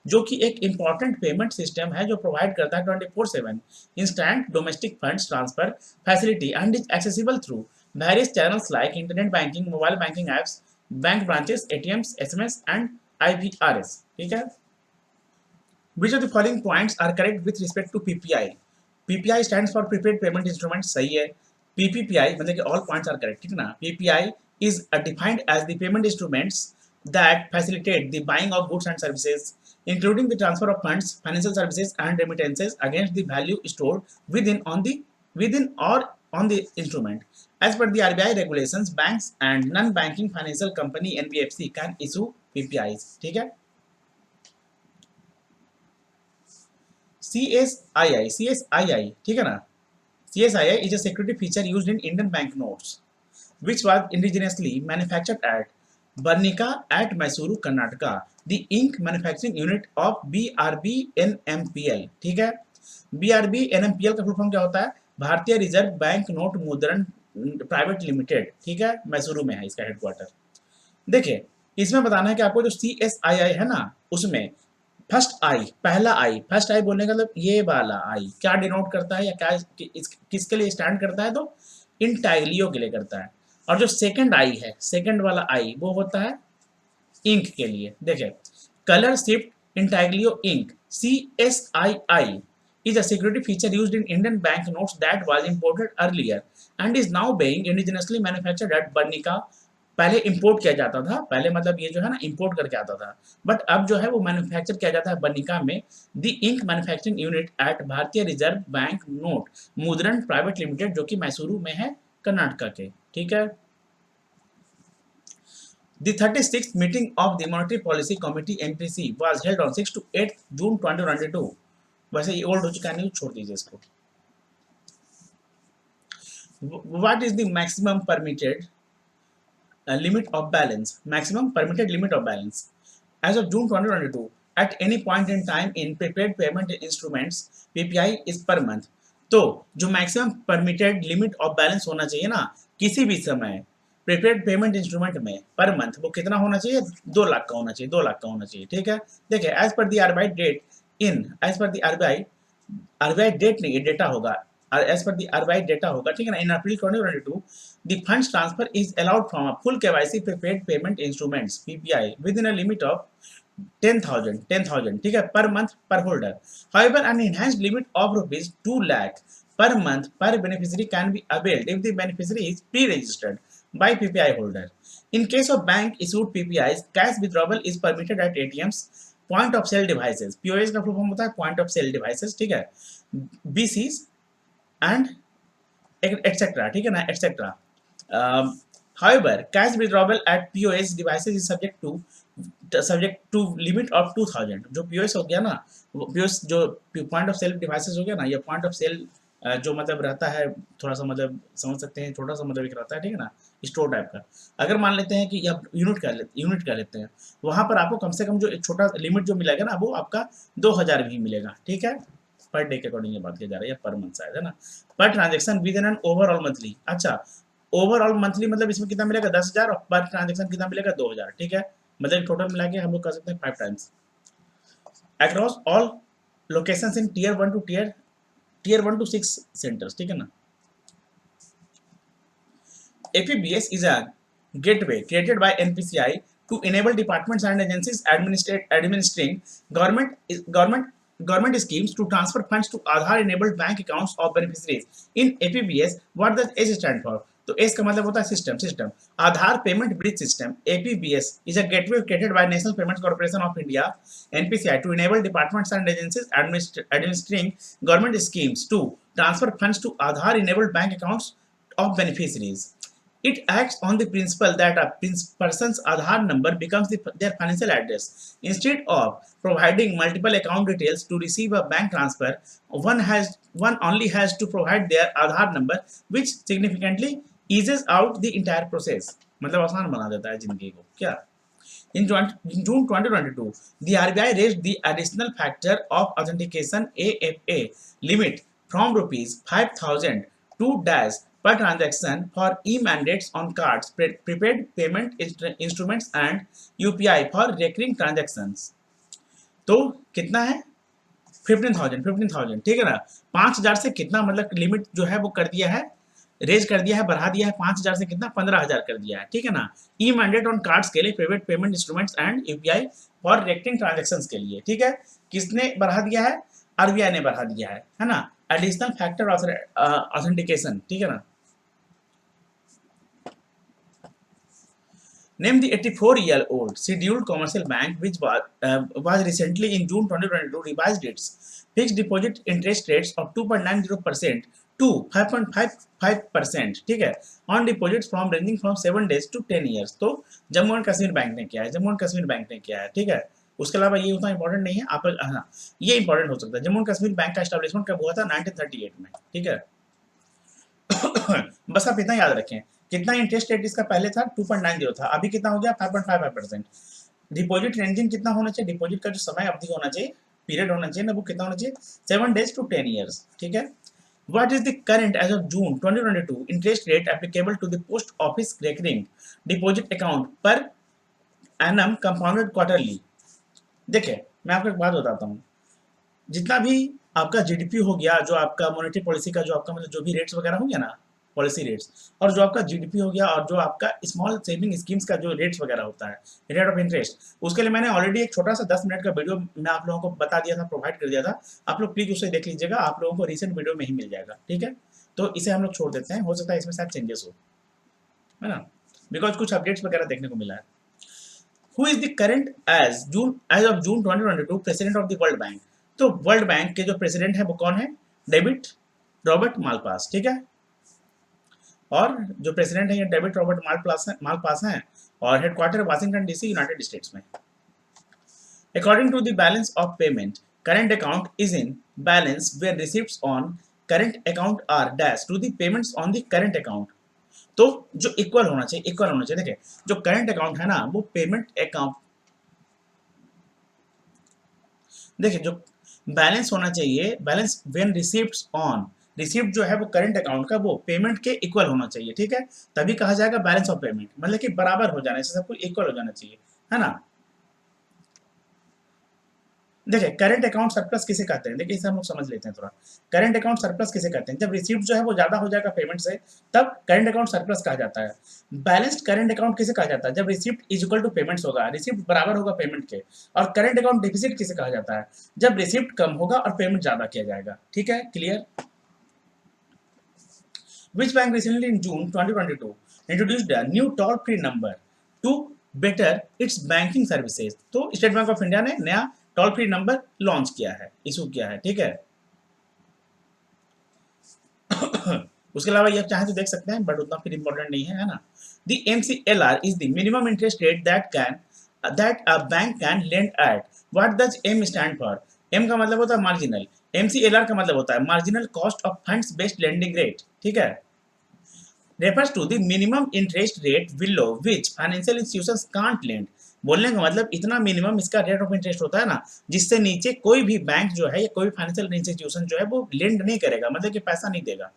जो कि एक इंपॉर्टेंट पेमेंट सिस्टम है जो प्रोवाइड करता है 24/7 instant domestic funds transfer facility and is accessible through various channels like internet banking, mobile banking apps, bank branches, ATMs, SMS and IVRS, ठीक है। Which of the following points are correct with respect to PPI? PPI stands for Prepaid Payment Instrument, सही है। PPPI मतलब कि all points are correct, ठीक है ना। PPI is defined as the payment instruments that facilitate the buying of goods and services including the transfer of funds, financial services, and remittances against the value stored within or on the instrument. As per the RBI regulations, banks and non-banking financial company NBFC can issue PPIs. ठीक है. CSII ठीक है ना. CSII is a security feature used in Indian banknotes, which was indigenously manufactured at Barnica at Mysuru, Karnataka. The ink manufacturing unit of BRB NMPL. ठीक है. BRB NMPL का full form क्या होता है? भारतीय reserve bank note Mudran private limited. ठीक है, मैसूरू में है इसका हेडक्वार्टर. देखिए, इसमें बताना है कि आपको जो CSII है ना, उसमें फर्स्ट आई, पहला आई, फर्स्ट आई बोलने का मतलब ये वाला आई क्या डिनोट करता है या क्या किसके लिए स्टैंड करता है? तो इंटाग्लियो के लिए करता है. और जो सेकंड आई है, सेकंड वाला आई, वो होता है इंक के लिए. देखिए, colour shift intaglio ink CSII is a security feature used in Indian banknotes that was imported earlier and is now being indigenously manufactured at Barnica. पहले इंपोर्ट किया जाता था, पहले मतलब ये जो है ना इंपोर्ट करके आता था, बट अब जो है वो मैन्युफैक्चर किया जाता है बर्निका में. The ink manufacturing unit at Bharatiya reserve bank note Mudran private Limited, जो कि मैसूरू में है, कर्नाटका के. ठीक है. The 36th meeting of the Monetary Policy Committee MPC was held on 6 to 8 June 2022. वैसे ये ओल्ड हो चुका है, नहीं, छोड़ दीजिए इसको. What is the maximum permitted limit of balance? Maximum permitted limit of balance as of June 2022 at any point in time in prepaid payment instruments PPI is per month. तो जो maximum permitted limit of balance होना चाहिए ना किसी भी समय prepaid payment instrument में per month, वो कितना होना चाहिए? 2 लाख का होना चाहिए, 2 लाख का होना चाहिए. ठीक है. देखिए, एज पर दी आरबीआई डेट एज पर दी आरबीआई डेट नहीं, ये डेटा होगा, एज पर दी आरबीआई डेटा होगा. ठीक है ना. इन अप्रैल 2022 the funds transfer is allowed from a full KYC prepaid payment instruments PPI with in a limit of 10,000 ठीक है per month per holder. However, an enhanced limit of rupees 2 lakh per month per beneficiary can be availed if the beneficiary is pre-registered by PPI holder. In case of bank issued PPIs, cash withdrawal is permitted at ATMs, point of sale devices. POS का full form होता है point of sale devices. ठीक है. BCs and etc. ठीक है ना, etc. However, cash withdrawal at POS devices is subject to limit of 2,000. जो POS हो गया ना, POS जो पॉइंट ऑफ सेल डिवाइसेस हो गया ना, या पॉइंट ऑफ सेल जो मतलब रहता है, थोड़ा सा मतलब समझ सकते हैं, छोटा सा मतलब एक रहता है. ठीक है ना, स्टोर टाइप का. अगर मान लेते हैं कि या यूनिट कर लेते हैं, वहां पर आपको कम से कम जो एक छोटा लिमिट जो मिलेगा ना, वो आपका 2,000 भी मिलेगा. ठीक है. पर डे के अकॉर्डिंग ये बात किया जा रहा है, या पर मंथ शायद, है ना. Per transaction with in an overall monthly. अच्छा, ओवरऑल मंथली मतलब इसमें कितना मिलेगा? 10,000. और पर ट्रांजेक्शन कितना मिलेगा? 2,000. ठीक है. मतलब टोटल मिला के हम लोग कर सकते हैं 5 times across all locations in tier 1 to 6 centres. ठीक है ना. APBS is a gateway created by NPCI to enable departments and agencies administering government schemes to transfer funds to Aadhaar-enabled bank accounts of beneficiaries. In APBS, what does S stand for? तो S का मतलब होता है system. Aadhaar payment bridge system APBS is a gateway created by National Payments Corporation of India NPCI to enable departments and agencies administering government schemes to transfer funds to Aadhaar-enabled bank accounts of beneficiaries. It acts on the principle that a person's Aadhaar number becomes their financial address. Instead of providing multiple account details to receive a bank transfer, one only has to provide their Aadhaar number, which significantly eases out the entire process. मतलब आसान बना देता है जिंदगी को. क्या? In June 2022, the RBI raised the additional factor of authentication AFA limit from rupees 5,000 to dash per transaction for e-mandates on cards, prepaid payment instruments and UPI for recurring transactions. तो कितना है? 15,000. ठीक है ना. 5,000 से कितना मतलब लिमिट जो है वो कर दिया है, रेज कर दिया है, बढ़ा दिया है. 5,000 से कितना? 15,000 कर दिया है. ठीक है ना. ई मैंडेट ऑन कार्ड्स के लिए, private payment instruments and UPI for recurring transactions के लिए. ठीक है. किसने बढ़ा दिया है? आरबीआई ने बढ़ा दिया है ना. Additional factor authentication. ठीक है ना. Name the 84-year-old scheduled commercial bank which was recently in June 2022 revised its fixed deposit interest rates of 2.90% to 5.55%, ठीक है, on deposits from ranging from 7 days to 10 years। तो जम्मू एंड कश्मीर बैंक ने किया है, Jammu and Kashmir bank ने किया है, ठीक है। उसके अलावा ये उतना इंपॉर्टेंट नहीं है, आप हाँ ये इंपॉर्टेंट हो सकता है। जम्मू एंड कश्मीर बैंक का एस्टेब्लिशमेंट कब हुआ था? 1938 में, ठीक है। बस आप इतना याद रखें। कितना इंटरेस्ट रेट इसका पहले था? 2.90 था, अभी कितना हो गया? 5.55%। डिपॉजिट रेंजिंग कितना होना चाहिए? डिपॉजिट का जो समय अवधि होना चाहिए, पीरियड होना चाहिए ना, वो कितना होना चाहिए? 7 days to 10 years, ठीक है। What is the current as of June 2022 interest rate applicable to the post office recurring deposit account per annum compounded quarterly? देखिए मैं आपको एक बात बताता हूँ, जितना भी आपका जीडीपी हो गया, जो आपका मॉनेटरी पॉलिसी का जो आपका मतलब जो भी रेट्स वगैरह हो गया ना, पॉलिसी रेट्स, और जो आपका जीडीपी हो गया, और जो आपका स्मॉल सेविंग स्कीम्स का जो रेट्स वगैरह होता है, रेट ऑफ इंटरेस्ट, उसके लिए मैंने ऑलरेडी एक छोटा सा 10 मिनट का वीडियो मैं आप लोगों को बता दिया था, प्रोवाइड कर दिया था। आप लोग प्लीज उसे देख लीजिएगा, आप लोगों को रिसेंट वीडियो में ही मिल जाएगा, ठीक है। तो इसे हम लोग छोड़ देते हैं, हो सकता है इसमें शायद चेंजेस हो, है ना, बिकॉज कुछ अपडेट्स वगैरह देखने को मिला है। Who is the current as of June 2022 president of the World Bank? तो वर्ल्ड बैंक के जो प्रेसिडेंट है वो कौन है? डेविड रॉबर्ट मालपास, ठीक है। और जो प्रेसिडेंट है ये डेविड रॉबर्ट मालपास हैं, और headquarter Washington DC, United States में। According to the balance of payment, current account is in balance where receipts on current account are dash to the payments on the current account. तो जो equal होना चाहिए, equal होना चाहिए। देखिए जो current account है ना, वो पेमेंट अकाउंट, देखिए जो बैलेंस होना चाहिए, balance when receipts on, receipt जो है वो करंट अकाउंट का वो पेमेंट के इक्वल होना चाहिए, ठीक है, तभी कहा जाएगा बैलेंस ऑफ पेमेंट, मतलब कि बराबर हो जाना चाहिए, सब कुछ इक्वल हो जाना चाहिए, है ना। देखिए करंट अकाउंट सरप्लस किसे कहते हैं? देखिए इसे हम लोग समझ लेते हैं थोड़ा। करंट अकाउंट सरप्लस किसे कहते हैं? जब रिसीप्ट जो है वो ज्यादा हो जाएगा पेमेंट से, तब करंट अकाउंट सरप्लस कहा जाता है। बैलेंस्ड करंट अकाउंट किसे कहा जाता है? जब receipt is equal to payments होगा, रिसीप्ट बराबर होगा पेमेंट के। और करंट अकाउंट डिफिसिट किसे कहा जाता है? जब रिसीप्ट कम होगा और पेमेंट ज्यादा किया जाएगा, ठीक है, clear. Which bank recently in June 2022 introduced a new toll-free number to better its banking services? तो स्टेट बैंक ऑफ इंडिया ने नया टोल फ्री नंबर लॉन्च किया है, इशू किया है, ठीक है। उसके अलावा ये चाहे तो देख सकते हैं, बट उतना फिर इंपॉर्टेंट नहीं है, ना। The MCLR is the minimum interest rate that a bank can lend at. What does M stand for? M का मतलब होता है मार्जिनल, MCLR का मतलब होता है marginal cost of funds based lending rate, ठीक है। Refers to the minimum interest rate below which financial institutions can't lend. बोलने का मतलब इतना मिनिमम इसका रेट ऑफ इंटरेस्ट होता है ना, जिससे नीचे कोई भी बैंक जो है या कोई भी फाइनेंशियल इंस्टीट्यूशन जो है वो लेंड नहीं करेगा, मतलब कि पैसा नहीं देगा।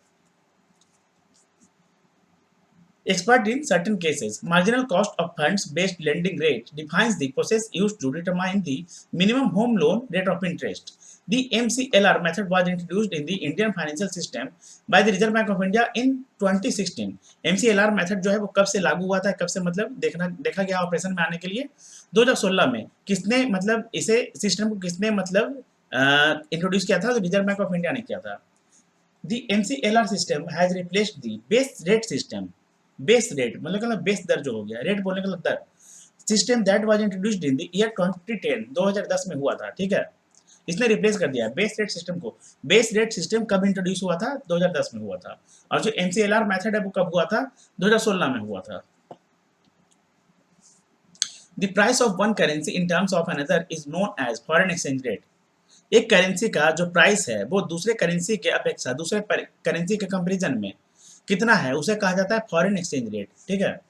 Expert in certain cases, marginal cost of funds-based lending rate defines the process used to determine the minimum home loan rate of interest. The MCLR method was introduced in the Indian financial system by the Reserve Bank of India in 2016. MCLR method जो है वो कब से लागू हुआ था, कब से मतलब देखा गया ऑपरेशन में आने के लिए 2016 में। किसने मतलब इसे सिस्टम को किसने मतलब इंट्रोड्यूस किया था? तो रिजर्व बैंक ऑफ इंडिया ने किया था। The MCLR system has replaced the base rate system. Base rate मतलब बेस दर जो हो गया, रेट बोलने का मतलब दर, system that was introduced in the year 2010, 2010 में हुआ था, ठीक है। इसने रिप्लेस कर दिया बेस रेट सिस्टम को। बेस रेट सिस्टम कब इंट्रोड्यूस हुआ था? 2010 में हुआ था। और जो एमसीएलआर मेथड है वो कब हुआ था? 2016 में हुआ था। The price of one currency in terms of another is known as foreign exchange rate. एक करेंसी का जो प्राइस है वो दूसरे करेंसी के अपेक्षा, दूसरे करेंसी के कंपेरिजन में कितना है, उसे कहा जाता है फॉरेन एक्सचेंज रेट, ठीक है।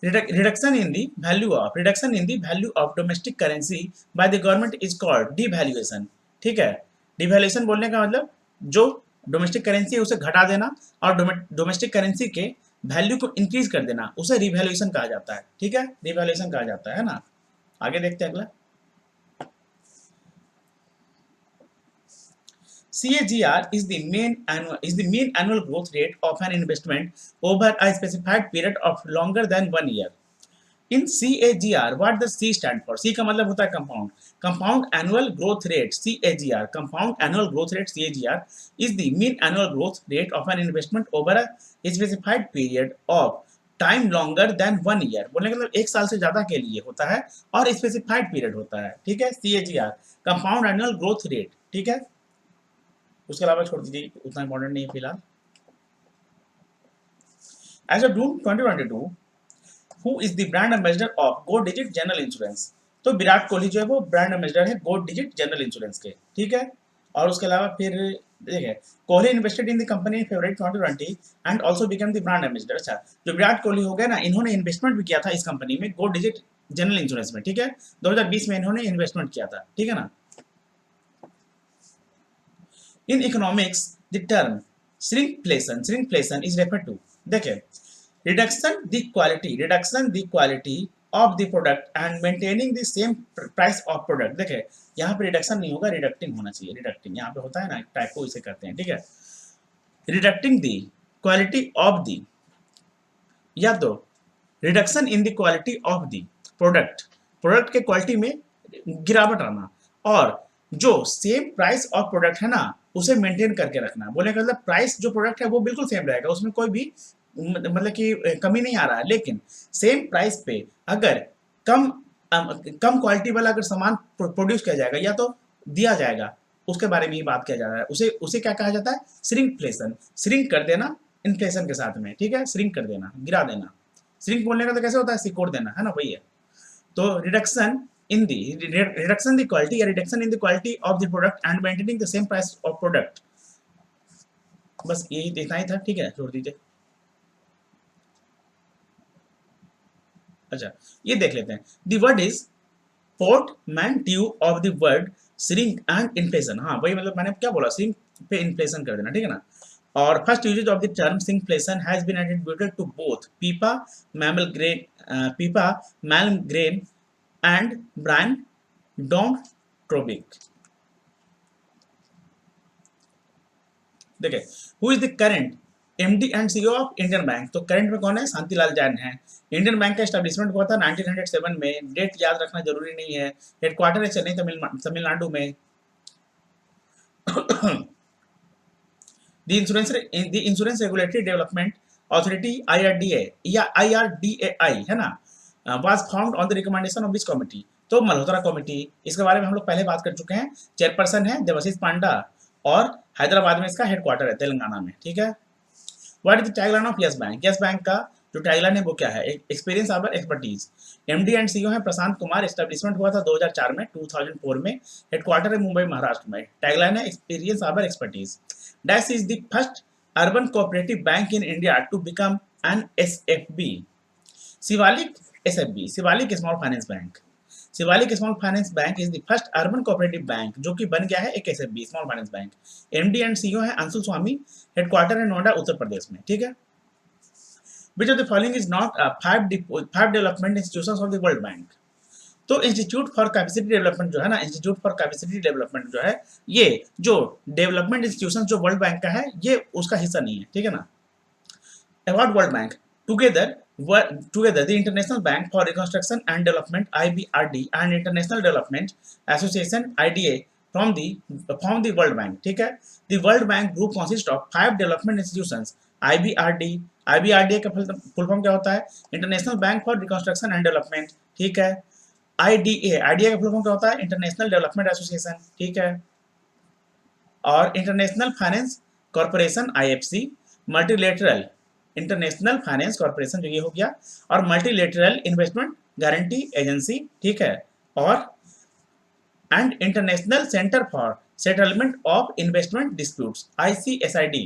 Reduction in the value of domestic currency by the government is called devaluation, ठीक है। डिवैल्यूएशन बोलने का मतलब जो डोमेस्टिक करेंसी है उसे घटा देना और डोमेस्टिक करेंसी के वैल्यू को इंक्रीज कर देना, उसे रिवैल्यूएशन कहा जाता है, ठीक है, रिवैल्यूएशन कहा जाता है ना। आगे देखते हैं अगला। CAGR is the mean annual growth rate of an investment over a specified period of longer than 1 year. In CAGR, what does C stand for? C का मतलब होता है compound. Compound annual growth rate CAGR. Compound annual growth rate CAGR is the mean annual growth rate of an investment over a specified period of time longer than 1 year, बोलने का मतलब 1 साल से ज्यादा के लिए होता है और स्पेसिफाइड पीरियड होता है, ठीक है। CAGR compound annual growth rate, ठीक है। उसके अलावा छोड़ दीजिए, उतना इंपॉर्टेंट नहीं है फिलहाल। As of June 2022 who is the brand ambassador of Go Digit General Insurance, तो विराट कोहली जो है वो ब्रांड एम्बेसडर है गो डिजिट जनरल इंश्योरेंस के, ठीक है। और उसके अलावा फिर देखिए, Kohli invested in the company in February 2020 and also become the brand ambassador. अच्छा, जो विराट कोहली हो गया ना, इन्होंने इन्वेस्टमेंट भी किया था इस कंपनी में गो डिजिट जनरल इंश्योरेंस में, ठीक है। 2020 में इन्होंने इन्वेस्टमेंट किया था, ठीक है ना। In economics the term shrinkflation is referred to, देखिए, reduction the quality of the product and maintaining the same price of product। देखिए, यहाँ पे रिडक्शन नहीं होगा, रिडक्टिंग होना चाहिए, रिडक्टिंग यहाँ पे होता है ना, टाइपो इसे करते हैं, ठीक है। रिडक्टिंग दी क्वालिटी ऑफ दी, या तो reduction in the quality of the product के क्वालिटी में गिरावट आना, और जो सेम प्राइस ऑफ प्रोडक्ट है ना उसे मेंटेन करके रखना। बोलने का मतलब प्राइस जो प्रोडक्ट है वो बिल्कुल सेम रहेगा, उसमें कोई भी मतलब कि कमी नहीं आ रहा है, लेकिन सेम प्राइस पे अगर कम कम क्वालिटी वाला अगर सामान प्रोड्यूस किया जाएगा या तो दिया जाएगा, उसके बारे में ही बात किया जा रहा है। उसे उसे क्या कहा जाता है? श्रिंकफ्लेशन, श्रिंक कर देना इन्फ्लेशन के साथ में, ठीक है, श्रिंक कर देना, गिरा देना। श्रिंक बोलने का तो कैसे होता है? सिकोड़ देना, है ना, वही है। तो reduction in the reduction the quality या reduction in the quality of the product and maintaining the same price of product, बस यही इतना ही था, ठीक है, छोड़ दीजिए। अच्छा, ये देख लेते हैं। the word is portmanteau of the word shrink and inflation। हाँ वही, मतलब मैंने क्या बोला, shrink पे inflation कर देना, ठीक है ना। और first usages of the term shrinkflation has been attributed to both Pippa Malmgren and Brian Dontrovic। देखिए, who is the current MD and CEO of Indian bank, तो करंट में कौन है? शांतिलाल जैन है। इंडियन बैंक का एस्टेब्लिशमेंट हुआ था 1907 में, डेट याद रखना जरूरी नहीं है। हेडक्वार्टर है चेन्नई तमिलनाडु में। The insurance regulatory development authority IRDA या IRDAI है ना, was found on the recommendation of this committee, तो मल्होत्रा कमिटी, इसके बारे में हम लोग पहले बात कर चुके हैं। चेयरपर्सन है देवाशीष पांडा और हैदराबाद में इसका हेडक्वार्टर है, तेलंगाना में, ठीक है। What is the tagline of Yes Bank? Yes Bank का जो टैगलाइन है वो क्या है? Experience our expertise. MD and CEO है प्रशांत कुमार। एस्टेब्लिशमेंट हुआ था 2004 में, 2004 में। हेडक्वार्टर है मुंबई महाराष्ट्र में। टैगलाइन है experience our expertise. Dash is the first urban cooperative bank in India to become an SFB। Shivalik SFB, Shivalik small finance bank. Shivalik small finance bank is the first urban cooperative bank जो कि बन गया है एक SFB, small finance bank. MD and CEO है अंशुल स्वामी। Headquarter है नोएडा, उत्तर प्रदेश में, ठीक है। Which of the following is not five development institutions of the World Bank? तो इंस्टीट्यूट फॉर कैपेसिटी डेवलपमेंट जो है ना, इंस्टीट्यूट फॉर कैपेसिटी डेवलपमेंट जो है, ये जो डेवलपमेंट इंस्टीट्यूशन जो वर्ल्ड बैंक का है, ये उसका हिस्सा नहीं है, ठीक है ना। About world bank, together the International Bank for Reconstruction and Development IBRD and International Development Association IDA from the World Bank, ठीक है। The World Bank group consists of 5 development institutions। IBRD का फुल फॉर्म क्या होता है? International bank for reconstruction and development, ठीक है। IDA का full form क्या होता है? इंटरनेशनल डेवलपमेंट एसोसिएशन, ठीक है। और international finance corporation IFC, multilateral international finance corporation जो ये हो गया, और मल्टीलेटरल इन्वेस्टमेंट गारंटी एजेंसी, ठीक है। और and international centre for settlement of investment disputes ICSID।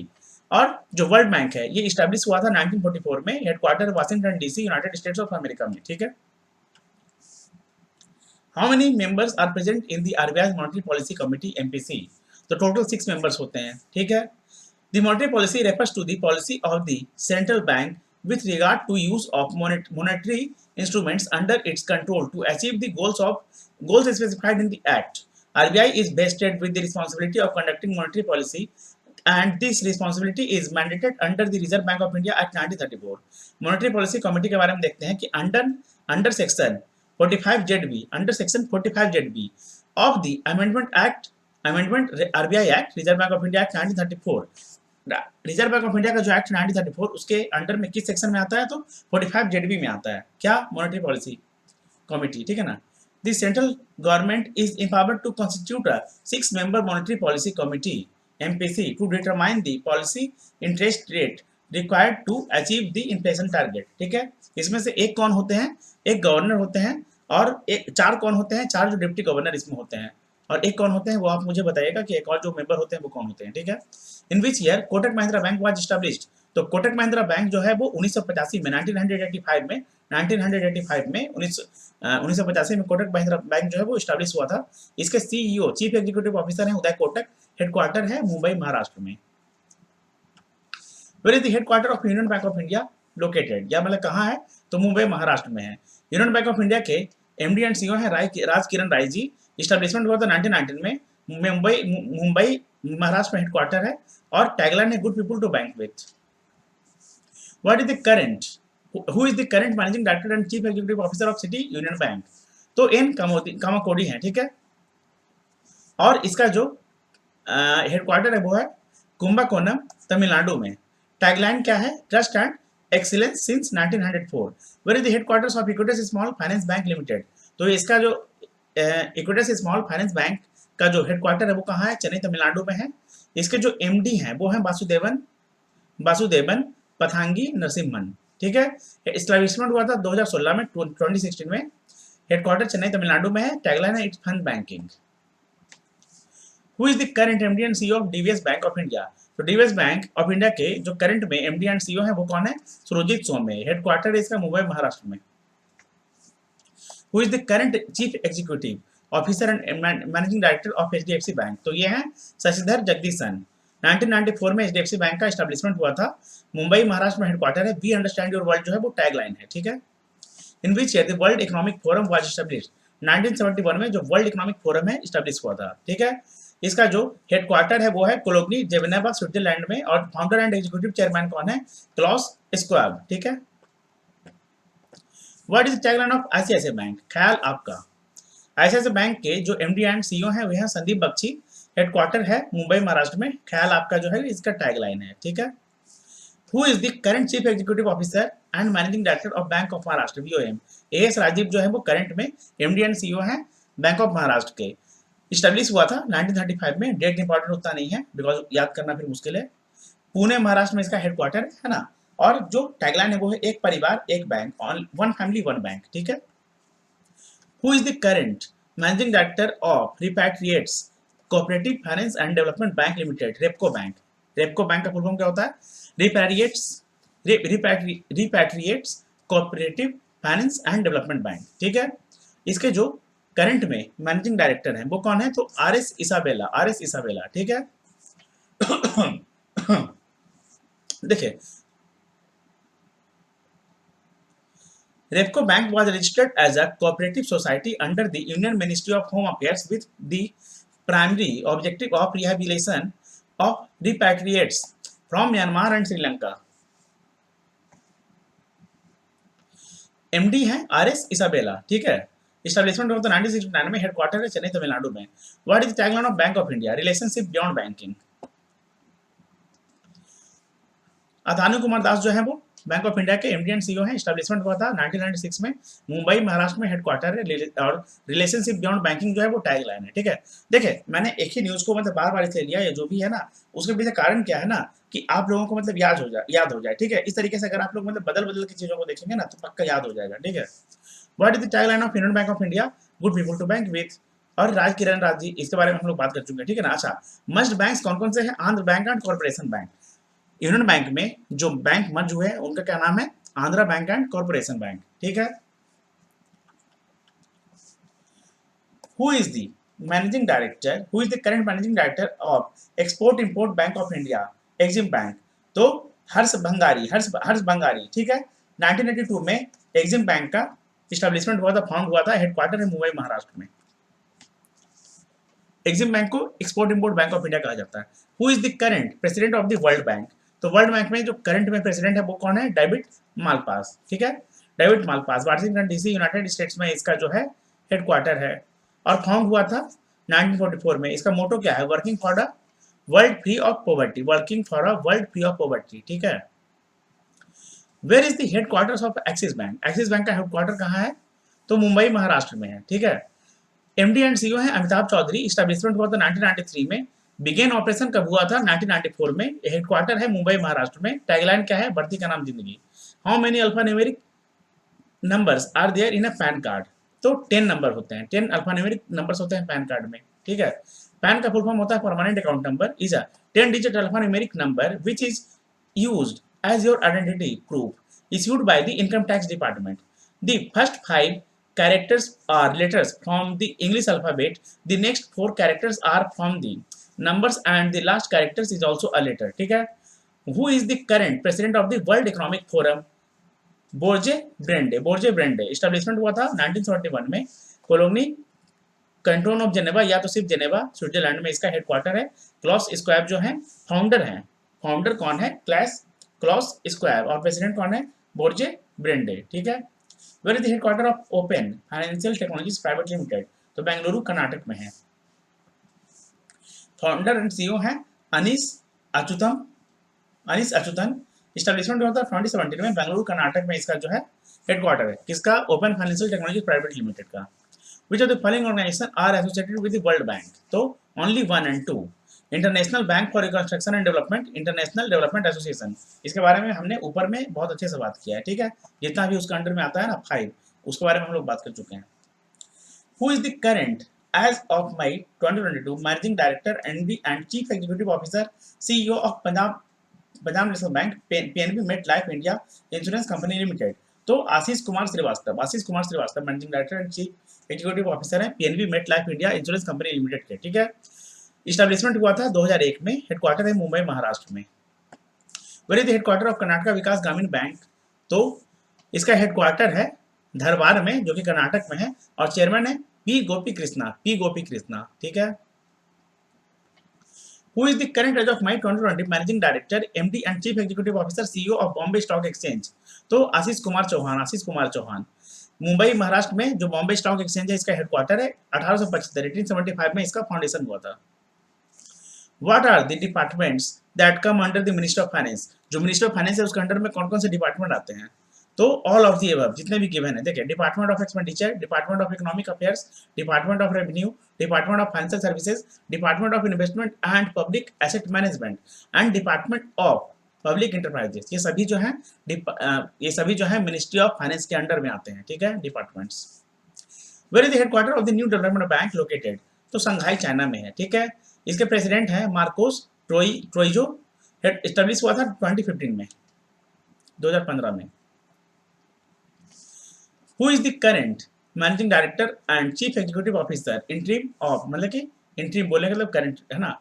और जो वर्ल्ड बैंक है ये स्टैब्लिश हुआ था 1944 में। Headquarter Washington DC, United States of America में, ठीक है। How many members are present in the RBI monetary policy committee MPC? तो टोटल 6 मेंबर्स होते हैं, ठीक है। The monetary policy refers to the policy of the central bank with regard to use of monetary instruments under its control to achieve the goals specified in the Act. RBI is vested with the responsibility of conducting monetary policy, and this responsibility is mandated under the Reserve Bank of India Act 1934. Monetary Policy Committee के बारे में देखते हैं कि under section 45ZB of the Amendment RBI Act, Reserve Bank of India Act 1934, reserve Bank of India का जो act 1934 उसके under में किस सेक्शन में आता है, तो 45 जेडबी में आता है। क्या? मॉनेटरी पॉलिसी कमिटी, ठीक है ना। The central government is empowered to constitute a 6-member monetary policy committee MPC to determine the policy interest rate required to achieve the inflation target, ठीक है। इसमें से एक कौन होते हैं? एक गवर्नर होते हैं, और एक चार कौन होते हैं? चार जो डिप्टी गवर्नर इसमें होते हैं, और एक कौन होते हैं वो आप मुझे बताइएगा कि एक और जो मेंबर होते हैं वो कौन होते हैं, ठीक है। In which year Kotak Mahindra bank was established, तो कोटक महिंद्रा बैंक जो है वो 1985 में 1985 में कोटक महिंद्रा बैंक जो है वो एस्टैब्लिश हुआ था। इसके सीईओ चीफ एग्जीक्यूटिव ऑफिसर हैं उदय कोटक, हेडक्वार्टर है मुंबई महाराष्ट्र में। Where is the headquarter of Union Bank of India located, या मतलब कहाँ है, तो मुंबई महाराष्ट्र में है। यूनियन बैंक ऑफ इंडिया के एमडी एंड सीईओ हैं राज किरण राय जी। एस्टैब्लिशमेंट हुआ था 1919 में, मुंबई महाराष्ट्र में हेडक्वार्टर है, और टैगलाइन है good people to bank with. What is the current, who is the current managing director and chief executive officer of City Union Bank, तो एन कामाकोडी है, ठीक है। और इसका जो हेडक्वार्टर है वो है कुंभकोणम तमिलनाडु में। टैगलाइन क्या है? Trust and excellence since 1904। Where is the headquarters of Equity small finance bank limited, तो इसका जो इक्विटी स्मॉल फाइनेंस बैंक का जो हेडक्वार्टर है वो कहाँ है? चेन्नई तमिलनाडु में है। इसके जो एमडी हैं वो हैं वासुदेवन पथांगी नरसिम्हन, ठीक है। एस्टैब्लिशमेंट हुआ था 2016 में 2016 में। हेडक्वार्टर चेन्नई तमिलनाडु में है। टैगलाइन है it's fund banking. Who is the current MD and CEO of DVS bank of India, तो डीवीएस बैंक ऑफ इंडिया के जो करंट में एमडी एंड सीईओ है वो कौन है? सुरजीत सोमे। हेडक्वार्टर है इसका मुंबई महाराष्ट्र में। Who is the current chief executive officer and managing director of HDFC bank, तो ये है शशिधर जगदीशन। 1994 में एचडीएफसी बैंक का एस्टैब्लिशमेंट हुआ था, मुंबई महाराष्ट्र में हेडक्वार्टर है। वी अंडरस्टैंड योर वर्ल्ड जो है वो टैगलाइन है, ठीक है। In which year the world economic forum was established, 1971 में जो वर्ल्ड इकोनॉमिक फोरम है एस्टैब्लिश हुआ था, ठीक है। इसका जो हेडक्वार्टर है वो है कोलोनी जेनेवा स्विट्जरलैंड में, और फाउंडर एंड एग्जीक्यूटिव चेयरमैन कौन है? क्लॉस स्क्वाब, ठीक है। What is the tagline of ICICI bank, ख्याल आपका। आईसीआईसीआई बैंक के जो एमडी एंड सीईओ हैं वे हैं संदीप बख्शी। हेडक्वार्टर है मुंबई महाराष्ट्र में। ख्याल आपका जो है इसका टैगलाइन है, ठीक है। Who is the current chief executive officer and managing director of Bank of Maharashtra BOM, A S Rajeev जो है वो करंट में एमडी एंड सीईओ हैं बैंक ऑफ महाराष्ट्र के। स्टैब्लिश हुआ था 1935 में। डेट इंपॉर्टेंट उतना नहीं है बिकॉज याद करना फिर मुश्किल है। पुणे महाराष्ट्र में इसका हेडक्वार्टर है ना। और जो टैगलाइन है वो है एक परिवार एक bank, one family one bank, ठीक है। Who is the current managing director of repatriates cooperative finance and development bank limited, Repco bank. Repco bank का फुल फॉर्म क्या होता है? Repatriates cooperative finance and development bank, ठीक है। इसके जो करंट में मैनेजिंग डायरेक्टर हैं वो कौन है? तो आर एस इसाबेला, ठीक है। देखिए, Repco bank was registered as a cooperative society under the Union Ministry of Home Affairs with the primary objective of rehabilitation of repatriates from Myanmar and Sri Lanka. MD है RS Isabella, ठीक है। Establishment of the 1969 में। Headquarter है चेन्नई तमिलनाडु में। What is the tagline of Bank of India? Relationship beyond banking. Atanu Kumar Das जो है वो bank of India के एमडी एंड सीईओ हैं। एस्टैब्लिशमेंट हुआ था 1996 में, मुंबई महाराष्ट्र में हेडक्वार्टर है, और रिलेशनशिप बियॉन्ड बैंकिंग जो है वो टैगलाइन है, ठीक है। देखिए, मैंने एक ही न्यूज को मतलब बार बार इसलिए लिया, ये जो भी है ना उसके पीछे कारण क्या है ना कि आप लोगों को मतलब याद हो जाए, ठीक है। इस तरीके से अगर आप लोग मतलब बदल की चीजों को देखेंगे ना तो पक्का याद हो जाएगा, ठीक है। What is the tagline of Union Bank of India? Good people to bank with. और राज किरण राज जी, इसके बारे में हम लोग बात कर चुके हैं, ठीक है ना। अच्छा, मस्ट बैंक कौन कौन से हैं? Andhra bank and corporation bank. Union bank में जो बैंक मर्ज हुए हैं उनका क्या नाम है? Andhra bank and corporation bank, ठीक है। Who is the managing director, who is the current managing director of export import bank of India, Exim bank? तो हर्ष भंगारी, ठीक है। 1982 में एक्सिम बैंक का एस्टैब्लिशमेंट हुआ था, फाउंड हुआ था। हेडक्वार्टर है मुंबई महाराष्ट्र में। एक्सिम बैंक को export import bank of India कहा जाता है। Who is the current president of the World Bank? तो वर्ल्ड बैंक में जो करंट में प्रेसिडेंट है वो कौन है? डेविड मालपास, ठीक है। David Malpass Washington DC United States में इसका जो है हेडक्वार्टर है, और फाउंड हुआ था 1944 में। इसका मोटो क्या है? Working for the world free of poverty, working for a world free of poverty, ठीक है। Where is the headquarters of Axis Bank, Axis Bank का हेडक्वार्टर कहाँ है, तो मुंबई महाराष्ट्र में है, ठीक है। एमडी एंड सीईओ है अमिताभ चौधरी, स्टैब्लिशमेंट हुआ था 1993 में, बिगेन ऑपरेशन कब हुआ था 1994 में, हेडक्वार्टर है मुंबई महाराष्ट्र में, टैगलाइन क्या है, बढ़ती का नाम जिंदगी। How many alpha numeric numbers are there in a PAN card, तो 10 नंबर होते हैं, 10 अल्फा न्यूमेरिक नंबर्स होते हैं पैन कार्ड में, ठीक है। पैन का फुल फॉर्म होता है permanent account number, is a 10 digit alpha numeric number which is used as your identity proof issued by the income tax department. The first 5 characters are letters from the English alphabet. The next 4 characters are from the numbers and the last characters is also a letter. ठीक है? Who is the current president of the World Economic Forum? Borge Brende, Borge Brende. Establishment हुआ था 1971 में। Colony Canton of Geneva या तो सिर्फ Geneva Switzerland में इसका हेडक्वार्टर है। क्लॉस स्क्वाब जो है फाउंडर है, फाउंडर कौन है, क्लॉस स्क्वाब, और प्रेसिडेंट कौन है, बोर्जे ब्रेंडे, ठीक है। Where is the headquarter of Open Financial Technologies Private Limited, तो बेंगलुरु कर्नाटक में है। फाउंडर एंड सीईओ है अनीस अच्युतन। एस्टेब्लिशमेंट हुआ था 2017 में, बेंगलुरु कर्नाटक में इसका जो है हेडक्वार्टर है, किसका, open financial technology private limited का। Which of the following organizations are associated with the World Bank? तो only 1 and 2. International bank for reconstruction and development, international development association, इसके बारे में हमने ऊपर में बहुत अच्छे से बात किया है, ठीक है। जितना भी उसका अंडर में आता है ना 5, उसके बारे में हम लोग बात कर चुके हैं। Who is the current as of May 2022 managing director and chief executive officer CEO of Punjab national bank PNB MetLife India insurance company limited, तो Ashish Kumar Srivastava managing director and chief executive officer है PNB MetLife India insurance company limited के, ठीक है। Establishment हुआ था 2001 में, headquarter है मुंबई महाराष्ट्र में। Where is the headquarter of Karnataka Vikas Grameen bank, तो इसका हेडक्वार्टर है धरवार में जो कि कर्नाटक में है, और चेयरमैन है पी गोपी कृष्णा, ठीक है। Who is the current as of May 2020 managing director, MD and chief executive officer, CEO of Bombay Stock Exchange? तो आशीष कुमार चौहान। मुंबई महाराष्ट्र में जो बॉम्बे स्टॉक एक्सचेंज है इसका हेडक्वार्टर है। 1875 में इसका फाउंडेशन हुआ था। What are the departments that come under the Ministry of Finance? जो मिनिस्टर ऑफ फाइनेंस है उसके अंडर में कौन कौन से डिपार्टमेंट आते हैं, तो ऑल ऑफ दी अबव जितने भी गिवन है, देखिए department of expenditure, department of economic affairs, department of revenue, department of financial services, department of investment and public asset management and department of public enterprises, ये सभी जो है ministry of finance के under में आते हैं, ठीक है, departments. Where is the headquarter of the new development Bank located, तो संघाई चाइना में है, ठीक है। इसके प्रेसिडेंट है मार्कोस ट्रोइजो, एस्टेब्लिश हुआ था 2015 में। Who is the current managing director and chief executive officer interim of, मतलब कि इंटरिम बोले मतलब करंट है ना,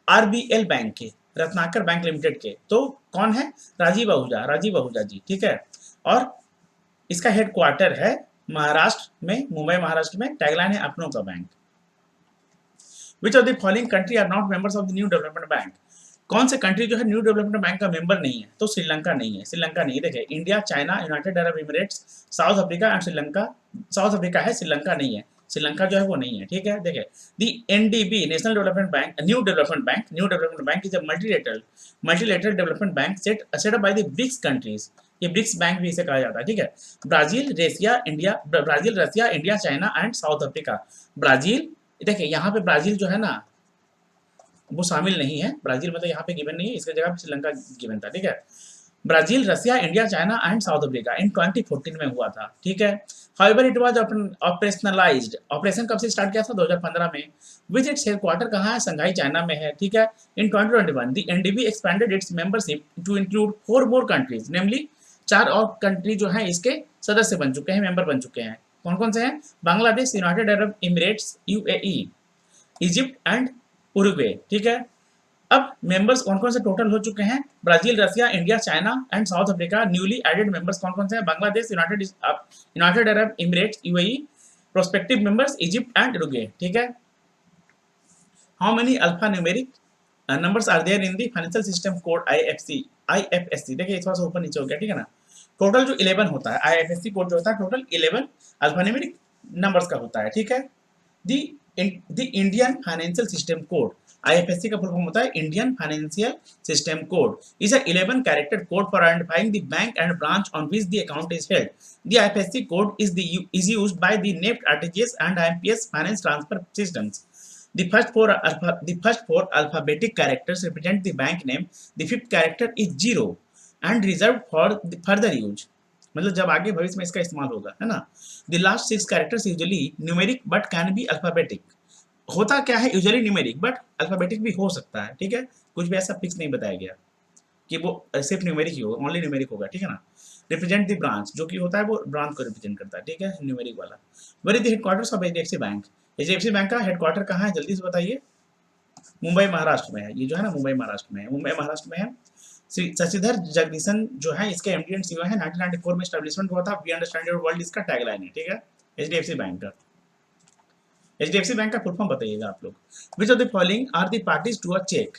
आरबीएल बैंक के, रत्नाकर बैंक लिमिटेड के, तो कौन है, राजीव आहूजा जी, ठीक है। और इसका हेडक्वार्टर है महाराष्ट्र में, मुंबई महाराष्ट्र में। टैगलाइन है अपनों का bank. Which of the following country are not members of the new development bank, कौन से कंट्री जो है न्यू डेवलपमेंट बैंक का मेंबर नहीं है, तो श्रीलंका नहीं है। देखिए India, China, United Arab Emirates, South Africa and Sri Lanka. South Africa है, श्रीलंका नहीं है, श्रीलंका जो है वो नहीं है, ठीक है। देखिए the NDB national development bank, new development bank is a multilateral development bank set up by the BRICS countries, ये ब्रिक्स बैंक भी इसे कहा जाता है, ठीक है। Brazil, Russia, India, China and South Africa. Brazil, देखिए यहाँ पे ब्राजील जो है ना वो शामिल नहीं है, ब्राजील मतलब यहाँ पे गिवन नहीं है, इसके जगह पे श्रीलंका गिवन था, ठीक है। Brazil, Russia, India, China and South Africa in 2014 में हुआ था, ठीक है। However it was operationalized, operation कब से स्टार्ट किया था, 2015 में। विच इट्स हेडक्वार्टर कहाँ है, संघाई चाइना में है, ठीक है। In 2021 the NDB expanded its membership to include 4 more countries, namely 4 और कंट्री जो है इसके सदस्य बन चुके हैं, मेंबर बन चुके हैं। कौन कौन से हैं, Bangladesh, United Arab Emirates, UAE, Egypt and Uruguay, ठीक है। अब मेंबर्स कौन कौन से टोटल हो चुके हैं, Brazil, Russia, India, China and South Africa. Newly added members कौन कौन से हैं, Bangladesh, United Arab Emirates, UAE. Prospective members Egypt and Uruguay, ठीक है। How many alpha numeric numbers are there in the financial system code IFSC, देखिए थोड़ा सा ऊपर नीचे हो गया, ठीक है ना। टोटल जो 11 होता है, आईएफएससी कोड जो होता है टोटल 11 अल्फा न्यूमेरिक नंबर्स का होता है, ठीक है। The the Indian financial system code, IFSC का फुल फॉर्म होता है Indian financial system code, is a 11 character code for identifying the bank and branch on which the account is held. The IFSC code is used by the NEFT, RTGS and IMPS finance transfer systems. The first four alphabetic characters represent the bank name. The fifth character is zero and reserved for the further use. मतलब जब आगे भविष्य में इसका इस्तेमाल होगा, है ना. The last 6 characters usually numeric but can be alphabetic. होता क्या है, यूजुअली न्यूमेरिक बट अल्फाबेटिक भी हो सकता है, ठीक है. कुछ भी ऐसा फिक्स नहीं बताया गया कि वो सिर्फ न्यूमेरिक ही होगा, ओनली न्यूमेरिक होगा, ठीक है ना. रिप्रेजेंट द ब्रांच, जो कि होता है वो ब्रांच को रिप्रेजेंट करता है, ठीक है, न्यूमेरिक वाला. Where is the headquarters of HDFC bank. HDFC bank का हेडक्वार्टर कहाँ है, जल्दी से बताइए. मुंबई महाराष्ट्र में है, ये जो है ना मुंबई महाराष्ट्र में है, मुंबई महाराष्ट्र में है. श्री शशिधर जगदीशन जो है इसके एमडी एंड सीईओ है. 1994 में एस्टैब्लिशमेंट हुआ था. वी अंडरस्टैंड योर वर्ल्ड इसका टैगलाइन है, ठीक है, एचडीएफसी बैंक का. एचडीएफसी बैंक का फुल फॉर्म बताइएगा आप लोग. Which of the following are the parties to a cheque.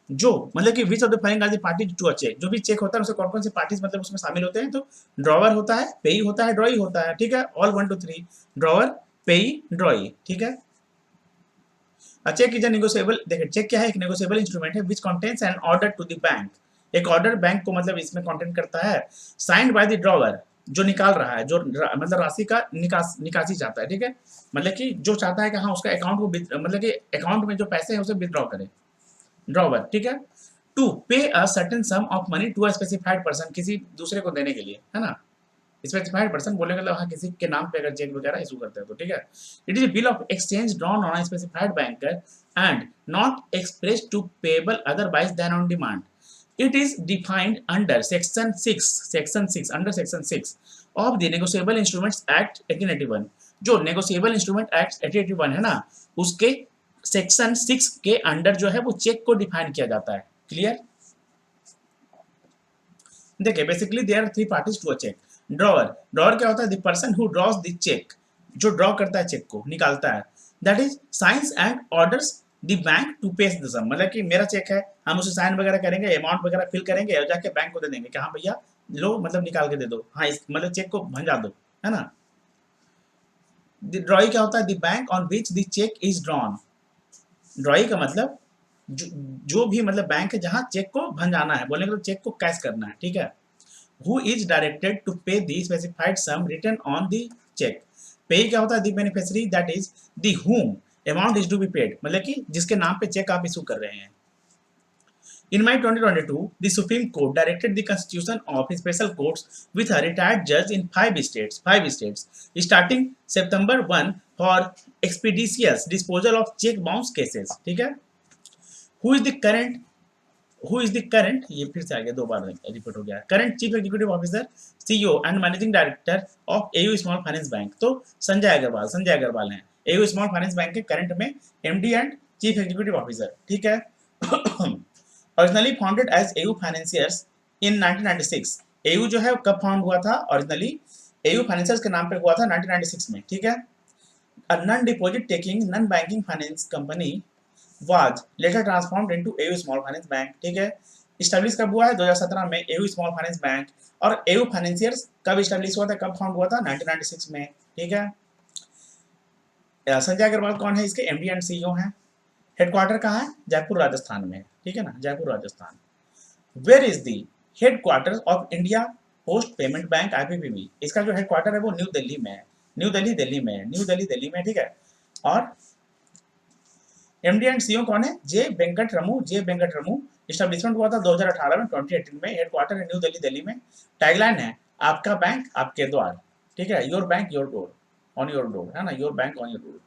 जो मतलब कि which of the following are the parties to a cheque, जो भी चेक होता है उसमें कौन कौन से पार्टीज मतलब उसमें शामिल होते हैं. तो ड्रॉवर होता है, पेई होता है, ड्रॉई होता है, ठीक है. ऑल 1 2 3 ड्रॉवर, पेई, ड्रॉई, ठीक है. A check is a negotiable, देखिए चेक क्या है, एक नेगोशिएबल इंस्ट्रूमेंट है which contains an order to the bank. एक ऑर्डर बैंक को मतलब इसमें कंटेंट करता है. साइंड बाय द ड्रॉवर, जो निकाल रहा है, जो मतलब राशि का निकासी चाहता है, ठीक है. मतलब कि जो चाहता है कि हाँ उसका अकाउंट को मतलब कि अकाउंट में जो पैसे हैं उसे विथड्रॉ करे, ड्रॉवर, ठीक है. To pay a certain sum of money to a specified person, किसी दूसरे को देने के लिए, है ना. स्पेसिफाइड पर्सन बोलने का मतलब हाँ किसी के नाम पे अगर चेक वगैरह इशू करते हैं तो, ठीक है. It is bill of exchange drawn on specified banker and not express to payable otherwise than on demand. It is defined under section 6 under section 6 of the negotiable instruments act 1881. जो negotiable instrument act 1881 है ना, उसके section 6 के under जो है वो check को define किया जाता है. क्लियर. देखिए basically there are 3 parties to a cheque. Drawer, drawer क्या होता है, the person who draws the cheque, जो ड्रॉ करता है चेक को, निकालता है. That is signs and orders the bank to pay the sum, मतलब कि मेरा चेक है, हम उसे साइन वगैरह करेंगे, अमाउंट वगैरह फिल करेंगे और जाके बैंक को दे देंगे कि हाँ भैया लो, मतलब निकाल के दे दो, हाँ इस मतलब चेक को भंजा दो, है ना. द ड्रॉई क्या होता है, the bank on which the cheque is drawn. Drawee का मतलब जो भी मतलब बैंक है जहाँ चेक को भंजाना है, बोलने का तो चेक को कैश करना है, ठीक है. Who is directed to pay the specified sum written on the check. Pay क्या होता है, the beneficiary, that is the whom amount is to be paid, मतलब कि जिसके नाम पे चेक आप इशू कर रहे हैं. In May 2022, the Supreme Court directed the constitution of special courts with a retired judge in 5 states, starting September 1 for expeditious disposal of check bounce cases, ठीक है. Who is the current ये फिर से आ गया, 2 बार repeat हो गया. Current chief executive officer, CEO and managing director of AU small finance bank. तो संजय अग्रवाल हैं एयू स्मॉल फाइनेंस बैंक के करंट में MD and chief executive officer, ठीक है. Originally founded as AU financiers in 1996. AU जो है कब फाउंड हुआ था, ओरिजिनली एयू फाइनेंसियर्स के नाम पे हुआ था 1996 में, ठीक है. A non deposit taking non banking finance company was later transformed into AU Small Finance Bank, ठीक है. इस्टेब्लिश कब हुआ है, 2017 में AU Small Finance Bank. और AU फाइनेंसियर्स कब इस्टेब्लिश हुआ था, कब फाउंड हुआ था, 1996 में, ठीक है. संजय अग्रवाल कौन है, इसके एमडी एंड सीईओ हैं. हेडक्वार्टर कहाँ है, जयपुर राजस्थान में, ठीक है ना, Jaipur Rajasthan. Where is the headquarter of India Post Payment Bank, IPPB. इसका जो हेडक्वार्टर है वो न्यू दिल्ली में है, दिल्ली में, ठीक है. और एमडी एंड सीईओ कौन है, जे वेंकट रमू. इस्टेब्लिशमेंट हुआ था 2018 में, 2018 में. हेडक्वार्टर है न्यू दिल्ली में. टैगलाइन है आपका बैंक आपके द्वार, ठीक है. Your bank your door, on your door, है ना, your bank on your door.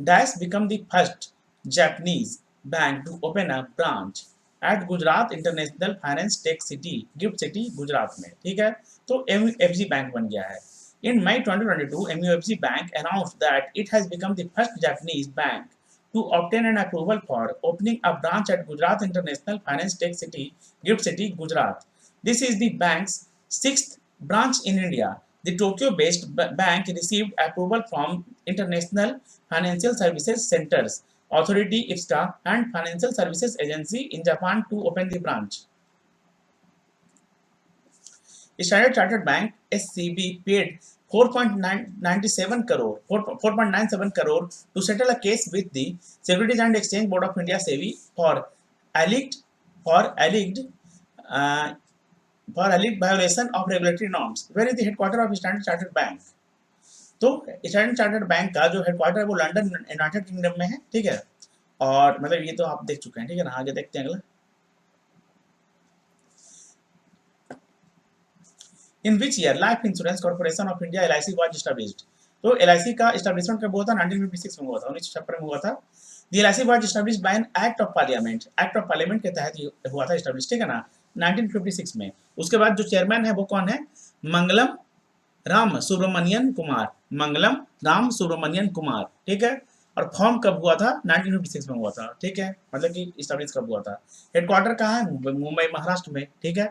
Dash become the first Japanese bank to open a branch at Gujarat International Finance Tec City, GIFT City, Gujarat में, ठीक है. तो एमयूएफजी बैंक बन गया है. In May 2022, MUFG Bank announced that it has become the first Japanese bank to obtain an approval for opening a branch at Gujarat International Finance Tech City, Gift City, Gujarat. This is the bank's 6th branch in India. The Tokyo-based bank received approval from International Financial Services Centers Authority (IFSCA) and Financial Services Agency in Japan to open the branch. Standard Chartered Bank (SCB) paid 4.97 crore 4.97 crore to settle a case with the Securities and Exchange Board of India SEBI alleged for alleged uh, for alleged violation of regulatory norms. Where is the headquarter of Standard Chartered Bank? तो standard chartered bank का जो headquarter है वो London United kingdom में है, ठीक है। और मतलब ये तो आप देख चुके हैं, ठीक है ना। आगे देखते हैं अगला। In which year life insurance corporation of India LIC was established. तो LIC का एस्टैब्लिशमेंट कब हुआ था? 1956 में हुआ था, 1956 में हुआ था। The LIC was established bye an act of parliament, act of parliament के तहत ये हुआ था एस्टैब्लिश, ठीक है ना, 1956 में। उसके बाद जो चेयरमैन है वो कौन है? मंगलम राम सुब्रमण्यन कुमार, मंगलम राम सुब्रमण्यन कुमार, ठीक है। और फॉर्म कब हुआ था? 1956 में हुआ था, ठीक है। मतलब कि इस्टेब्लिश कब हुआ था। हेडक्वार्टर कहाँ है? मुंबई महाराष्ट्र में, ठीक है।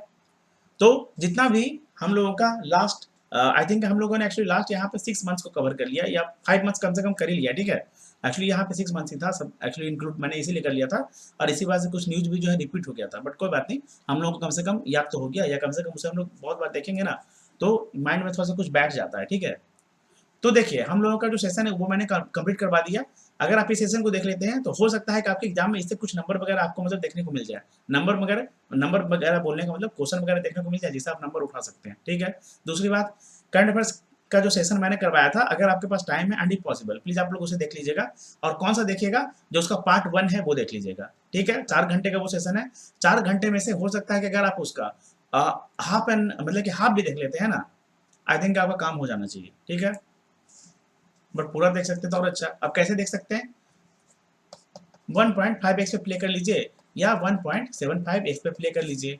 तो जितना भी हम लोगों का लास्ट आई थिंक हम लोगों ने एक्चुअली लास्ट यहाँ पे 6 मंथ्स को कवर कर लिया, या 5 मंथ्स कम से कम कर ही लिया, ठीक है। एक्चुअली यहाँ पे 6 मंथ्स ही था सब, एक्चुअली इंक्लूड मैंने इसीलिए कर लिया था, और इसी बात से कुछ न्यूज भी जो है रिपीट हो गया था, बट कोई बात नहीं, हम लोगों को कम से कम याद तो हो गया, या कम से कम उसे हम लोग बहुत बार देखेंगे ना तो माइंड में थोड़ा सा कुछ बैठ जाता है, ठीक है। तो देखिए हम लोगों का जो सेशन है वो मैंने कंप्लीट करवा दिया। अगर आप इस सेशन को देख लेते हैं तो हो सकता है कि आपके एग्जाम में इससे कुछ नंबर वगैरह आपको मतलब देखने को मिल जाए, नंबर वगैरह बोलने का मतलब क्वेश्चन वगैरह देखने को मिल जाए जिससे आप नंबर उठा सकते हैं, ठीक है। दूसरी बात, करंट अफेयर्स का जो सेशन मैंने करवाया था, अगर आपके पास टाइम है एंड इफ पॉसिबल प्लीज आप लोग उसे देख लीजिएगा। और कौन सा देखिएगा? जो उसका पार्ट 1 है वो देख लीजिएगा, ठीक है। 4 घंटे का वो सेशन है। 4 घंटे में से हो सकता है कि अगर आप उसका हाफ एंड मतलब कि हाफ भी देख लेते हैं ना, आई थिंक आपका काम हो जाना चाहिए, ठीक है। बट पूरा देख सकते हैं तो और अच्छा। अब कैसे देख सकते हैं? 1.5x पे प्ले कर लीजिए, या 1.75x पे प्ले कर लीजिए,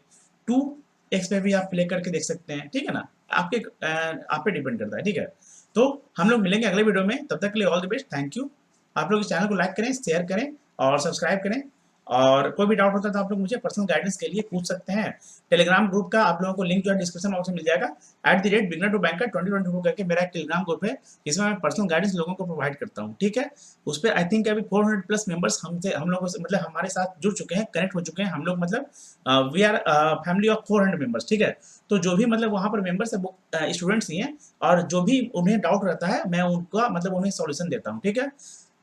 2x पे भी आप प्ले करके देख सकते हैं, ठीक है ना। आप पे डिपेंड करता है, ठीक है। तो हम लोग मिलेंगे अगले वीडियो में, तब तक के लिए all the best, thank you. आप लोग इस चैनल को लाइक करें, शेयर करें और सब्सक्राइब करें। और कोई भी डाउट होता है तो आप लोग मुझे पर्सनल गाइडेंस के लिए पूछ सकते हैं। टेलीग्राम ग्रुप का आप लोगों को लिंक जो है डिस्क्रिप्शन बॉक्स में मिल जाएगा। @बिगनर टू बैंकर 2024 करके मेरा एक टेलीग्राम ग्रुप है, जिसमें मैं पर्सनल गाइडेंस लोगों को प्रोवाइड करता हूँ, ठीक है। उस पर आई थिंक अभी 400 प्लस मेंबर्स हम लोगों से मतलब हमारे साथ जुड़ चुके हैं, कनेक्ट हो चुके हैं हम लोग, मतलब we are family of 400 members, ठीक है। तो जो भी मतलब वहाँ पर मेंबर्स है वो स्टूडेंट्स ही हैं, और जो भी उन्हें डाउट रहता है मैं उनका मतलब उन्हें सॉल्यूशन देता हूँ, ठीक है।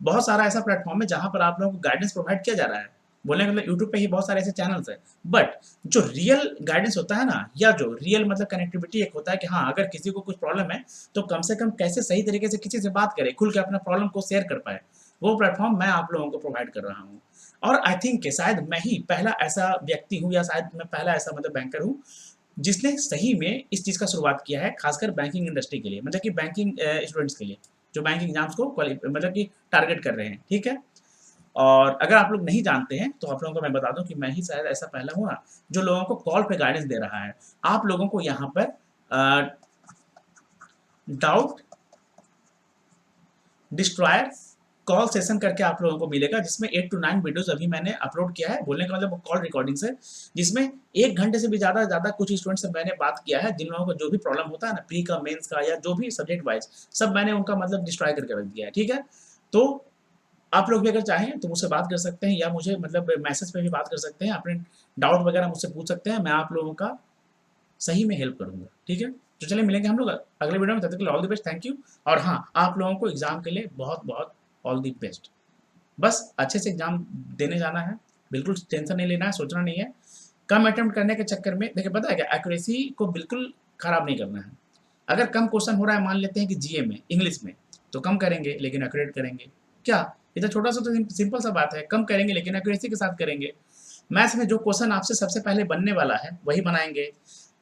बहुत सारा ऐसा प्लेटफॉर्म है जहाँ पर आप लोगों को गाइडेंस प्रोवाइड किया जा रहा है। बोलने का मतलब यूट्यूब पे ही बहुत सारे ऐसे चैनल्स हैं, बट जो रियल गाइडेंस होता है ना, या जो रियल मतलब कनेक्टिविटी एक होता है कि हाँ अगर किसी को कुछ प्रॉब्लम है तो कम से कम कैसे सही तरीके से किसी से बात करे, खुल के अपना प्रॉब्लम को शेयर कर पाए, वो प्लेटफॉर्म मैं आप लोगों को प्रोवाइड कर रहा हूँ। और आई थिंक कि शायद मैं ही पहला ऐसा व्यक्ति हूँ, या शायद मैं पहला ऐसा मतलब बैंकर हूँ जिसने सही में इस चीज़ का शुरुआत किया है, खासकर बैंकिंग इंडस्ट्री के लिए, मतलब कि बैंकिंग स्टूडेंट्स के लिए जो बैंकिंग एग्जाम्स को मतलब कि टारगेट कर रहे हैं, ठीक है। और अगर आप लोग नहीं जानते हैं तो आप लोगों को मैं बता दूं कि मैं ही शायद ऐसा पहला हूँ ना जो लोगों को कॉल पे गाइडेंस दे रहा है। आप लोगों को यहाँ पर डाउट डिस्ट्रॉयर कॉल सेशन करके आप लोगों को मिलेगा, जिसमें 8 to 9 वीडियोस अभी मैंने अपलोड किया है। बोलने का मतलब कॉल रिकॉर्डिंग्स है, जिसमें 1 घंटे से भी ज़्यादा कुछ स्टूडेंट्स से मैंने बात किया है, जिन लोगों को जो भी प्रॉब्लम होता है ना प्री का, मेंस का, या जो भी सब्जेक्ट वाइज, सब मैंने उनका मतलब डिस्ट्रॉय करके रख दिया है, ठीक है। तो आप लोग भी अगर चाहें तो मुझसे बात कर सकते हैं, या मुझे मतलब मैसेज पे भी बात कर सकते हैं, अपने डाउट वगैरह मुझसे पूछ सकते हैं, मैं आप लोगों का सही में हेल्प करूंगा, ठीक है। तो चलिए मिलेंगे हम लोग अगले वीडियो में, तब तक के लिए all the best, thank you. और हाँ, आप लोगों को एग्जाम के लिए बहुत बहुत ऑल द बेस्ट। बस अच्छे से एग्जाम देने जाना है, बिल्कुल टेंशन नहीं लेना है, सोचना नहीं है। कम अटेम्प्ट करने के चक्कर में देखिए पता है क्या, एक्यूरेसी को बिल्कुल खराब नहीं करना है। अगर कम क्वेश्चन हो रहा है, मान लेते हैं कि जीए में, इंग्लिश में, तो कम करेंगे लेकिन एक्यूरेट करेंगे। क्या इतना छोटा सा तो सिंपल सा बात है, कम करेंगे लेकिन एक्यूरेसी के साथ करेंगे। मैथ्स में जो क्वेश्चन आपसे सबसे पहले बनने वाला है वही बनाएंगे।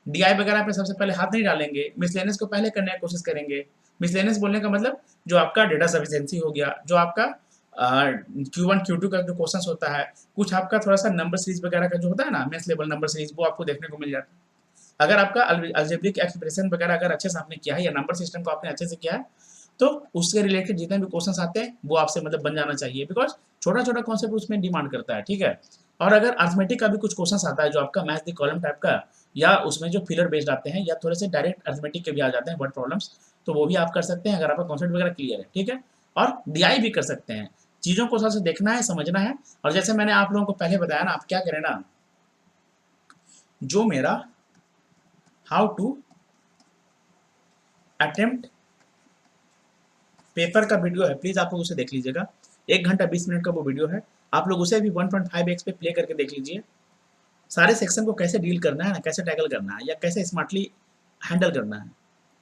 डीआई वगैरह पे सबसे पहले हाथ नहीं डालेंगे, मिसलेनियस को पहले करने की कोशिश करेंगे। मिसलेनियस बोलने का मतलब जो आपका डेटा सफिशिएंसी हो गया, जो आपका Q1 Q2 का जो क्वेश्चन होता है, कुछ आपका थोड़ा सा नंबर सीरीज वगैरह का जो होता है ना, मेंस लेवल नंबर सीरीज, वो आपको देखने को मिल जाता है। अगर आपका अलजेब्रिक एक्सप्रेशन वगैरह अगर अच्छे से आपने किया है, या नंबर सिस्टम को आपने अच्छे से किया है, तो उससे रिलेटेड जितने भी क्वेश्चंस आते हैं वो आपसे मतलब बन जाना चाहिए, बिकॉज छोटा छोटा कॉन्सेप्ट उसमें डिमांड करता है, ठीक है। और अगर अर्थमेटिक का भी कुछ क्वेश्चंस आता है जो आपका मैथ द कॉलम टाइप का, या उसमें जो फिलर बेस्ड आते हैं, या थोड़े से डायरेक्ट अर्थमेटिक के भी आ जाते हैं वर्ड प्रॉब्लम्स, तो वो भी आप कर सकते हैं अगर आपका कॉन्सेप्ट वगैरह क्लियर है, ठीक है। और डीआई भी कर सकते हैं। चीज़ों को थोड़ा सा देखना है, समझना है। और जैसे मैंने आप लोगों को पहले बताया ना, आप क्या करें ना, जो मेरा हाउ टू अटेम्प्ट पेपर का वीडियो है, प्लीज़ आप लोग उसे देख लीजिएगा। 1 घंटा 20 मिनट का वो वीडियो है, आप लोग उसे भी 1.5x पे प्ले करके देख लीजिए। सारे सेक्शन को कैसे डील करना है ना, कैसे टैकल करना है या कैसे स्मार्टली हैंडल करना है,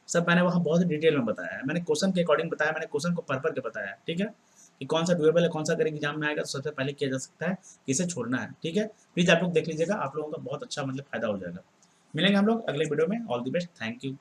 सब मैंने वहाँ बहुत डिटेल में बताया है। मैंने क्वेश्चन के अकॉर्डिंग बताया, मैंने क्वेश्चन को पढ़ के बताया है, ठीक है? कि कौन सा डुएबल है, कौन सा अगर एग्जाम में आएगा तो सबसे पहले किया जा सकता है, किसे छोड़ना है, ठीक है? प्लीज़ आप लोग देख लीजिएगा, आप लोगों का बहुत अच्छा मतलब फ़ायदा हो जाएगा। मिलेंगे हम लोग अगले वीडियो में। All the best, thank you.